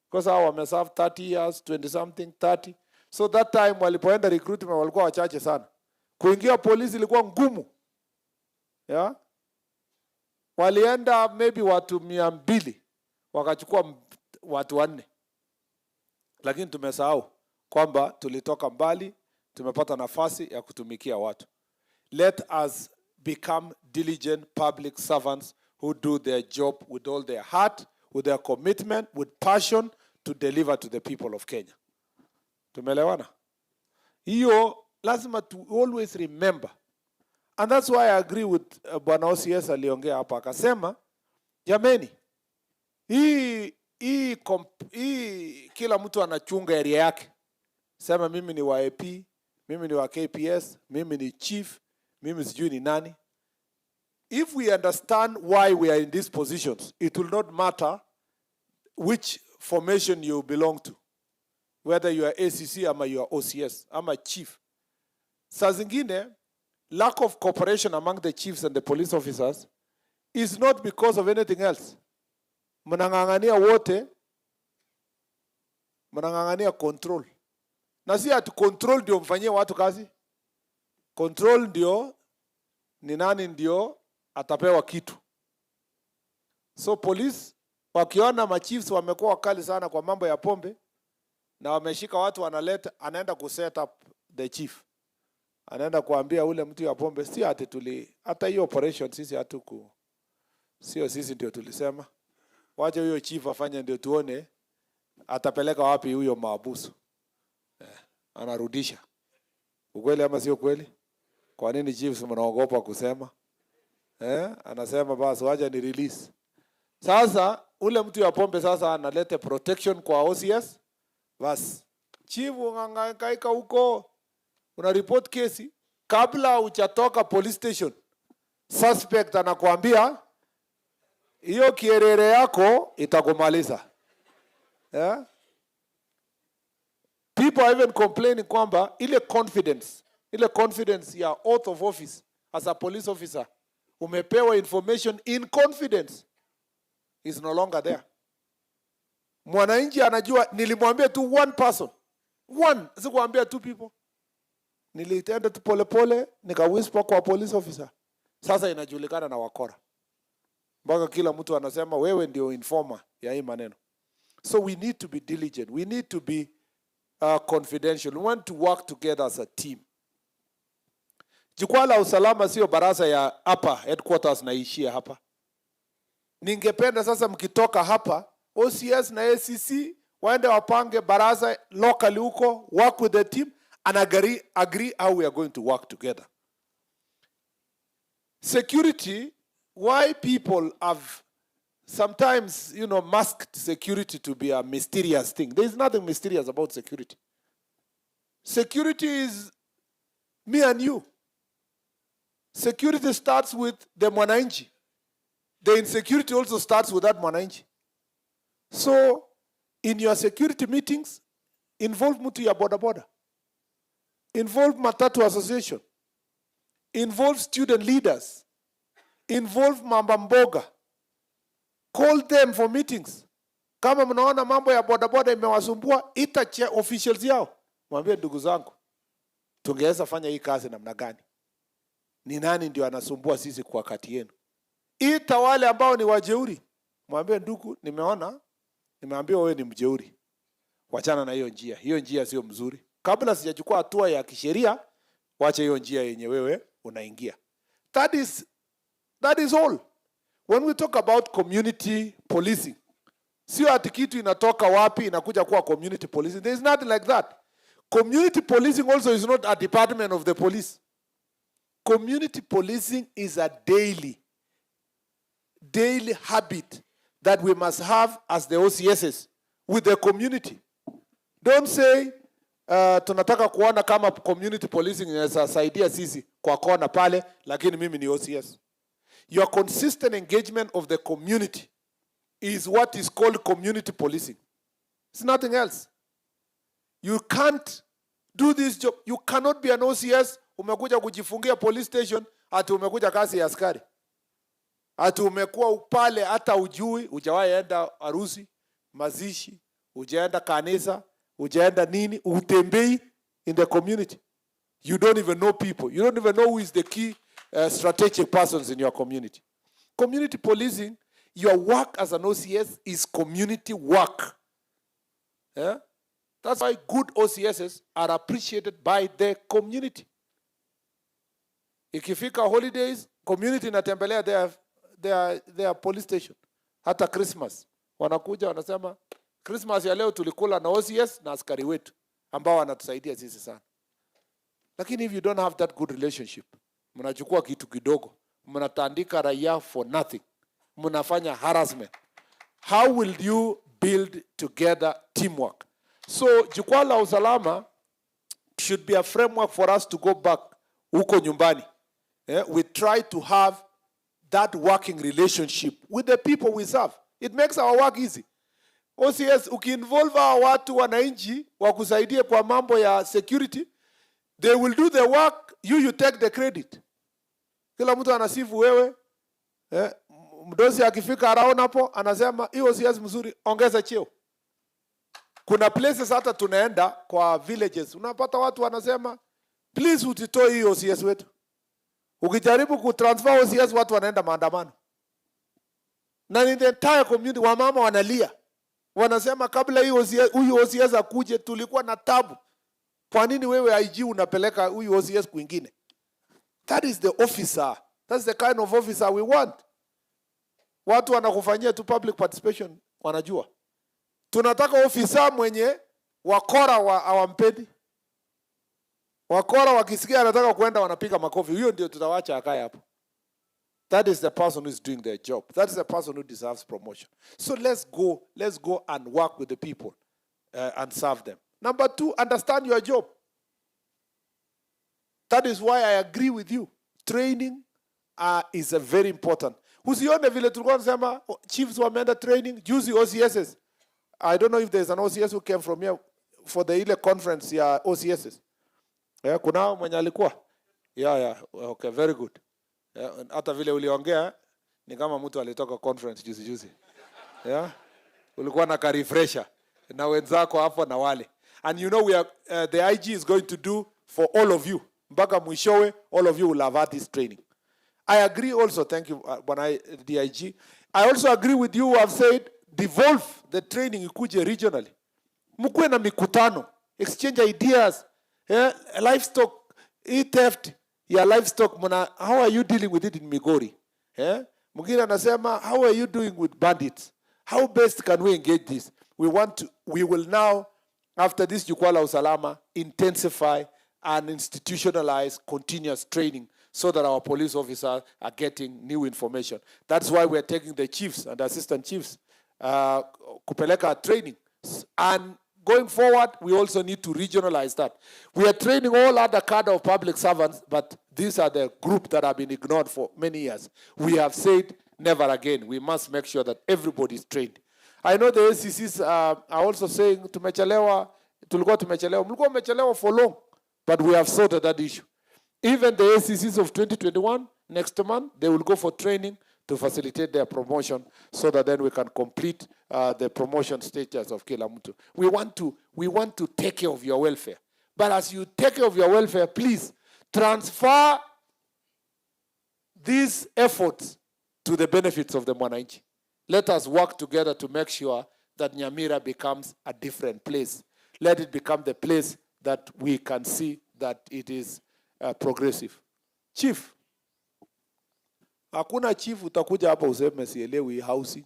Because hao wameserve 30 years, 20 something, 30. So that time walipoenda recruitment walikuwa wachache sana. Kuingia polisi ilikuwa ngumu. Yeah? Walienda maybe watu 200, wakachukua watu 4. Lakini tumesahau kwamba tulitoka mbali, tumepata nafasi ya kutumikia watu. Let us become diligent public servants who do their job with all their heart, with their commitment, with passion to deliver to the people of Kenya. Tumeelewana? Hiyo lazima to always remember. And that's why I agree with Bwana OCS aliongea hapa akasema, jameni, hii kila mtu anachunga area yake. Sema mimi ni wa AP, mimi ni wa KPS, mimi ni chief, mimi sijui ni nani. If we understand why we are in these positions, it will not matter which formation you belong to. Whether you are ACC ama you are OCS, ama chief. Saa zingine, lack of cooperation among the chiefs and the police officers is not because of anything else. Mnang'ang'ania wote, mnang'ang'ania control. Na si ati control ndio mfanyie watu kazi. Control ndio ni nani ndio atapewa kitu. So police wakiona machiefs wamekuwa wakali sana kwa mambo ya pombe na wameshika watu wanaleta, anaenda kuset up the chief. Anaenda kuambia ule mtu ya pombe, si ati hata hiyo operation sisi sio sisi ndio tulisema. Waje huyo chief afanye ndio tuone atapeleka wapi huyo maabusu. Anarudisha. Ukweli ama sio kweli? Kwa nini chiefs mnaogopa kusema? Anasema basi waje ni release. Sasa ule mtu ya pombe sasa analete protection kwa OCS. Basi chief ungangaika huko, una report kesi kabla hujatoka police station. Suspect anakuambia hiyo kierere yako itakumaliza. People are even complaining kwamba ile confidence ya oath of office as a police officer, umepewa information in confidence, is no longer there. Mwananchi anajua nilimwambia tu one person. One, sikuambia two people. Nilitenda tu polepole, nikawhisper kwa police officer. Sasa inajulikana na wakora. Mpaka kila mtu anasema wewe ndio informer ya hii maneno. So we need to be diligent. We need to be confidential. We want to work together as a team. Jukwaa la Usalama sio baraza ya hapa headquarters naishia hapa. Ningependa sasa mkitoka hapa OCS na ACC waende wapange baraza locally huko, work with the team and agree how we are going to work together. Security, why people have sometimes, masked security to be a mysterious thing. There is nothing mysterious about security. Security is me and you. Security starts with the mwananchi. The insecurity also starts with that mwananchi. So, in your security meetings, involve mtu ya boda boda. Involve matatu association. Involve student leaders. Involve mamba mboga. Call them for meetings. Kama mnaona mambo ya boda boda imewasumbua, ita officials yao. Mwambie ndugu zangu, tungeweza fanya hii kazi namna gani? Ni nani ndio anasumbua sisi kwa kati yenu? Ita wale ambao ni wajeuri. Mwambie ndugu, nimeambiwa wewe ni mjeuri. Wachana na hiyo njia. Hiyo njia sio mzuri. Kabla sijachukua hatua ya kisheria, wacha hiyo njia yenye wewe unaingia. That is all. When we talk about community policing, sio ati kitu inatoka wapi inakuja kuwa community policing. There is nothing like that. Community policing also is not a department of the police. Community policing is a daily habit that we must have as the OCSs with the community. Don't say tunataka kuona kama community policing inaweza saidia sisi kwa kona pale, lakini mimi ni OCS. Your consistent engagement of the community is what is called community policing. It's nothing else. You can't do this job. You cannot be an OCS, umekuja kujifungia police station, ati umekuja kazi ya askari. Ati umekuwa pale hata ujui, hujawahi enda harusi, mazishi, hujaenda kanisa, hujaenda nini, utembei in the community. You don't even know people. You don't even know who is the key strategic persons in your community. Community policing, your work as an OCS is community work. Yeah? That's why good OCSs are appreciated by the community. Ikifika holidays, community inatembelea their police station. Hata Christmas. Wanakuja wanasema, Christmas ya leo tulikula na OCS na askari wetu ambao wanatusaidia sisi sana. Lakini if you don't have that good relationship, mnachukua kitu kidogo, mnatandika raia for nothing, mnafanya harassment. How will you build together teamwork? So, Jukwaa La Usalama should be a framework for us to go back huko nyumbani. Yeah? We try to have that working relationship with the people we serve. It makes our work easy. OCS, ukiinvolve our watu wananchi wakusaidie kwa mambo ya security, they will do the work, you take the credit. Kila mtu anasifu wewe. Mdosi akifika around hapo, anasema, hii OCS mzuri, ongeza cheo. Kuna places hata tunaenda kwa villages, unapata watu wanasema, please utitoe hii OCS wetu. Ukijaribu kutransfer OCS, watu wanaenda maandamano. Na in the entire community, wamama wanalia. Wanasema kabla huyu OCS akuje tulikuwa na tabu. Kwa nini wewe IG unapeleka huyu OCS kwingine? That is the officer. That's the kind of officer we want. Watu wanakufanyia tu public participation, wanajua. Tunataka ofisa mwenye wakora hawampendi. Wakora wakisikia anataka kuenda wanapiga makofi. Huyo ndio tutawacha akae hapo. That is the person who is doing their job. That is the person who deserves promotion. So let's go and work with the people and serve them. Number 2, understand your job. That is why I agree with you. Training is a very important. Usione vile tulikuwa tunasema chiefs wameenda training, juzi OCSs. I don't know if there's an OCS who came from here for the ile conference ya OCSs. Yeah, kuna mwenye alikuwa? Yeah, okay, very good. Hata vile uliongea ni kama mtu alitoka conference juzi. Yeah. ulikuwa na ka refresher na wenzako hapo na wale. And you know we are the IG is going to do for all of you. Mpaka mwishowe, all of you will have had this training. I agree also, thank you, DIG. I also agree with you who have said, devolve the training ikuje regionally. Mkuwe na mikutano, exchange ideas, livestock, theft, livestock, how are you dealing with it in Migori? Mwingine anasema, how are you doing with bandits? How best can we engage this? We will now, after this Jukwaa La Usalama, intensify and institutionalize continuous training so that our police officers are getting new information. That's why we're taking the chiefs and assistant chiefs kupeleka training. And going forward, we also need to regionalize that. We are training all other cadre of public servants, but these are the group that have been ignored for many years. We have said never again. We must make sure that everybody is trained. I know the ACCs are also saying tumechelewa, tulikuwa tumechelewa. Mlikuwa mmechelewa for long, but we have sorted that issue. Even the ACCs of 2021, next month, they will go for training to facilitate their promotion so that then we can complete the promotion stages of kila mtu. We want to take care of your welfare. But as you take care of your welfare, please transfer these efforts to the benefits of the mwananchi. Let us work together to make sure that Nyamira becomes a different place. Let it become the place that we can see that it is progressive. Chief, hakuna chief utakuja hapa useme sielewi housing,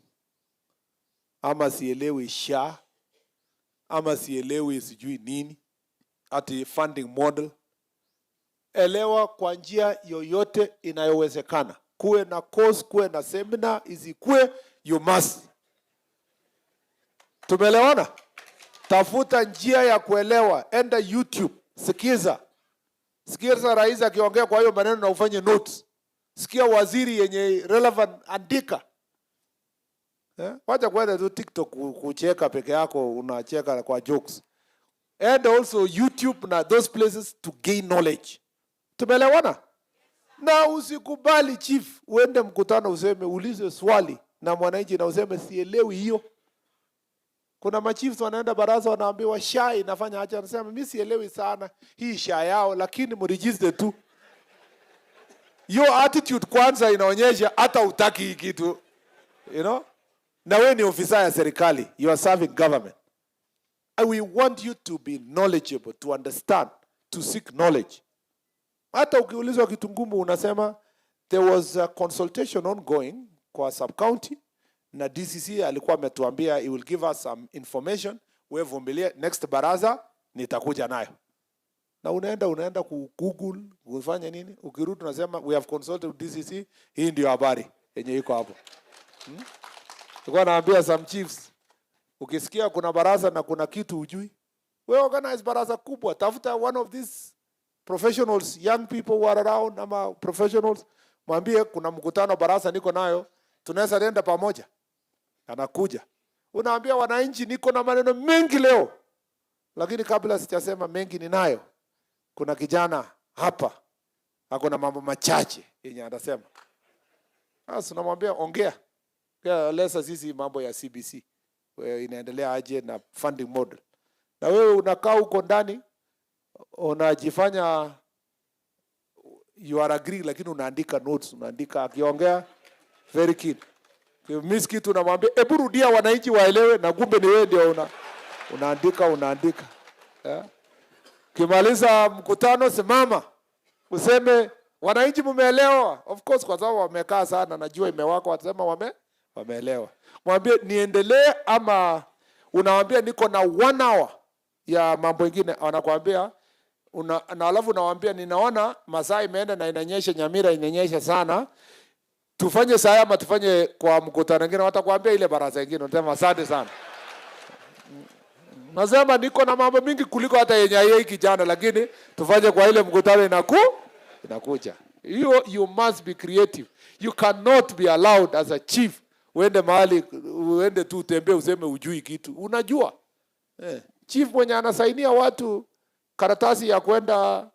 ama sielewi SHA, ama sielewi sijui nini, ati funding model. Elewa kwa njia yoyote inayowezekana. Kuwe na course, kuwe na seminar, izikuwe, you must. Tumelewana? Tafuta njia ya kuelewa, enda YouTube, sikiza rais akiongea kwa hiyo maneno na ufanye notes. Sikia waziri yenye relevant, andika. Wacha kwenda tu TikTok kucheka peke yako, unacheka kwa jokes. And also YouTube na those places to gain knowledge. Tumelewana? Na usikubali chief, uende mkutano useme, ulize swali na mwananchi na useme sielewi hiyo. Kuna machiefs wanaenda baraza wanaambiwa SHA inafanya acha, anasema mimi sielewi sana hii SHA yao, lakini mregister tu. Your attitude kwanza inaonyesha hata utaki hii kitu. You know? Na wewe ni ofisa ya serikali, you are serving government. And we want you to be knowledgeable, to understand, to seek knowledge. Hata ukiulizwa kitu ngumu unasema there was a consultation ongoing kwa sub-county na DCC alikuwa ametuambia he will give us some information, wewe vumilia, next baraza nitakuja nayo. Na unaenda ku Google, ufanye nini? Ukirudi unasema we have consulted with DCC, hii ndio habari yenye iko hapo. Tulikuwa naambia some chiefs, ukisikia kuna baraza na kuna kitu hujui, wewe organize baraza kubwa, tafuta one of these professionals, young people who are around, ama professionals, mwambie kuna mkutano baraza niko nayo, tunaweza nenda pamoja. Anakuja. Unaambia wananchi niko na maneno mengi leo. Lakini kabla sijasema mengi ninayo, kuna kijana hapa hakuna mambo machache yenye anasema. Sasa unamwambia ongea. Lesa sisi mambo ya CBC inaendelea aje na funding model. Na wewe unakaa huko ndani unajifanya you are agree, lakini unaandika notes, unaandika akiongea very keen. Miss kitu unamwambia hebu rudia wananchi waelewe, na kumbe ni wewe ndio unaandika. Kimaliza mkutano simama useme wananchi mumeelewa. Of course kwa sababu wamekaa sana, najua imewaka, watasema wameelewa. Mwambie niendelee ama unamwambia niko na 1 hour ya mambo mengine, anakuambia na alafu nawaambia ninaona masaa imeenda na inanyesha, Nyamira inanyesha sana. Tufanye saa ama tufanye kwa mkutano mwingine, watakwambia ile baraza nyingine. Unasema asante sana. Nasema niko na mambo mingi kuliko hata yenye yeye kijana, lakini tufanye kwa ile mkutano inakuja. You must be creative. You cannot be allowed as a chief uende mahali uende tu utembee useme ujui kitu. Unajua? Chief mwenye anasainia watu karatasi ya kwenda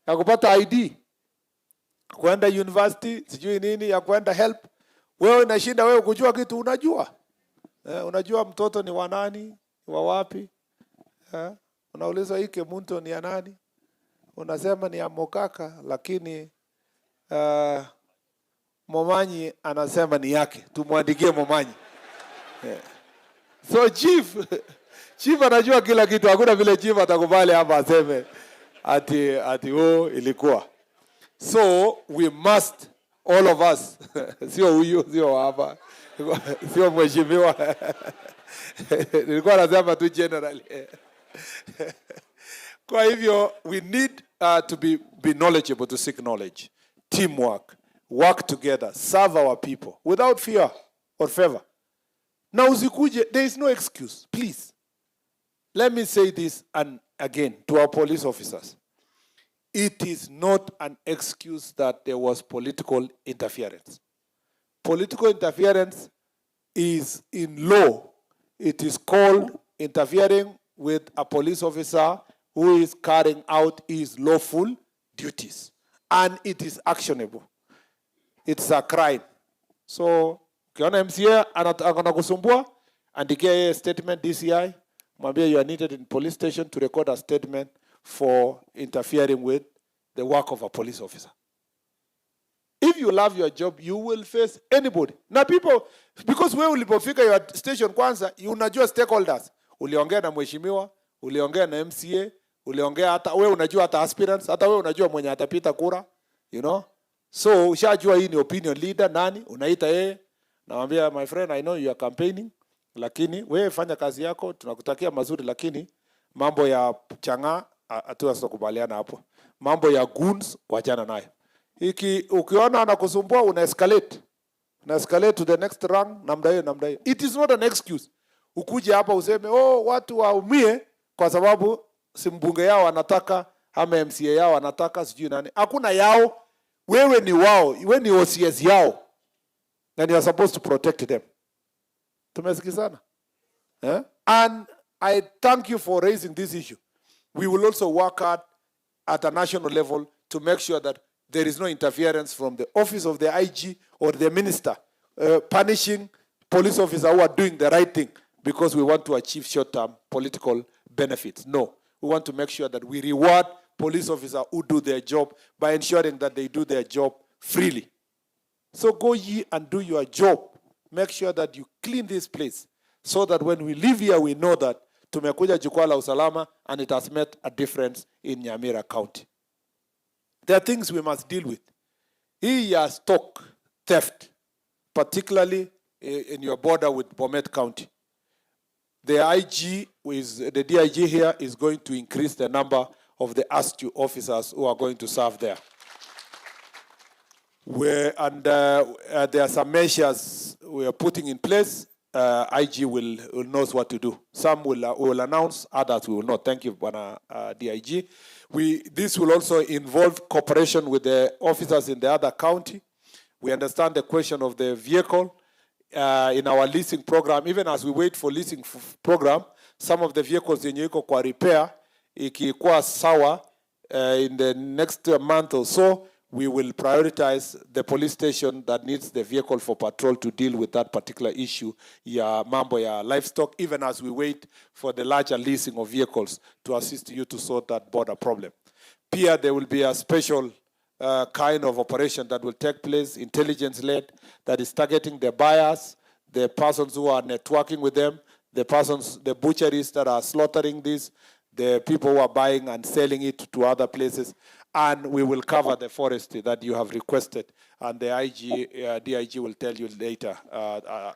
ya kupata ID, kwenda university, sijui nini, ya kwenda help. Wewe unashinda wewe kujua kitu unajua. Unajua mtoto ni wa nani, wa wapi? Unauliza hii Kemunto ni ya nani? Unasema ni ya Mokaka, lakini Momanyi anasema ni yake. Tumwandikie Momanyi. So chief anajua kila kitu. Hakuna vile chief atakubali hapa aseme ati ilikuwa. So we must, all of us, sio huyu, sio hapa, sio mheshimiwa. Nilikuwa nasema tu generally. Kwa hivyo, we need to be knowledgeable, to seek knowledge, teamwork, work together, serve our people without fear or favor. Now usikuje, there is no excuse, please. Let me say this and again to our police officers. It is not an excuse that there was political interference. Political interference is in law. It is called interfering with a police officer who is carrying out his lawful duties. And it is actionable. It's a crime. So, ukiona MCA anakusumbua, andikia yeye statement DCI, mwambie you are needed in police station to record a statement for interfering with the work of a police officer. If you love your job, you will face anybody. Now people, because wewe ulipofika your station kwanza, unajua stakeholders. Uliongea na mheshimiwa, uliongea na MCA, uliongea hata wewe unajua hata aspirants, hata wewe unajua mwenye atapita kura, you know? So ushajua hii ni opinion leader nani, unaita yeye, namwambia my friend, I know you are campaigning, lakini wewe fanya kazi yako, tunakutakia mazuri, lakini mambo ya changa hatutakubaliana hapo. Mambo ya goons wachana nayo. Ukiona anakusumbua una escalate. Una escalate to the next rung, namna hiyo. It is not an excuse. Ukuje hapa useme watu waumie kwa sababu si mbunge yao anataka ama MCA yao anataka sijui nani. Hakuna yao. Wewe ni wao. Wewe ni OCS yao. And you are supposed to protect them. Tumesikizana? And I thank you for raising this issue. We will also work hard at a national level to make sure that there is no interference from the office of the IG or the minister punishing police officers who are doing the right thing because we want to achieve short-term political benefits. No, we want to make sure that we reward police officers who do their job by ensuring that they do their job freely. So go ye and do your job. Make sure that you clean this place so that when we leave here, we know that tumekuja Jukwaa La Usalama and it has made a difference in Nyamira County. There are things we must deal with. Hii ya stock theft, particularly in your border with Bomet County. The DIG here is going to increase the number of the ASTU officers who are going to serve there. There are some measures we are putting in place. IG will knows what to do. Some will announce, others we will not. Thank you, Bwana DIG. This will also involve cooperation with the officers in the other county. We understand the question of the vehicle in our leasing program. Even as we wait for leasing program, some of the vehicles yenye iko kwa repair, ikikuwa sawa in the next month or so, we will prioritize the police station that needs the vehicle for patrol to deal with that particular issue, ya mambo ya livestock, even as we wait for the larger leasing of vehicles to assist you to sort that border problem. Here, there will be a special kind of operation that will take place, intelligence-led, that is targeting the buyers, the persons who are networking with them, the butcheries that are slaughtering this, the people who are buying and selling it to other places, and we will cover the forestry that you have requested, and the DIG will tell you later,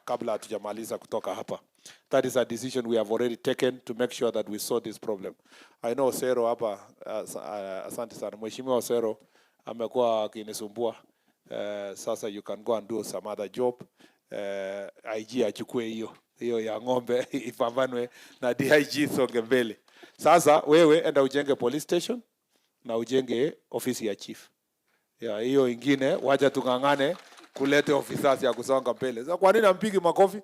kabla hatujamaliza kutoka hapa. That is a decision we have already taken to make sure that we solve this problem. I know Osero hapa, asante sana. Mheshimiwa Osero amekuwa akinisumbua. Sasa you can go and do some other job. IG achukue hiyo ya ng'ombe ipambanwe na DIG songe mbele. Sasa wewe enda ujenge police station na ujenge ofisi ya chief. Ya hiyo ingine wacha tungangane kulete officers ya kusonga mbele. Sasa kwa nini ampigi makofi?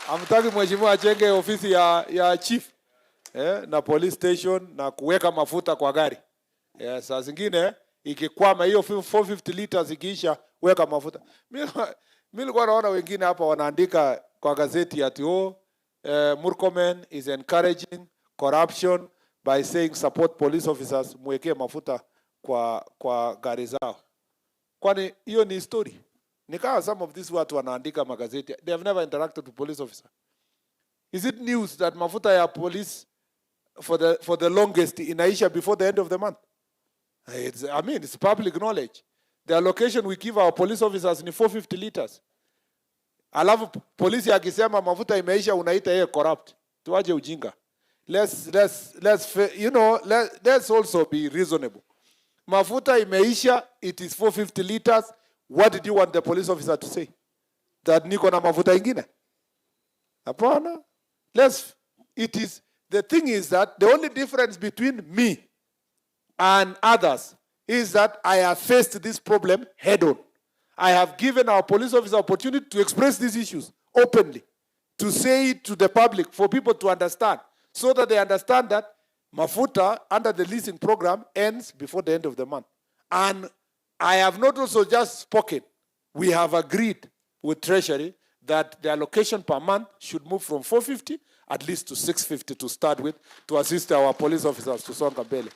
Amtaki mheshimiwa ajenge ofisi ya chief na police station na kuweka mafuta kwa gari. Saa zingine ikikwama hiyo 450 liters ikiisha weka mafuta. Mimi nilikuwa naona wengine hapa wanaandika kwa gazeti ati Murkomen is encouraging corruption by saying support police officers mwekee mafuta kwa gari zao. Kwani hiyo ni story? Nikawa some of these watu wanaandika magazeti, they have never interacted with police officer. Is it news that mafuta ya police for the longest inaisha before the end of the month? It's public knowledge. The allocation we give our police officers ni 450 liters. Alafu polisi akisema mafuta imeisha unaita yeye corrupt. Tuaje ujinga. Let's also be reasonable. Mafuta imeisha, it is 450 liters. What did you want the police officer to say? That niko na mafuta ingine? Hapana. The thing is that the only difference between me and others is that I have faced this problem head on. I have given our police officer opportunity to express these issues openly, to say it to the public, for people to understand, so that they understand that mafuta under the leasing program ends before the end of the month. And I have not also just spoken. We have agreed with Treasury that the allocation per month should move from 450 at least to 650 to start with, to assist our police officers to songa mbele.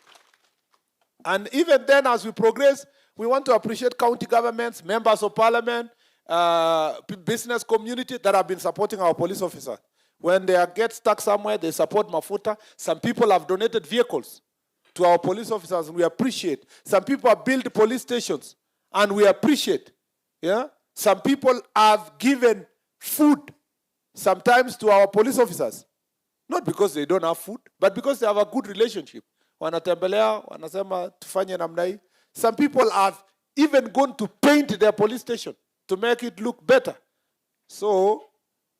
And even then, as we progress, we want to appreciate county governments, members of parliament, business community that have been supporting our police officers. When they get stuck somewhere, they support mafuta. Some people have donated vehicles to our police officers, and we appreciate. Some people have built police stations, and we appreciate. Yeah? Some people have given food sometimes to our police officers. Not because they don't have food, but because they have a good relationship. Wanatembelea, wanasema tufanye namna hii. Some people have even gone to paint their police station to make it look better. So,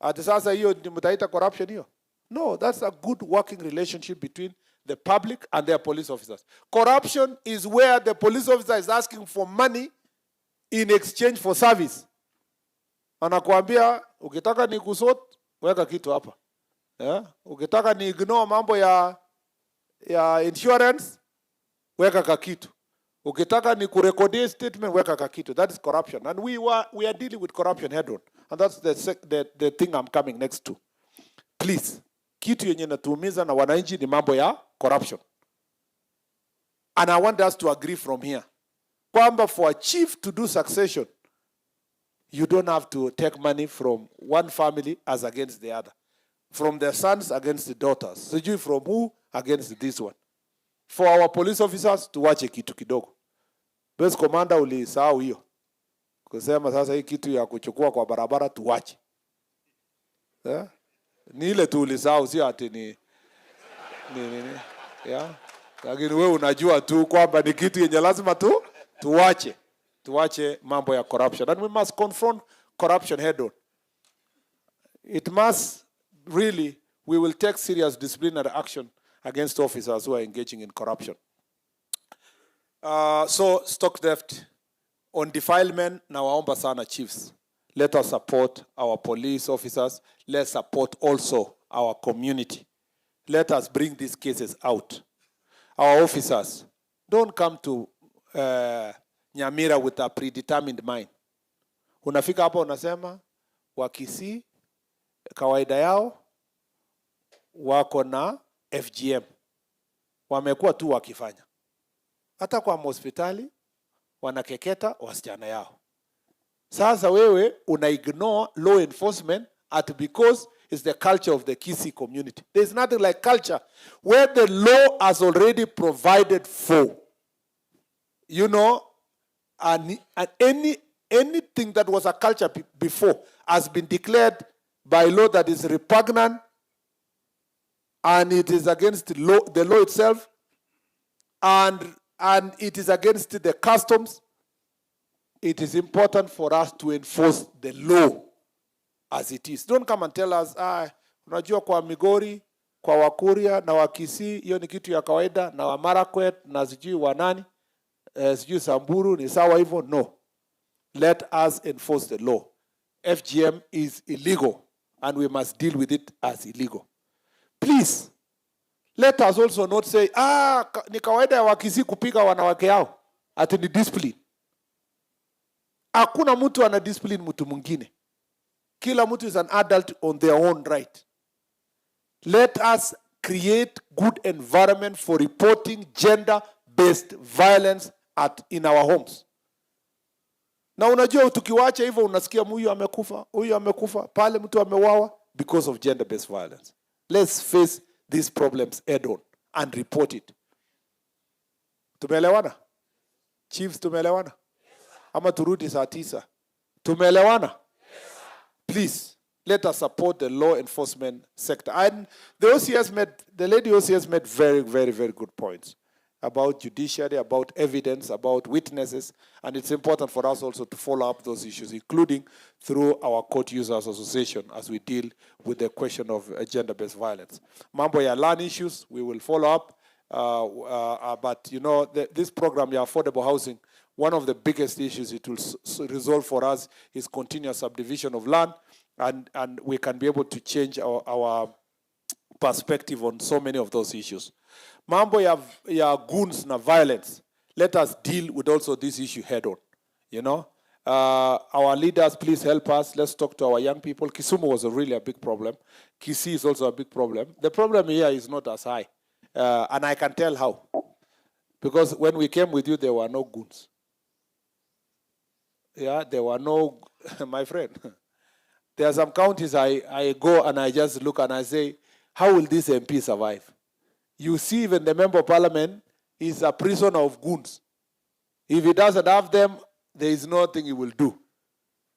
ati sasa hiyo ni mtaita corruption hiyo? No, that's a good working relationship between the public and their police officers. Corruption is where the police officer is asking for money in exchange for service. Anakuambia, ukitaka ni kusot, weka kitu hapa. Yeah? Ukitaka ni ignore mambo ya insurance, weka kakitu. Ukitaka ni kurekodie statement, weka kakitu. That is corruption. And we are dealing with corruption head on. And that's the thing I'm coming next to. Please, kitu yenye natuumiza na wananchi ni mambo ya corruption. And I want us to agree from here. Kwamba for a chief to do succession, you don't have to take money from one family as against the other. From the sons against the daughters. Sijui from who against this one. For our police officers, tuwache kitu kidogo. Base commander ulisahau hiyo. Kusema sasa hii kitu ya kuchukua kwa barabara tuwache. Ni ile tu ulisahau, sio ati ni. Yeah. Lakini wewe unajua tu kwamba ni kitu yenye lazima tuwache. Tuwache mambo ya corruption. And we must confront corruption head on. It must really, we will take serious disciplinary action against officers who are engaging in corruption. So, stock theft. On defilement, na waomba sana chiefs. Let us support our police officers. Let's support also our community. Let us bring these cases out. Our officers, don't come to Nyamira with a predetermined mind. Unafika hapa unasema, Wakisii, kawaida yao, wako na FGM. Wamekuwa tu wakifanya. Hata kwa hospitali, wanakeketa wasichana yao. Sasa wewe una-ignore law enforcement because it's the culture of the Kisii community. There's nothing like culture where the law has already provided for. You know, and anything that was a culture before has been declared by law that is repugnant, and it is against the law itself, and it is against the customs. It is important for us to enforce the law as it is. Don't come and tell us, unajua kwa Migori, kwa Wakuria na Wakisii, hiyo ni kitu ya kawaida, na wa Marakwet na sijui wanani, sijui Samburu ni sawa hivyo. No. Let us enforce the law. FGM is illegal and we must deal with it as illegal. Please, let us also not say, ni kawaida ya Wakisii kupiga wanawake yao. Ati ni discipline. Hakuna mtu ana discipline mtu mwingine. Kila mtu is an adult on their own right. Let us create good environment for reporting gender-based violence in our homes. Na unajua tukiwacha hivyo unasikia huyu amekufa, pale mtu amewawa because of gender-based violence. Let's face these problems head on and report it. Tumeelewana? Chiefs, tumeelewana? Ama turudi saa 9? Tumeelewana? Please, let us support the law enforcement sector. And the lady OCS made very, very, very good points about judiciary, about evidence, about witnesses, and it's important for us also to follow up those issues, including through our Court Users Association as we deal with the question of gender-based violence. Mambo ya land issues, we will follow up, but you know, this program, your affordable housing, one of the biggest issues it will resolve for us is continuous subdivision of land, and we can be able to change our perspective on so many of those issues. Mambo ya goons na violence, let us deal with also this issue head on. You know, our leaders, please help us. Let's talk to our young people. Kisumu was really a big problem. Kisii is also a big problem. The problem here is not as high, and I can tell how. Because when we came with you, there were no goons. Yeah, there were no, my friend. There are some counties I go and I just look and I say, how will this MP survive? You see, even the member of parliament is a prisoner of goons. If he doesn't have them, there is nothing he will do.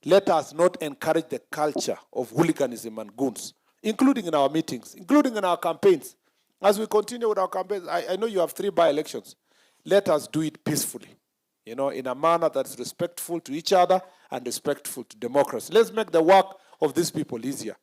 Let us not encourage the culture of hooliganism and goons, including in our meetings, including in our campaigns. As we continue with our campaigns, I know you have 3 by-elections. Let us do it peacefully, you know, in a manner that's respectful to each other and respectful to democracy. Let's make the work of these people easier.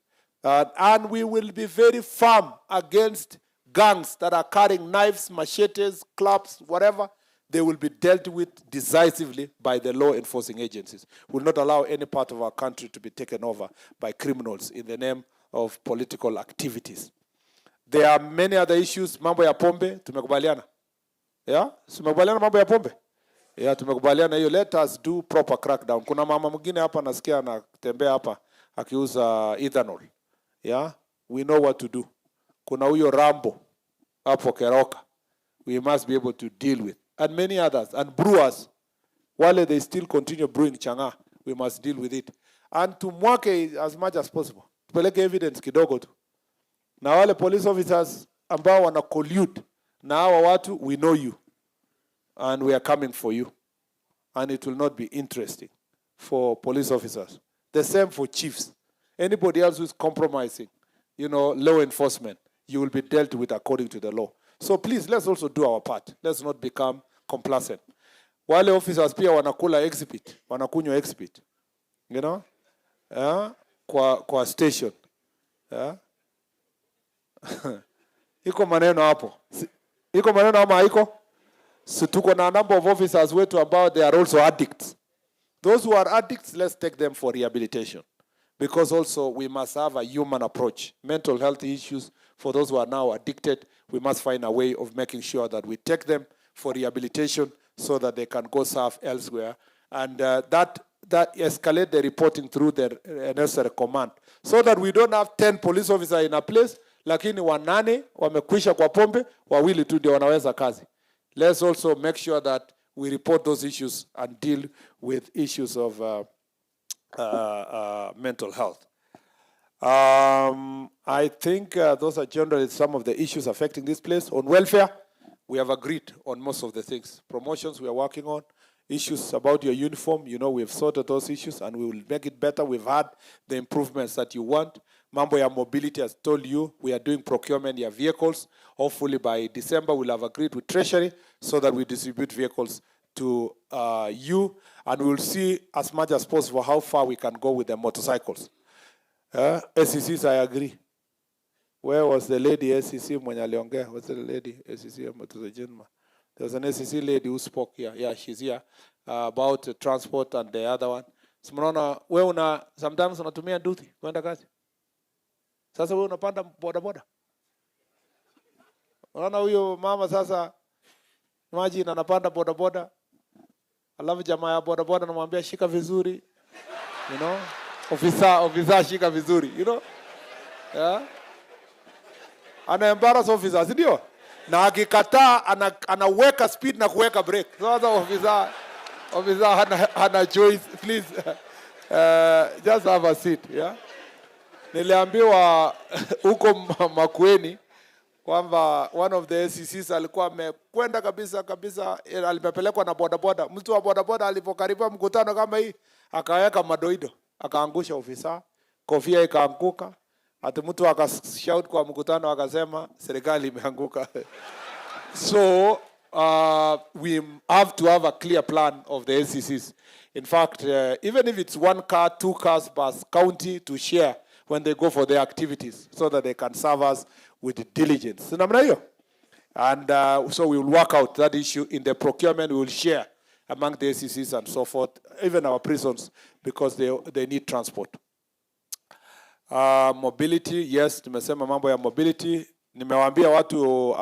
And we will be very firm against gangs that are carrying knives, machetes, clubs, whatever. They will be dealt with decisively by the law enforcing agencies. We will not allow any part of our country to be taken over by criminals in the name of political activities. There are many other issues. Mambo ya pombe, tumekubaliana. Yeah? Tumekubaliana mambo ya pombe? Yeah, tumekubaliana hiyo. Let us do proper crackdown. Kuna mama mwingine hapa nasikia anatembea hapa akiuza ethanol. Yeah? We know what to do. Kuna huyo Rambo hapo Keroka. We must be able to deal with. And many others. And brewers, while they still continue brewing changa, we must deal with it. And tumwake as much as possible. Tupeleke evidence kidogo tu. Na wale police officers ambao wana collude na hawa watu, we know you. And we are coming for you. And it will not be interesting for police officers. The same for chiefs. Anybody else who is compromising, you know, law enforcement, you will be dealt with according to the law. So please, let's also do our part. Let's not become complacent. Wale officers pia wanakula exhibit, wanakunywa exhibit. You know? Kwa station. Iko maneno hapo. Iko maneno ama haiko? So tuko na number of officers wetu ambao they are also addicts. Those who are addicts, let's take them for rehabilitation. Because also we must have a human approach. Mental health issues, for those who are now addicted, we must find a way of making sure that we take them for rehabilitation so that they can go serve elsewhere. And that escalate the reporting through the necessary command. So that we don't have 10 police officers in a place, lakini 8 wamekwisha kwa pombe, 2 tu ndio wanaweza kazi. Let's also make sure that we report those issues and deal with issues of mental health. I think those are generally some of the issues affecting this place. On welfare, we have agreed on most of the things. Promotions we are working on. Issues about your uniform, you know, we've sorted those issues and we will make it better. We've had the improvements that you want. Mambo ya mobility, as told you, we are doing procurement of vehicles. Hopefully by December, we'll have agreed with Treasury so that we distribute vehicles to you, and we'll see as much as possible how far we can go with the motorcycles. SECs, I agree. Where was the lady SEC mwenye aliongea? What's the lady SEC? There was an SEC lady who spoke here. Yeah, she's here. About transport and the other one. Simona, wewe sometimes unatumia nduthi kwenda kazi. Sasa wewe unapanda bodaboda. Unaona huyo mama sasa, imagine anapanda bodaboda. Alafu jamaa ya bodaboda anamwambia shika vizuri. You know? Officer shika vizuri, you know? Yeah? Ana embarrass officer, si ndio? Na akikataa anaweka speed na kuweka brake. Sasa officer hana choice. Please, just have a seat, yeah? Niliambiwa huko Makueni kwamba one of the SCCs alikuwa amekwenda kabisa, alimepelekwa na bodaboda. Mtu wa bodaboda alipokaribia mkutano kama hii, akaweka madoido, akaangusha ofisa, kofia ikaanguka. Ati mtu akashout kwa mkutano akasema serikali imeanguka. So we have to have a clear plan of the SCCs. In fact, even if it's 1 car, 2 cars per county to share when they go for their activities, so that they can serve us with diligence. And so we will work out that issue in the procurement. We will share among the SCCs and so forth, even our prisons, because they need transport. Mobility, yes, tumesema mambo ya mobility. Nimewaambia watu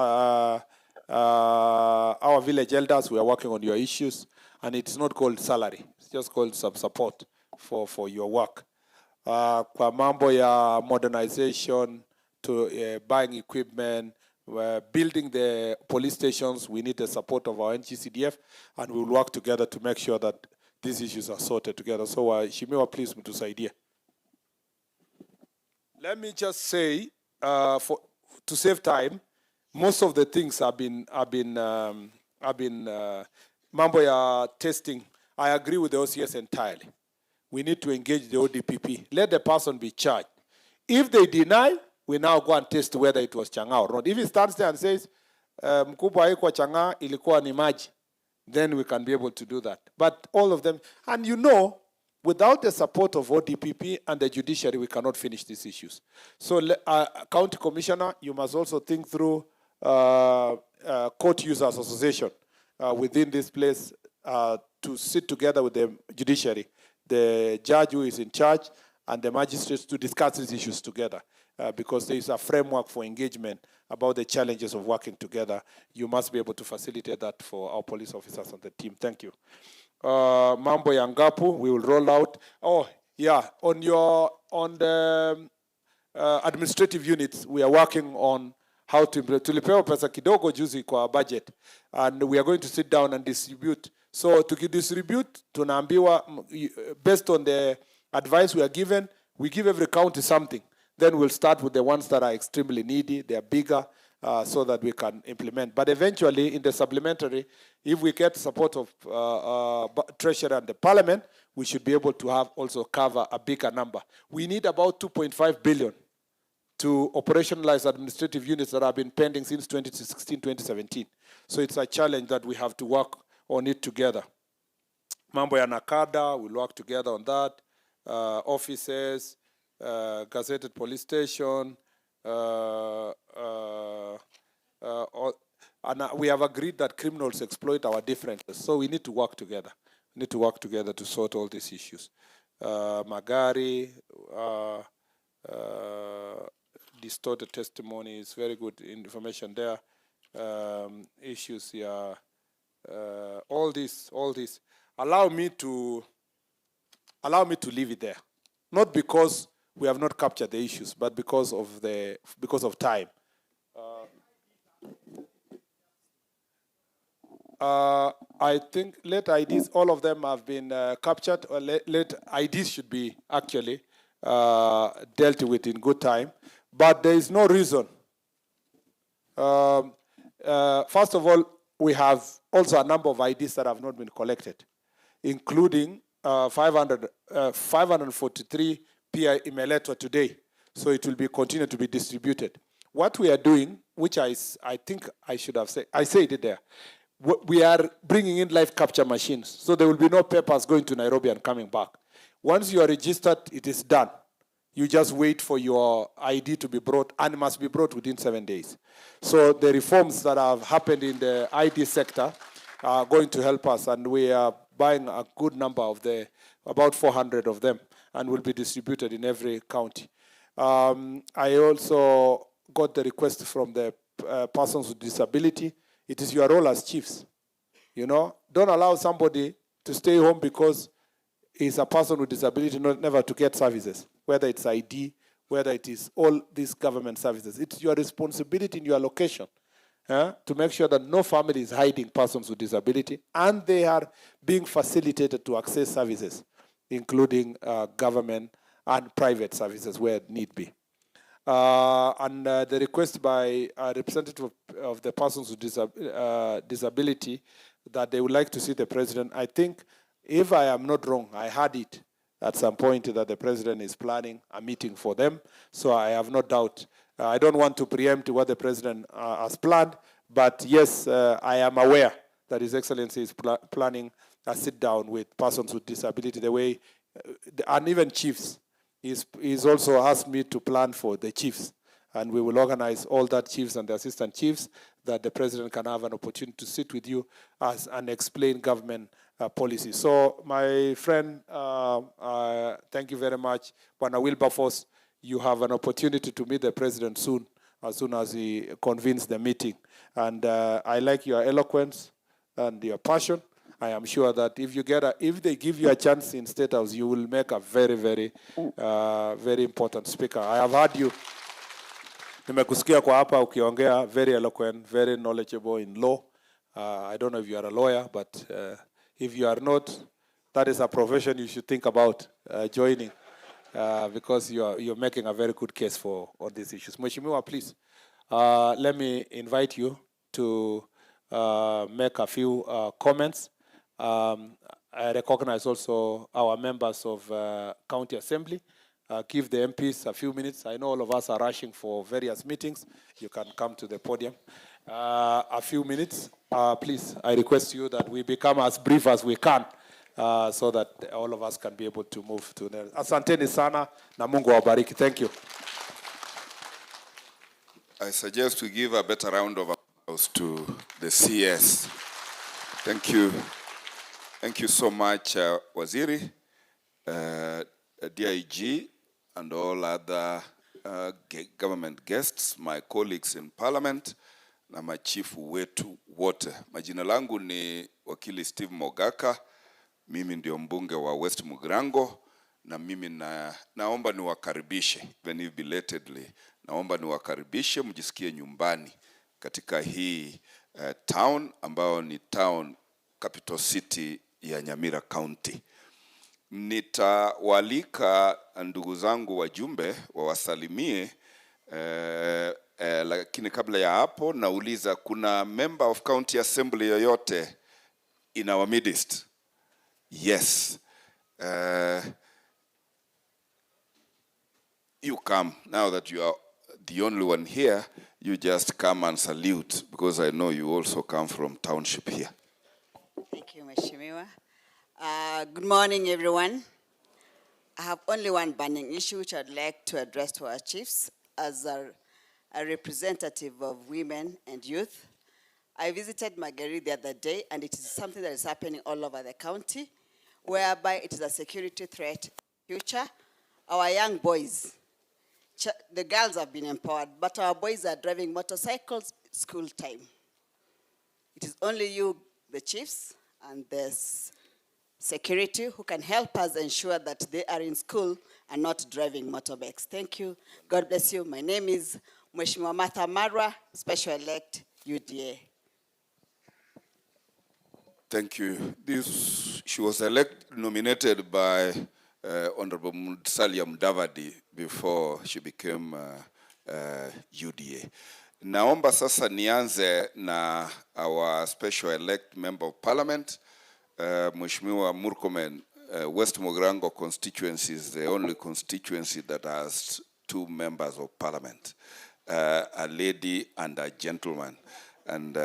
our village elders, we are working on your issues, and it's not called salary. It's just called some support for your work. Kwa mambo ya modernization, to buying equipment, building the police stations, we need the support of our NGCDF, and we will work together to make sure that these issues are sorted together. So, Shimiwa, please, mtusaidia. Let me just say, to save time, most of the things have been mambo ya testing. I agree with the OCS entirely. We need to engage the ODPP. Let the person be charged. If they deny, we now go and test whether it was changa or not. If he stands there and says, mkubwa haikuwa changa, ilikuwa ni maji, then we can be able to do that. But all of them, and you know, without the support of ODPP and the judiciary, we cannot finish these issues. So, County Commissioner, you must also think through Court Users Association within this place to sit together with the judiciary, the judge who is in charge, and the magistrates to discuss these issues together. Because there is a framework for engagement about the challenges of working together. You must be able to facilitate that for our police officers on the team. Thank you. Mambo ya Ngapu, we will roll out. Oh, yeah, on the administrative units, we are working on how to improve. Tulipewa pesa kidogo juzi kwa budget, and we are going to sit down and distribute. So to distribute, tunaambiwa, based on the advice we are given, we give every county something. Then we'll start with the ones that are extremely needy, they are bigger, so that we can implement. But eventually, in the supplementary, if we get support of Treasury and the Parliament, we should be able to have also cover a bigger number. We need about 2.5 billion to operationalize administrative units that have been pending since 2016, 2017. So it's a challenge that we have to work on it together. Mambo ya Nakada, we'll work together on that. Offices, gazetted police station, and we have agreed that criminals exploit our differences. So we need to work together. We need to work together to sort all these issues. Magari, distorted testimonies, very good information there. Issues here, all this. Allow me to leave it there. Not because we have not captured the issues, but because of time. I think late IDs, all of them have been captured. Or late IDs should be actually dealt with in good time. But there is no reason. First of all, we have also a number of IDs that have not been collected, including 543 PI Imeletwa today. So it will be continue to be distributed. What we are doing, which I think I should have said, I said it there. We are bringing in live capture machines. So there will be no papers going to Nairobi and coming back. Once you are registered, it is done. You just wait for your ID to be brought, and it must be brought within 7 days. So the reforms that have happened in the ID sector are going to help us, and we are buying a good number of about 400 of them, and will be distributed in every county. I also got the request from the persons with disability. It is your role as chiefs. Don't allow somebody to stay home because is a person with disability never to get services, whether it's ID, whether it is all these government services. It's your responsibility in your location to make sure that no family is hiding persons with disability, and they are being facilitated to access services, including government and private services where need be. The request by a representative of the persons with disability that they would like to see the president, I think, if I am not wrong, I heard it at some point that the president is planning a meeting for them, so I have no doubt. I don't want to preempt what the president has planned, but yes, I am aware that His Excellency is planning a sit-down with persons with disability, the way, and even chiefs. He's also asked me to plan for the chiefs, and we will organize all that chiefs and the assistant chiefs that the president can have an opportunity to sit with you and explain government policy. So my friend, thank you very much. Bwana Wilberforce, you have an opportunity to meet the president soon as he convenes the meeting. And I like your eloquence and your passion. I am sure that if they give you a chance in State House, you will make a very, very, very important speaker. I have heard you. Nimekusikia kwa hapa ukiongea, very eloquent, very knowledgeable in law. I don't know if you are a lawyer, but if you are not, that is a profession you should think about joining, because you're making a very good case for all these issues. Mheshimiwa, please, let me invite you to make a few comments. I recognize also our members of County Assembly. Give the MPs a few minutes. I know all of us are rushing for various meetings. You can come to the podium. A few minutes. Please, I request you that we become as brief as we can, so that all of us can be able to move to the... Asanteni sana na Mungu awabariki. Thank you. I suggest we give a better round of applause to the CS. Thank you. Thank you so much, Waziri, DIG, and all other government guests, my colleagues in parliament, na machifu wetu wote. Majina langu ni wakili Steve Mogaka, mimi ndio mbunge wa West Mugrango, na mimi naomba niwakaribishe, even if belatedly, naomba niwakaribishe mjisikie nyumbani katika hii town ambao ni town capital city ya Nyamira County. Nitawalika ndugu zangu wajumbe wawasalimie, lakini kabla ya hapo nauliza, kuna member of county assembly yoyote in our midst? Yes. You come. Now that you are the only one here, you just come and salute, because I know you also come from township here. Thank you, Mheshimiwa. Good morning, everyone. I have only one burning issue which I'd like to address to our chiefs as a representative of women and youth. I visited Magari the other day, and it is something that is happening all over the county, whereby it is a security threat in the future. Our young boys, the girls have been empowered, but our boys are driving motorcycles school time. It is only you, the chiefs, and the security who can help us ensure that they are in school and not driving motorbikes. Thank you. God bless you. My name is Mheshimiwa Martha Marwa, Special Elect UDA. Thank you. She was nominated by Honorable Musalia Mudavadi before she became UDA. Naomba sasa nianze na our special elect member of parliament, Mheshimiwa Murkomen. West Mugrango constituency is the only constituency that has two members of parliament, a lady and a gentleman. And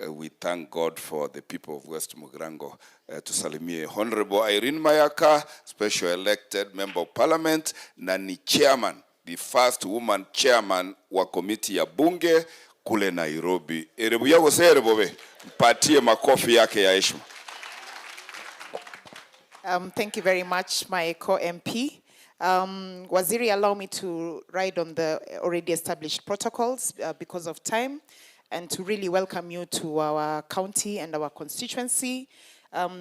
we thank God for the people of West Mugrango. Tusalimie Honorable Irene Mayaka, special elected member of parliament, na ni chairman, the first woman chairman wa komiti ya bunge kule Nairobi. Erebu yago se erebobe, mpatie makofi yake ya heshima. Thank you very much, my co-MP. Waziri, allow me to ride on the already established protocols because of time, and to really welcome you to our county and our constituency.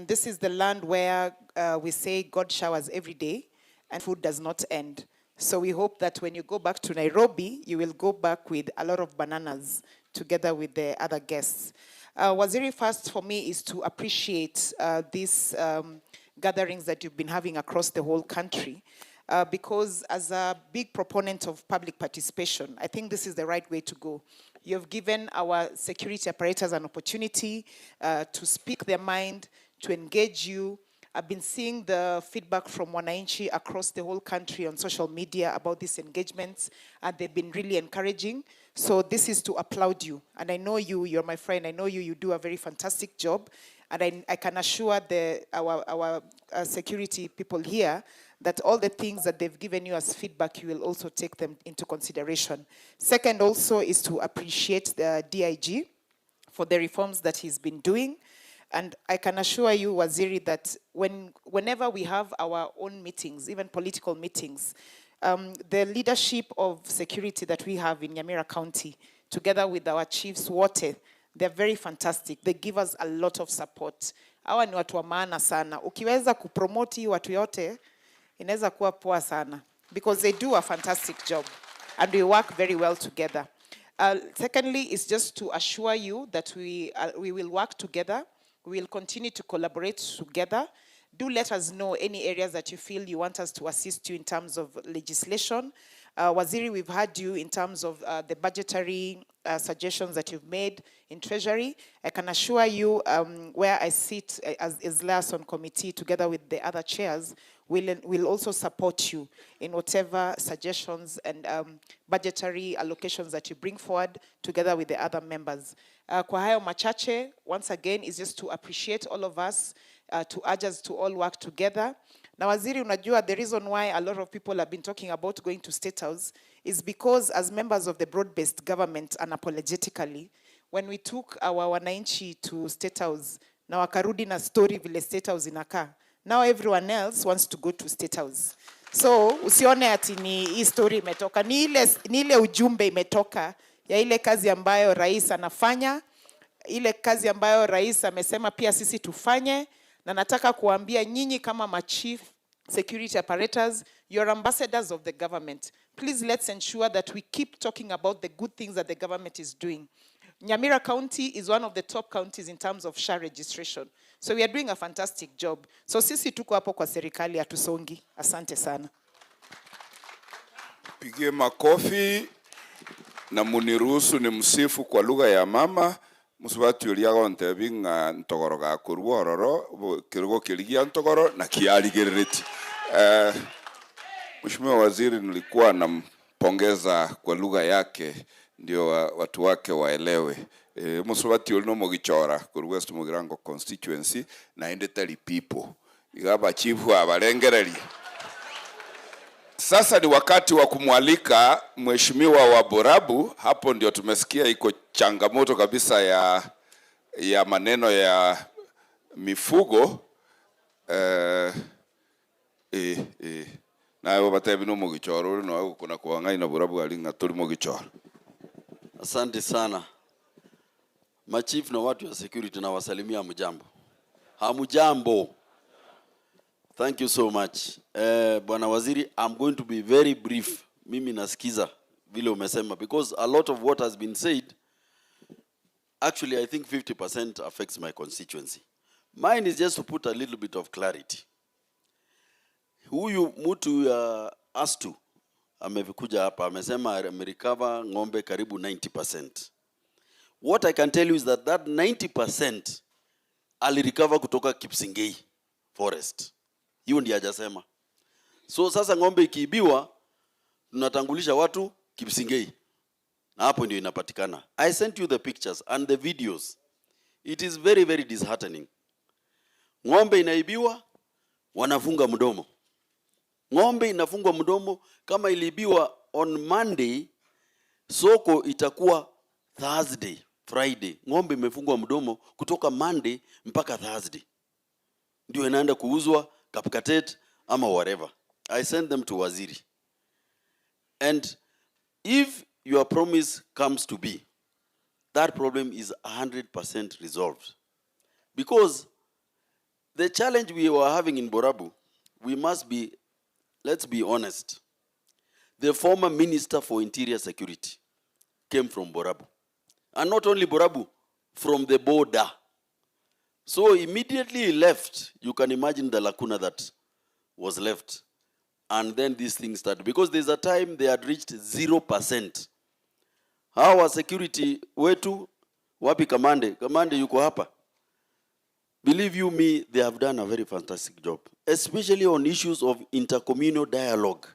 This is the land where we say God showers every day and food does not end. So we hope that when you go back to Nairobi, you will go back with a lot of bananas together with the other guests. Waziri, first for me is to appreciate these gatherings that you've been having across the whole country. Because as a big proponent of public participation, I think this is the right way to go. You have given our security apparatus an opportunity to speak their mind, to engage you. I've been seeing the feedback from Wananchi across the whole country on social media about these engagements, and they've been really encouraging. So this is to applaud you. And I know you, you're my friend, I know you do a very fantastic job. And I can assure our security people here that all the things that they've given you as feedback, you will also take them into consideration. Second also is to appreciate the DIG for the reforms that he's been doing. And I can assure you, Waziri, that whenever we have our own meetings, even political meetings, the leadership of security that we have in Nyamira County, together with our chiefs, Wote, they're very fantastic. They give us a lot of support. Hawa ni watu wa maana sana. Ukiweza kupromote watu yote, inaweza kuwa poa sana. Because they do a fantastic job. And we work very well together. Secondly, is just to assure you that we will work together. We will continue to collaborate together. Do let us know any areas that you feel you want us to assist you in terms of legislation. Waziri, we've heard you in terms of the budgetary suggestions that you've made in Treasury. I can assure you where I sit as liaison committee together with the other chairs, we'll also support you in whatever suggestions and budgetary allocations that you bring forward together with the other members. Kwa hayo machache, once again, is just to appreciate all of us, to urge us to all work together. Now, Waziri, unajua, the reason why a lot of people have been talking about going to State House is because as members of the broad-based government, unapologetically, when we took our wananchi to State House, na wakarudi na story vile State House inakaa, now everyone else wants to go to State House. So, usione ati ni hii story imetoka, ni ile ujumbe imetoka, ya ile kazi ambayo rais anafanya, ile kazi ambayo rais amesema pia sisi tufanye, na nataka kuambia nyinyi kama machief security apparatus, you're ambassadors of the government. Please let's ensure that we keep talking about the good things that the government is doing. Nyamira County is one of the top counties in terms of SHA registration. So we are doing a fantastic job. So sisi tuko hapo kwa serikali hatusongi. Asante sana. Pigie makofi na muniruhusu ni msifu kwa lugha ya mama. Muswati uliago ntebinga ntogoro ga kurwa ororo kirugo kiligia ntogoro na kialigereti. Mheshimiwa Waziri, nilikuwa nampongeza kwa lugha yake ndio watu wake waelewe. Muswati ulino mogichora kurwa West Mugirango constituency na endetali people. Igaba chifu abalengereri. Sasa ni wakati wa kumwalika Mheshimiwa wa Borabu. Hapo ndio tumesikia iko changamoto kabisa ya maneno ya mifugo. Na hayo batabi no mugichoro no kuna kuangai na Borabu alinga tuli mugichoro. Asante sana. Machief na watu wa security na wasalimia mjambo. Hamujambo. Thank you so much. Bwana Waziri, I'm going to be very brief. Mimi nasikiza vile umesema because a lot of what has been said, actually I think 50% affects my constituency. Mine is just to put a little bit of clarity. Huyu mtu Astu amekuja hapa amesema amerecover ng'ombe karibu 90%. What I can tell you is that 90% alirecover kutoka Kipsingei forest. Hiyo ndiyo hajasema. So sasa ng'ombe ikiibiwa tunatangulisha watu Kipsingei. Na hapo ndio inapatikana. I sent you the pictures and the videos. It is very very disheartening. Ng'ombe inaibiwa wanafunga mdomo. Ng'ombe inafungwa mdomo kama iliibiwa on Monday, soko itakuwa Thursday, Friday. Ng'ombe imefungwa mdomo kutoka Monday mpaka Thursday. Ndio inaenda kuuzwa Kapkatet ama whatever. I send them to Waziri. And if your promise comes to be, that problem is 100% resolved. Because The challenge we were having in Borabu, let's be honest. The former Minister for Interior Security came from Borabu. And not only Borabu, from the border. So immediately he left. You can imagine the lacuna that was left. And then these things started. Because there's a time they had reached 0%. Our security wetu, wapi kamande? Kamande yuko hapa. Believe you me, they have done a very fantastic job. Especially on issues of intercommunal dialogue.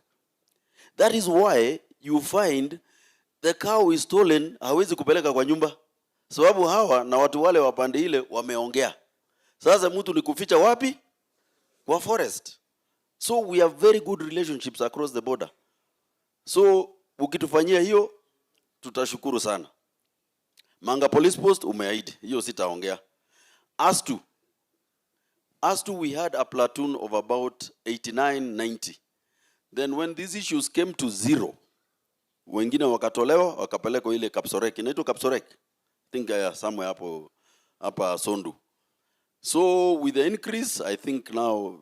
That is why you find the cow is stolen, hawezi kupeleka kwa nyumba. Sababu hawa na watu wale wapande ile wameongea. Sasa mtu ni kuficha wapi? Kwa forest. So we have very good relationships across the border. So ukitufanyia hiyo tutashukuru sana. Manga Police Post umeahidi, hiyo sitaongea. As to we had a platoon of about 89-90. Then when these issues came to 0, wengine wakatolewa wakapelekwa ile Kapsorek. Inaitwa Kapsorek. I think somewhere hapa Sondu. So with the increase, I think now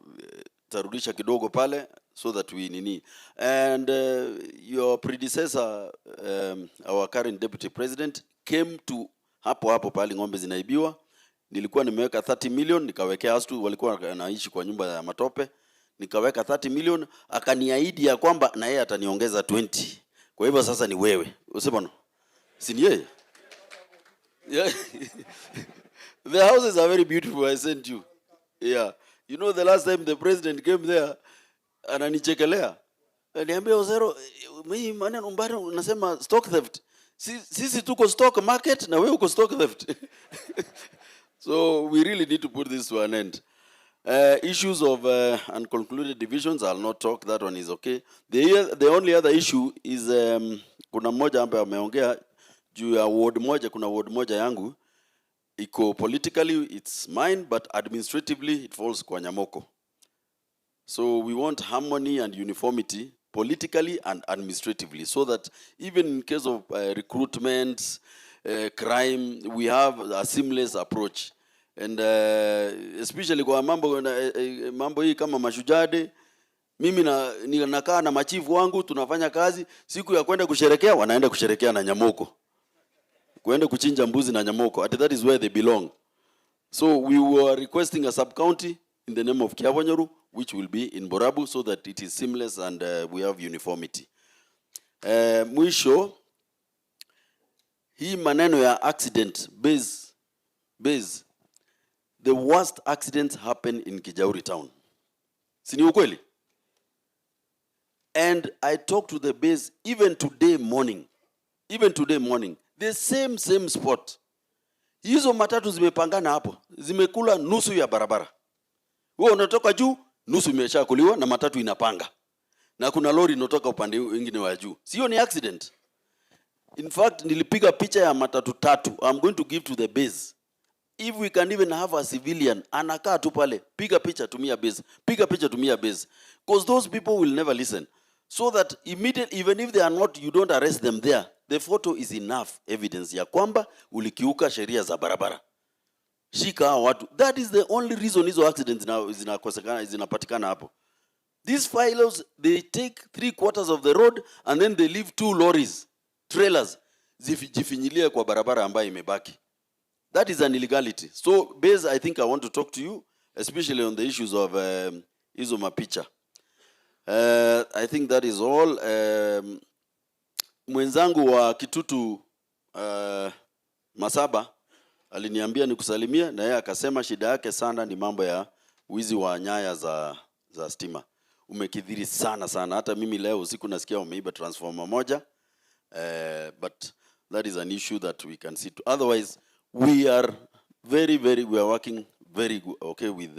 tarudisha kidogo pale so that we nini. And your predecessor, our current deputy president, came to hapo pale ng'ombe zinaibiwa. Nilikuwa nimeweka 30 million, nikawekea Astu, walikuwa wanaishi kwa nyumba ya matope. Nikaweka 30 million, akaniahidi ya kwamba na yeye ataniongeza 20. Kwa hivyo sasa ni wewe. Usema no? Si ni yeye? Yeah. The houses are very beautiful, I sent you. Yeah. You know the last time the president came there, ananichekelea. Niambia Ozero, mimi maneno mbaya unasema stock theft. Sisi tuko stock market na wewe uko stock theft. So we really need to put this to an end. Issues of unconcluded divisions, I'll not talk, that one is okay. The only other issue is kuna mmoja ambaye ameongea juu ya ward moja, kuna ward moja yangu iko politically it's mine, but administratively it falls kwa Nyamoko. So we want harmony and uniformity politically and administratively, so that even in case of recruitment, crime, we have a seamless approach. And especially kwa mambo hii kama mashujade, mimi nakaa na machifu wangu, tunafanya kazi, siku ya kwenda kusherekea, wanaenda kusherekea na Nyamoko. Kwenda kuchinja mbuzi na Nyamoko, and that is where they belong. So we were requesting a sub-county in the name of Kiavonyoru, which will be in Borabu, so that it is seamless and we have uniformity. Mwisho, hii maneno ya accident, base, the worst accidents happen in Kijauri town. Si ni ukweli? And I talked to the base even today morning, the same spot. Hizo matatu zimepangana hapo, zimekula nusu ya barabara. Wewe unatoka juu, nusu imeshakuliwa na matatu inapanga. Na kuna lori inatoka upande mwingine wa juu. Sio ni accident. In fact, nilipiga picha ya matatu 3. I'm going to give to the base. If we can even have a civilian, anakaa tu pale, piga picha tumia base. Piga picha tumia base. Because those people will never listen. So that immediately, even if they are not, you don't arrest them there. The photo is enough evidence ya kwamba ulikiuka sheria za barabara. Shika hao watu. That is the only reason hizo accidents zinapatikana hapo. These fellows, they take 3/4 of the road and then they leave 2 lorries, trailers, jifinyilia kwa barabara ambayo imebaki. That is an illegality. So, base, I think I want to talk to you, especially on the issues of hizo mapicha. I think that is all. Mwenzangu wa Kitutu Masaba aliniambia nikusalimia, na yeye akasema shida yake sana ni mambo ya wizi wa nyaya za stima. Umekidhiri sana. Hata mimi leo usiku nasikia umeiba transformer moja. But that is an issue that we can see to. Otherwise, we are we are working very good, okay, with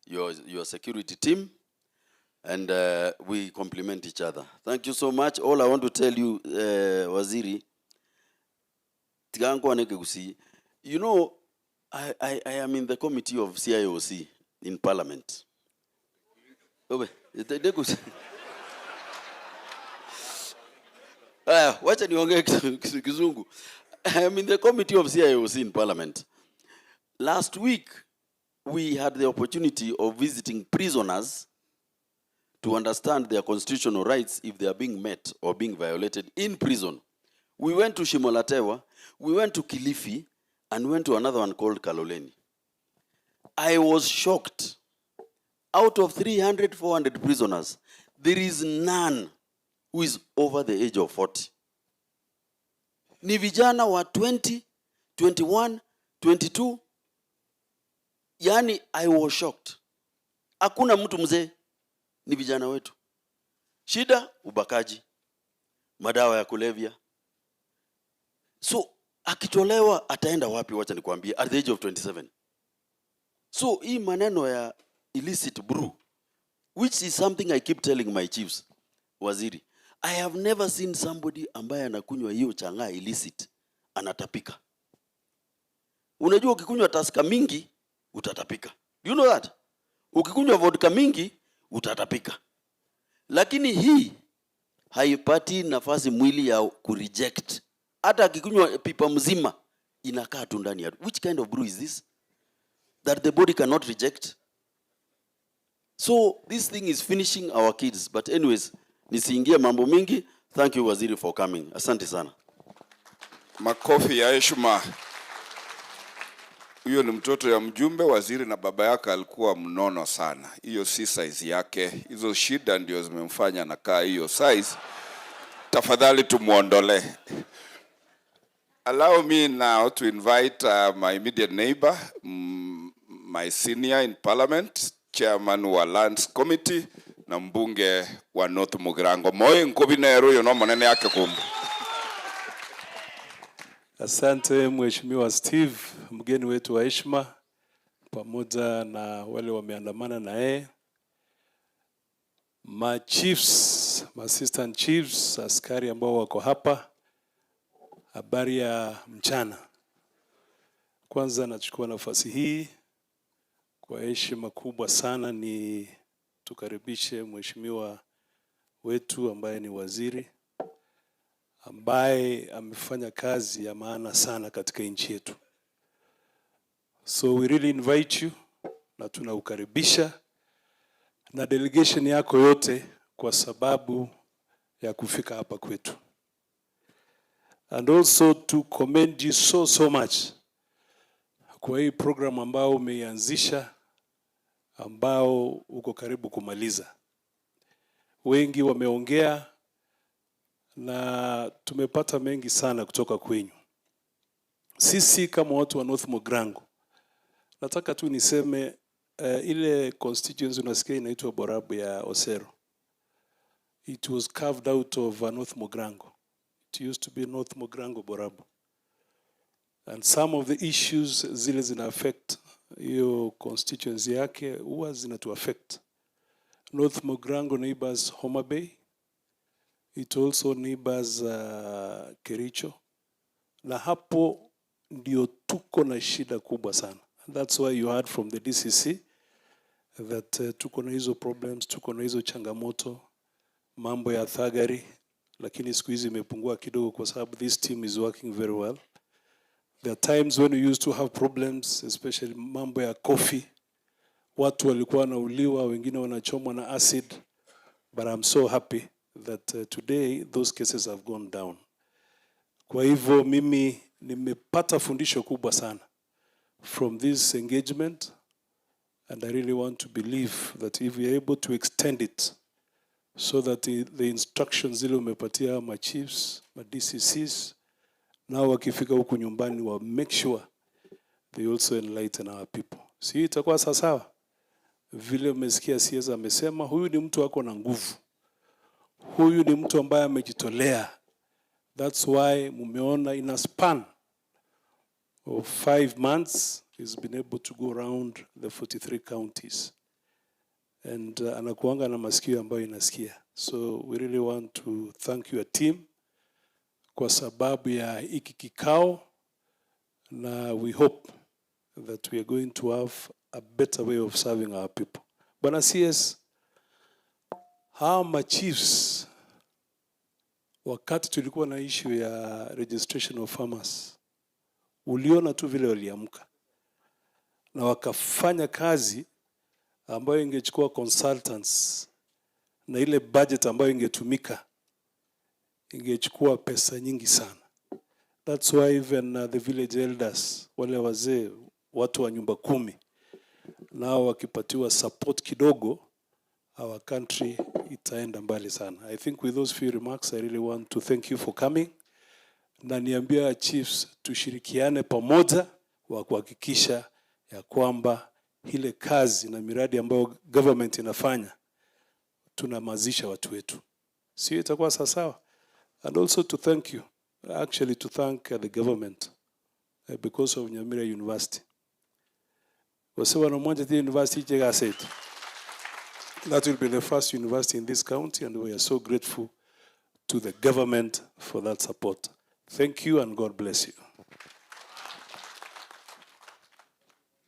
your security team. And we complement each other. Thank you so much. All I want to tell you, Waziri, you know, I am in the committee of CIOC in Parliament. Wacha niongee Kizungu. I am in the committee of CIOC in Parliament. Last week, we had the opportunity of visiting prisoners to understand their constitutional rights if they are being met or being violated in prison. We went to Shimolatewa, we went to Kilifi, and went to another one called Kaloleni. I was shocked. Out of 300, 400 prisoners, there is none who is over the age of 40. Ni vijana wa 20, 21, 22. Yani, I was shocked. Hakuna mtu mzee, ni vijana wetu. Shida, ubakaji, madawa ya kulevya. So, akitolewa ataenda wapi, wacha nikwambie, at the age of 27. So, hii maneno ya illicit brew, which is something I keep telling my chiefs, waziri, I have never seen somebody ambaye anakunywa hiyo chang'aa illicit anatapika. Unajua ukikunywa taska mingi utatapika. Do you know that? Ukikunywa vodka mingi utatapika. Lakini hii haipati nafasi mwili ya kureject. Hata akikunywa pipa mzima inakaa tu ndani ya. Which kind of brew is this that the body cannot reject? So this thing is finishing our kids. But anyways, nisiingie mambo mingi. Thank you waziri for coming. Asante sana. Makofi ya heshima. Huyo ni mtoto ya mjumbe waziri, na baba yake alikuwa mnono sana. Hiyo si size yake. Hizo shida ndio zimemfanya nakaa hiyo size. Tafadhali tumuondole. Allow me now to invite my immediate neighbor, my senior in parliament, chairman wa Lands Committee, na mbunge wa North Mugirango. Moyo nkobinero yo no monene yake kumbu. Asante Mheshimiwa Steve, mgeni wetu wa heshima, pamoja na wale wameandamana na yeye. Ma chiefs, ma assistant chiefs, askari ambao wako hapa. Habari ya mchana. Kwanza nachukua nafasi hii kwa heshima kubwa sana ni tukaribishe mheshimiwa wetu ambaye ni waziri, ambaye amefanya kazi ya maana sana katika nchi yetu. So we really invite you, na tunaukaribisha na delegation yako yote kwa sababu ya kufika hapa kwetu. And also to commend you so much kwa hii program ambao umeianzisha, ambao uko karibu kumaliza. Wengi wameongea na tumepata mengi sana kutoka kwenyu. Sisi kama watu wa North Mugirango, nataka tu niseme ile constituency unasikia inaitwa Borabu ya Osero. It was carved out of North Mugirango. It used to be North Mugirango Borabu. And some of the issues zile zina affect hiyo constituency yake huwa zinatu affect. North Mugirango neighbors Homa Bay. It also neighbors Kericho. Na hapo ndio tuko na shida kubwa sana. And that's why you heard from the DCC that tuko na hizo problems, tuko na hizo changamoto, mambo ya thagari, lakini siku hizi imepungua kidogo kwa sababu this team is working very well. There are times when we used to have problems, especially mambo ya coffee. Watu walikuwa wanauliwa, wengine wanachomwa na acid. But I'm so happy that today those cases have gone down. Kwa hivyo mimi nimepata fundisho kubwa sana from this engagement, and I really want to believe that if we are able to extend it so that the instructions zile umepatia ma chiefs, ma DCCs, now wakifika huku nyumbani wa make sure they also enlighten our people. Si itakuwa sawa? Vile umesikia CS amesema, huyu ni mtu wako na nguvu. Huyu ni mtu ambaye amejitolea. That's why mumeona in a span of 5 months he's been able to go around the 43 counties. And anakuanga na masikio ambayo inasikia. So we really want to thank your team kwa sababu ya hiki kikao, na we hope that we are going to have a better way of serving our people. Bwana CS, hawa ma chiefs wakati tulikuwa na issue ya registration of farmers, uliona tu vile waliamka. na wakafanya kazi ambayo ingechukua consultants na ile budget ambayo ingetumika ingechukua pesa nyingi sana. That's why even the village elders, wale wazee, watu wa nyumba 10, nao wakipatiwa support kidogo, our country itaenda mbali sana. I think with those few remarks, I really want to thank you for coming. Na niambia chiefs tushirikiane pamoja wa kuhakikisha ya kwamba ile kazi na miradi ambayo government inafanya tunamazisha watu wetu. Sio itakuwa sawa? And also to thank you, actually to thank the government because of Nyamira University. Wasewa na mwanja the university chega said. That will be the first university in this county, and we are so grateful to the government for that support. Thank you and God bless you.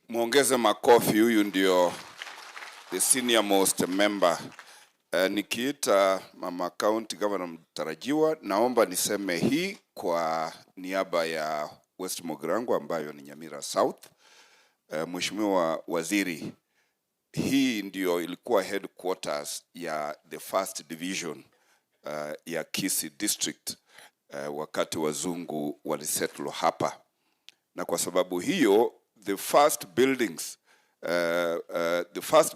Muongeze makofi, huyu ndio the senior most member. Nikiita mama county governor mtarajiwa, naomba niseme hii kwa niaba ya West Mogrango ambayo ni Nyamira South. Mheshimiwa Waziri, hii ndio ilikuwa headquarters ya the first division ya Kisii district wakati wazungu walisettle hapa, na kwa sababu hiyo the first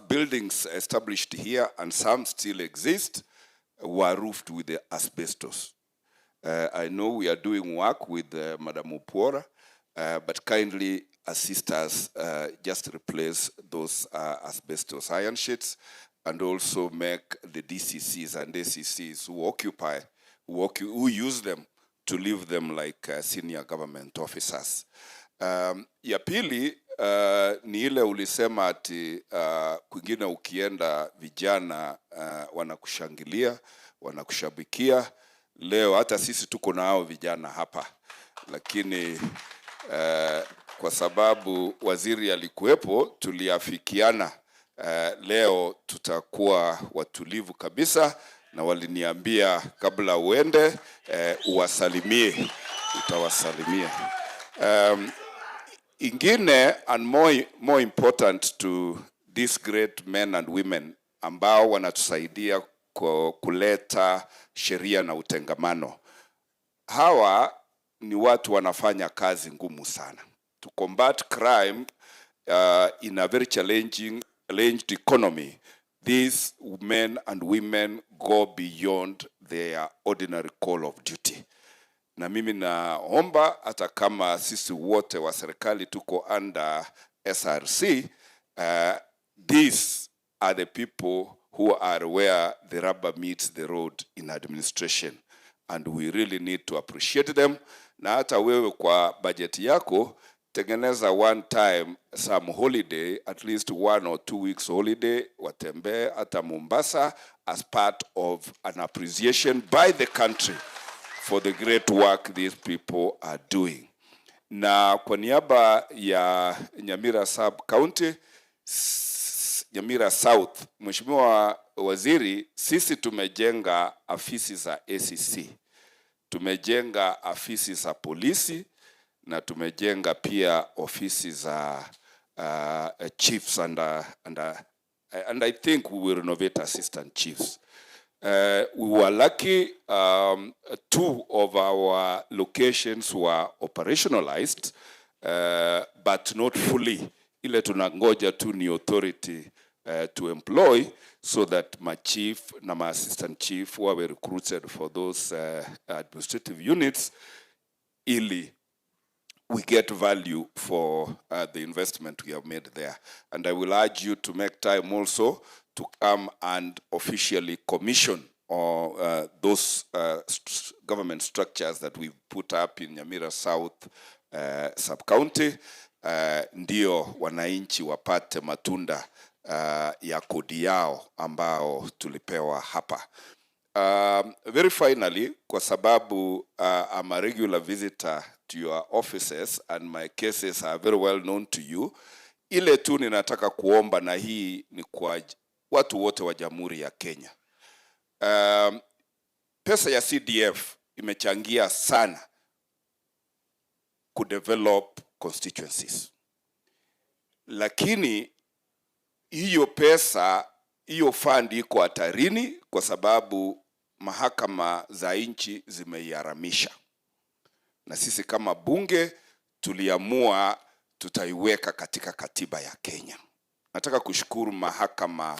buildings established here, and some still exist, were roofed with the asbestos. I know we are doing work with Madam Upora, but kindly assist us just replace those asbestos iron sheets, and also make the DCCs and ACCs who use them to leave them like senior government officers. Ya pili, ni ile ulisema ati kwingine ukienda vijana wanakushangilia, wanakushabikia. Leo hata sisi tuko na hao vijana hapa, lakini kwa sababu waziri alikuwepo, tuliafikiana leo tutakuwa watulivu kabisa, na waliniambia kabla uende uwasalimie, utawasalimia. Ingine, and more important to these great men and women ambao wanatusaidia kuleta sheria na utengamano. Hawa ni watu wanafanya kazi ngumu sana to combat crime in a very challenging economy. These men and women go beyond their ordinary call of duty. Na mimi naomba hata kama sisi wote wa serikali tuko under SRC, these are the people who are where the rubber meets the road in administration, and we really need to appreciate them. Na hata wewe kwa budget yako, tengeneza one time some holiday, at least 1 or 2 weeks holiday, watembe hata Mombasa, as part of an appreciation by the country for the great work these people are doing. Na kwa niaba ya Nyamira Sub-County, Nyamira South, Mheshimiwa Waziri, sisi tumejenga afisi za ACC, tumejenga afisi za polisi, na tumejenga pia ofisi za chiefs and I think we will renovate assistant chiefs. We were lucky, 2 of our locations were operationalized, but not fully. Ile tunangoja tu ni authority to employ, so that my chief na my assistant chief were recruited for those administrative units, ili we get value for the investment we have made there. And I will urge you to make time also to come and officially commission those government structures that we've put up in Nyamira South Sub-County, ndio wananchi wapate matunda ya kodi yao ambao tulipewa hapa. Very finally, kwa sababu I'm a regular visitor to your offices and my cases are very well known to you, ile tu ninataka kuomba, na hii ni kwa watu wote wa Jamhuri ya Kenya. Pesa ya CDF imechangia sana kudevelop constituencies. lakini hiyo pesa, hiyo fund iko hatarini kwa sababu mahakama za nchi zimeiharamisha, na sisi kama bunge tuliamua tutaiweka katika katiba ya Kenya. Nataka kushukuru mahakama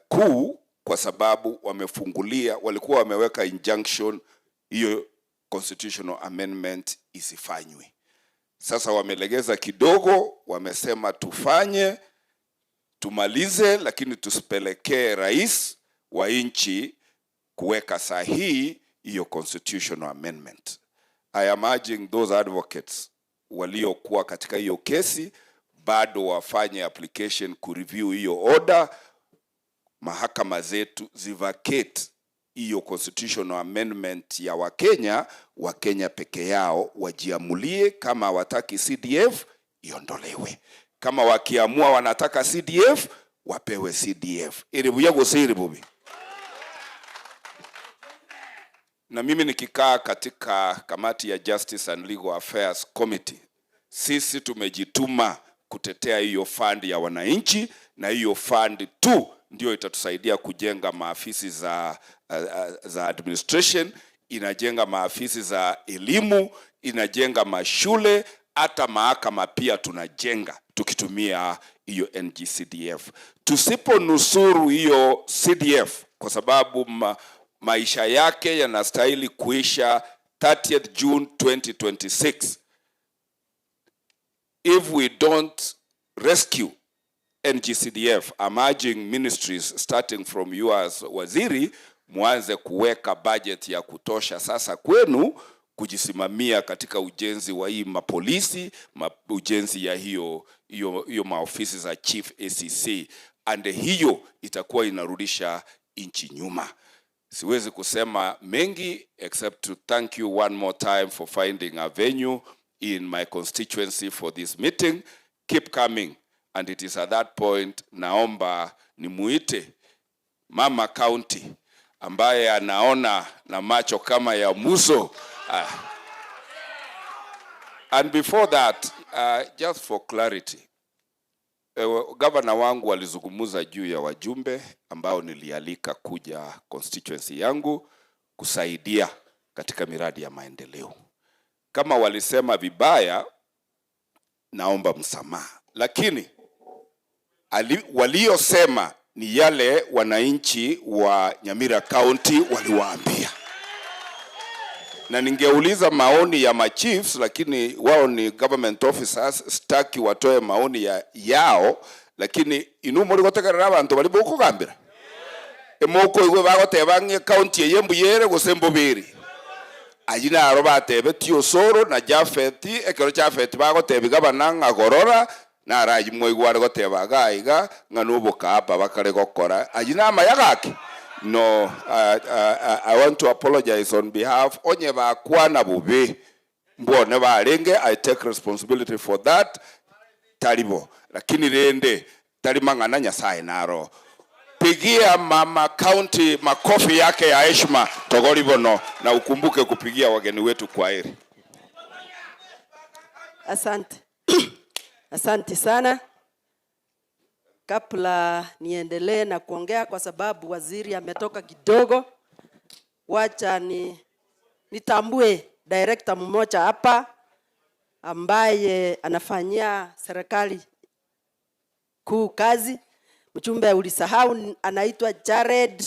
kuu kwa sababu wamefungulia, walikuwa wameweka injunction hiyo constitutional amendment isifanywe. Sasa wamelegeza kidogo, wamesema tufanye, tumalize, lakini tusipelekee rais wa nchi kuweka sahihi hiyo constitutional amendment. I am urging those advocates waliokuwa katika hiyo kesi bado wafanye application kureview hiyo order, mahakama zetu zivacate hiyo constitutional amendment ya Wakenya peke yao wajiamulie. Kama wataki CDF iondolewe, kama wakiamua wanataka CDF wapewe CDF. Iribuya gusiri bubi. Na mimi nikikaa katika kamati ya Justice and Legal Affairs Committee, sisi tumejituma kutetea hiyo fund ya wananchi, na hiyo fund tu ndio itatusaidia kujenga maafisi za administration, inajenga maafisi za elimu, inajenga mashule, hata mahakama pia tunajenga tukitumia hiyo NGCDF. Tusiponusuru hiyo CDF kwa sababu maisha yake yanastahili kuisha 30th June 2026. If we don't rescue NGCDF, I'm urging ministries starting from you as waziri, muanze kuweka budget ya kutosha sasa kwenu kujisimamia katika ujenzi wa hii mapolisi, ujenzi ya hiyo maofisi za chief ACC, and hiyo itakuwa inarudisha nchi nyuma. Siwezi kusema mengi except to thank you one more time for finding a venue in my constituency for this meeting. Keep coming, and it is at that point naomba nimuite Mama County ambaye anaona na macho kama ya Muso. And before that, just for clarity, governor wangu alizungumza juu ya wajumbe ambao nilialika kuja constituency yangu kusaidia katika miradi ya maendeleo. Kama walisema vibaya, naomba msamaha, lakini waliosema ni yale wananchi wa Nyamira County waliwaambia. Na ningeuliza maoni ya machiefs, lakini wao ni government officers, staki watoe maoni yao, lakini inumuri gotekerera abantu bali boko gambira emoko igwe bagotebange county yembuyere gusembobiri ajina aro batebe tiosoro na Jafeti ekero Jafeti bagotebi gabana agorora na araji mwe igware gotebaga iga nganubuka apa bakare gokora ajina amayagaki. No, I want to apologize on behalf onye bakwana bube mbone barenge. I take responsibility for that talibo, lakini rende talimangana Nyasaye naro. Pigia Mama County makofi yake ya heshima togolibono, na ukumbuke kupigia wageni wetu kwa heri. Asante. Asante sana. Kabla niendelee na kuongea, kwa sababu waziri ametoka kidogo, wacha nitambue director mmoja hapa ambaye anafanyia serikali kuu kazi. Mchumbe ulisahau, anaitwa Jared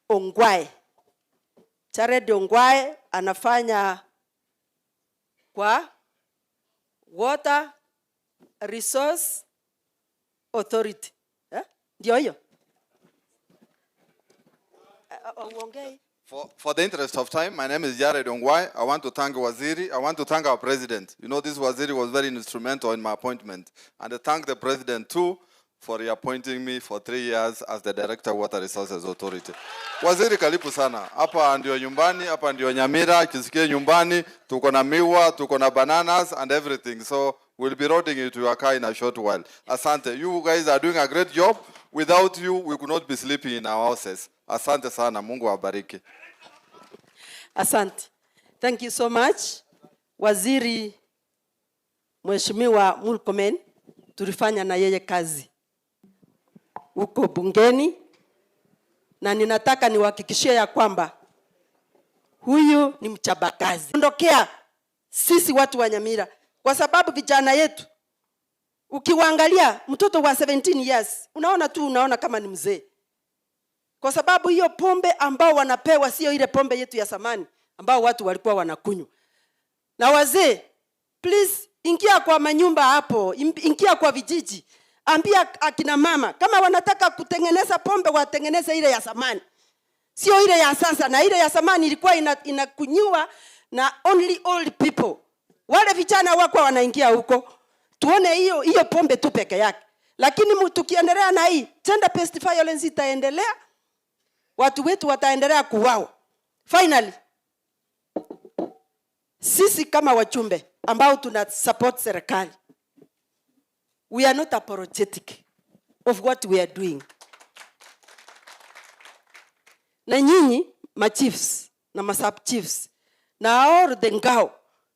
Ongwae. Jared Ongwae anafanya kwa Water Resource Authority. Ndio hiyo. For the interest of time, my name is Jared Ongwae. I want to thank Waziri. I want to thank our president. You know, this Waziri was very instrumental in my appointment. And I thank the president too for reappointing me for 3 years as the Director of Water Resources Authority. Waziri karibu sana. Hapa ndio nyumbani, hapa ndio Nyamira, kisikie nyumbani, tuko na miwa, tuko na bananas and everything. So we'll be routing you to your car in a short while. Asante. You guys are doing a great job. Without you, we could not be sleeping in our houses. Asante sana. Mungu awabariki. Asante. Thank you so much. Waziri Mheshimiwa Murkomen tulifanya na yeye kazi huko bungeni, na ninataka niwahakikishie ya kwamba huyu ni mchapakazi. Ondokea sisi watu wa Nyamira, kwa sababu vijana yetu ukiwaangalia mtoto wa 17 years unaona kama ni mzee, kwa sababu hiyo pombe ambao wanapewa sio ile pombe yetu ya zamani ambao watu walikuwa wanakunywa. Na wazee, please ingia kwa manyumba hapo, ingia kwa vijiji, ambia akina mama kama wanataka kutengeneza pombe watengeneze ile ya zamani, sio ile ya sasa. Na ile ya zamani ilikuwa inakunywa na only old people. Wale vijana wako wanaingia huko, tuone hiyo pombe tu peke yake. Lakini tukiendelea na hii gender based violence itaendelea, watu wetu wataendelea kuuawa. Finally, sisi kama wachumbe ambao tuna support serikali, we are not apologetic of what we are doing. Na nyinyi ma chiefs na ma sub chiefs na all the ngao,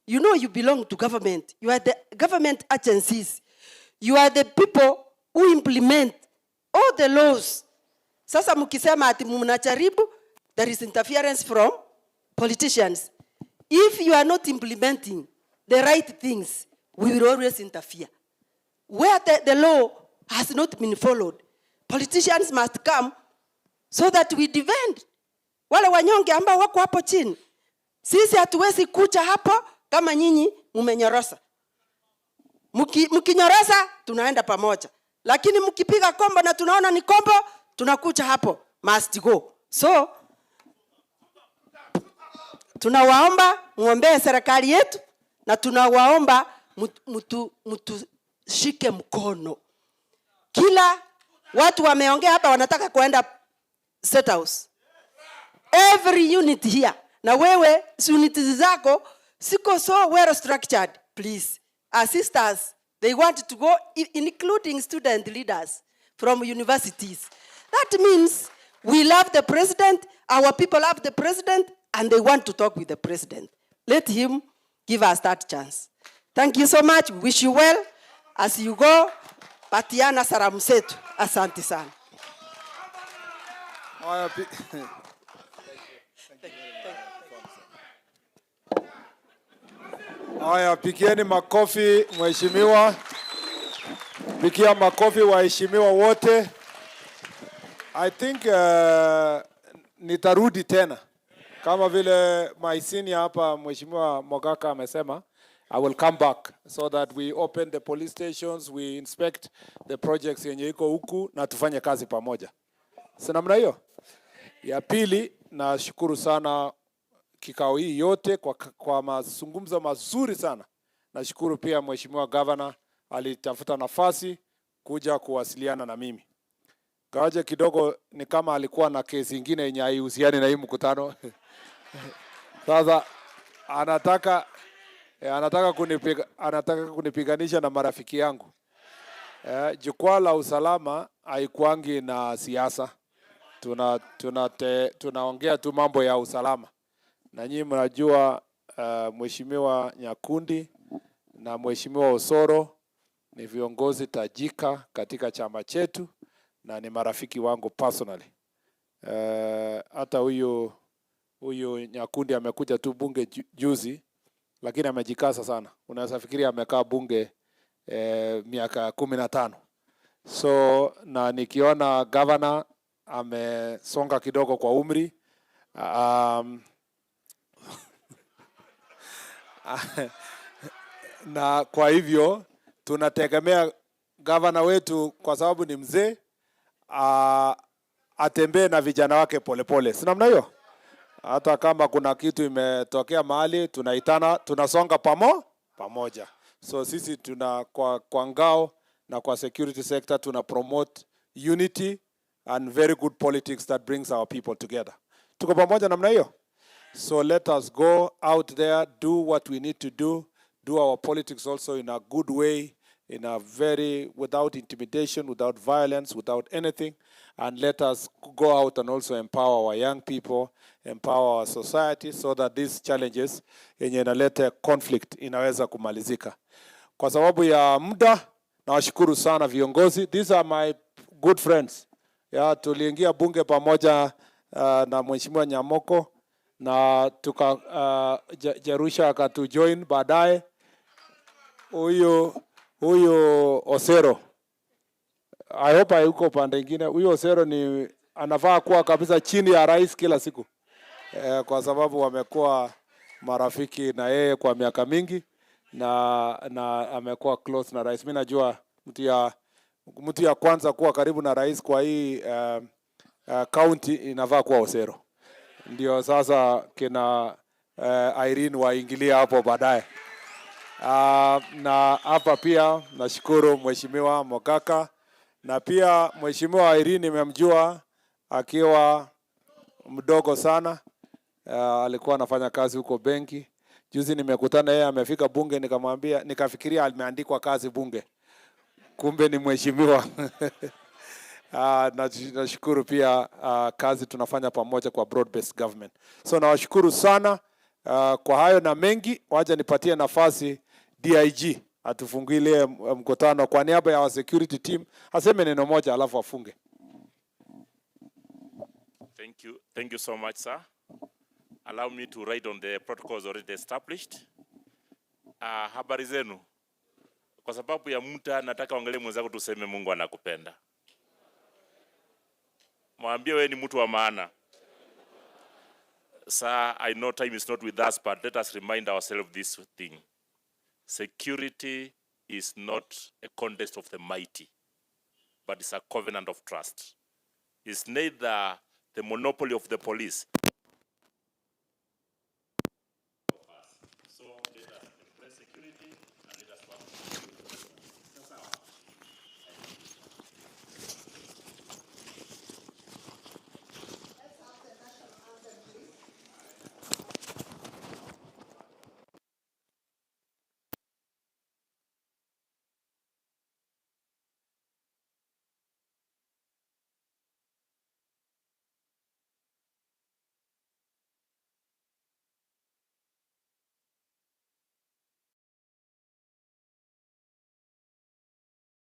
you know you belong to government. You are the government agencies. You are the people who implement all the laws. Sasa mkisema ati mnajaribu, there is interference from politicians. If you are not implementing the right things, we will always interfere. Where the law has not been followed, politicians must come so that we defend wale wanyonge ambao wako hapo chini. Sisi hatuwezi kucha hapo kama nyinyi mumenyorosa. Mkinyorosa tunaenda pamoja, lakini mkipiga kombo na tunaona ni kombo, tunakucha hapo, must go. So tunawaomba muombee serikali yetu, na tunawaomba mtu shike mkono. Kila watu wameongea hapa wanataka kuenda State House. Every unit here, na wewe units zako siko so well structured, please assist us. They want to go, including student leaders from universities. That means we love the president, our people love the president, and they want to talk with the president. Let him give us that chance. Thank you so much. We wish you well as you go. Patiana salamu zetu. Asante sana. Haya, pigieni makofi mheshimiwa. Pigia makofi waheshimiwa wote. I think nitarudi tena kama vile my senior hapa mheshimiwa Mogaka amesema. I will come back so that we open the police stations, we inspect the projects yenye iko huku na tufanye kazi pamoja. Si namna hiyo? Ya pili, nashukuru sana kikao hii yote kwa mazungumzo mazuri sana. Nashukuru pia mheshimiwa governor alitafuta nafasi kuja kuwasiliana na mimi. Gawaje kidogo ni kama alikuwa na kesi nyingine yenye haihusiani na hii mkutano. Sasa anataka kunipiganisha na marafiki yangu. Jukwaa la Usalama haikuangi na siasa. Tunaongea tu mambo ya usalama. Na nyinyi mnajua mheshimiwa Nyakundi na mheshimiwa Osoro ni viongozi tajika katika chama chetu na ni marafiki wangu personally. Hata huyu Nyakundi amekuja tu bunge juzi, lakini amejikasa sana. Unaweza fikiria amekaa bunge miaka 15. So na nikiona governor amesonga kidogo kwa umri, na kwa hivyo tunategemea governor wetu kwa sababu ni mzee atembee na vijana wake polepole. Si namna hiyo? Hata kama kuna kitu imetokea mahali tunaitana, tunasonga pamoja. So sisi tuna kwa ngao na kwa security sector tuna promote unity and very good politics that brings our people together. Tuko pamoja namna hiyo? So let us go out there, do what we need to do our politics also in a good way, in a without intimidation, without violence, without anything. And let us go out and also empower our young people, empower our society so that these challenges yenye inaleta conflict inaweza kumalizika. Kwa sababu ya muda, nawashukuru sana viongozi. These are my good friends. Tuliingia bunge pamoja na Mheshimiwa Nyamoko na Jerusha akatujoin baadaye. Huyo Osero, I hope hayuko pande ingine. Huyo Osero ni anafaa kuwa kabisa chini ya rais kila siku, kwa sababu wamekuwa marafiki na yeye kwa miaka mingi na amekuwa close na rais. Mimi najua mtu ya kwanza kuwa karibu na rais kwa hii county inafaa kuwa Osero. Ndio sasa kina Irene waingilia hapo baadaye. Na hapa pia nashukuru Mheshimiwa Mogaka, na pia Mheshimiwa Irene nimemjua akiwa mdogo sana. Alikuwa anafanya kazi huko benki. Juzi nimekutana yeye amefika bunge, nikamwambia, nikafikiria ameandikwa kazi bunge, kumbe ni mheshimiwa. Nashukuru pia kazi tunafanya pamoja kwa broad based government. So nawashukuru sana kwa hayo na mengi. Wacha nipatie nafasi DIG atufungulie mkutano kwa niaba ya security team, aseme neno moja alafu afunge. Thank you so much, sir. Allow me to write on the protocols already established. Habari zenu. Kwa sababu ya muda nataka angalie mwenzako tuseme Mungu anakupenda. Mwambie wewe ni mtu wa maana. Sir, I know time is not with us, but let us remind ourselves this thing. Security is not a contest of the mighty, but it's a covenant of trust. It's neither the monopoly of the police,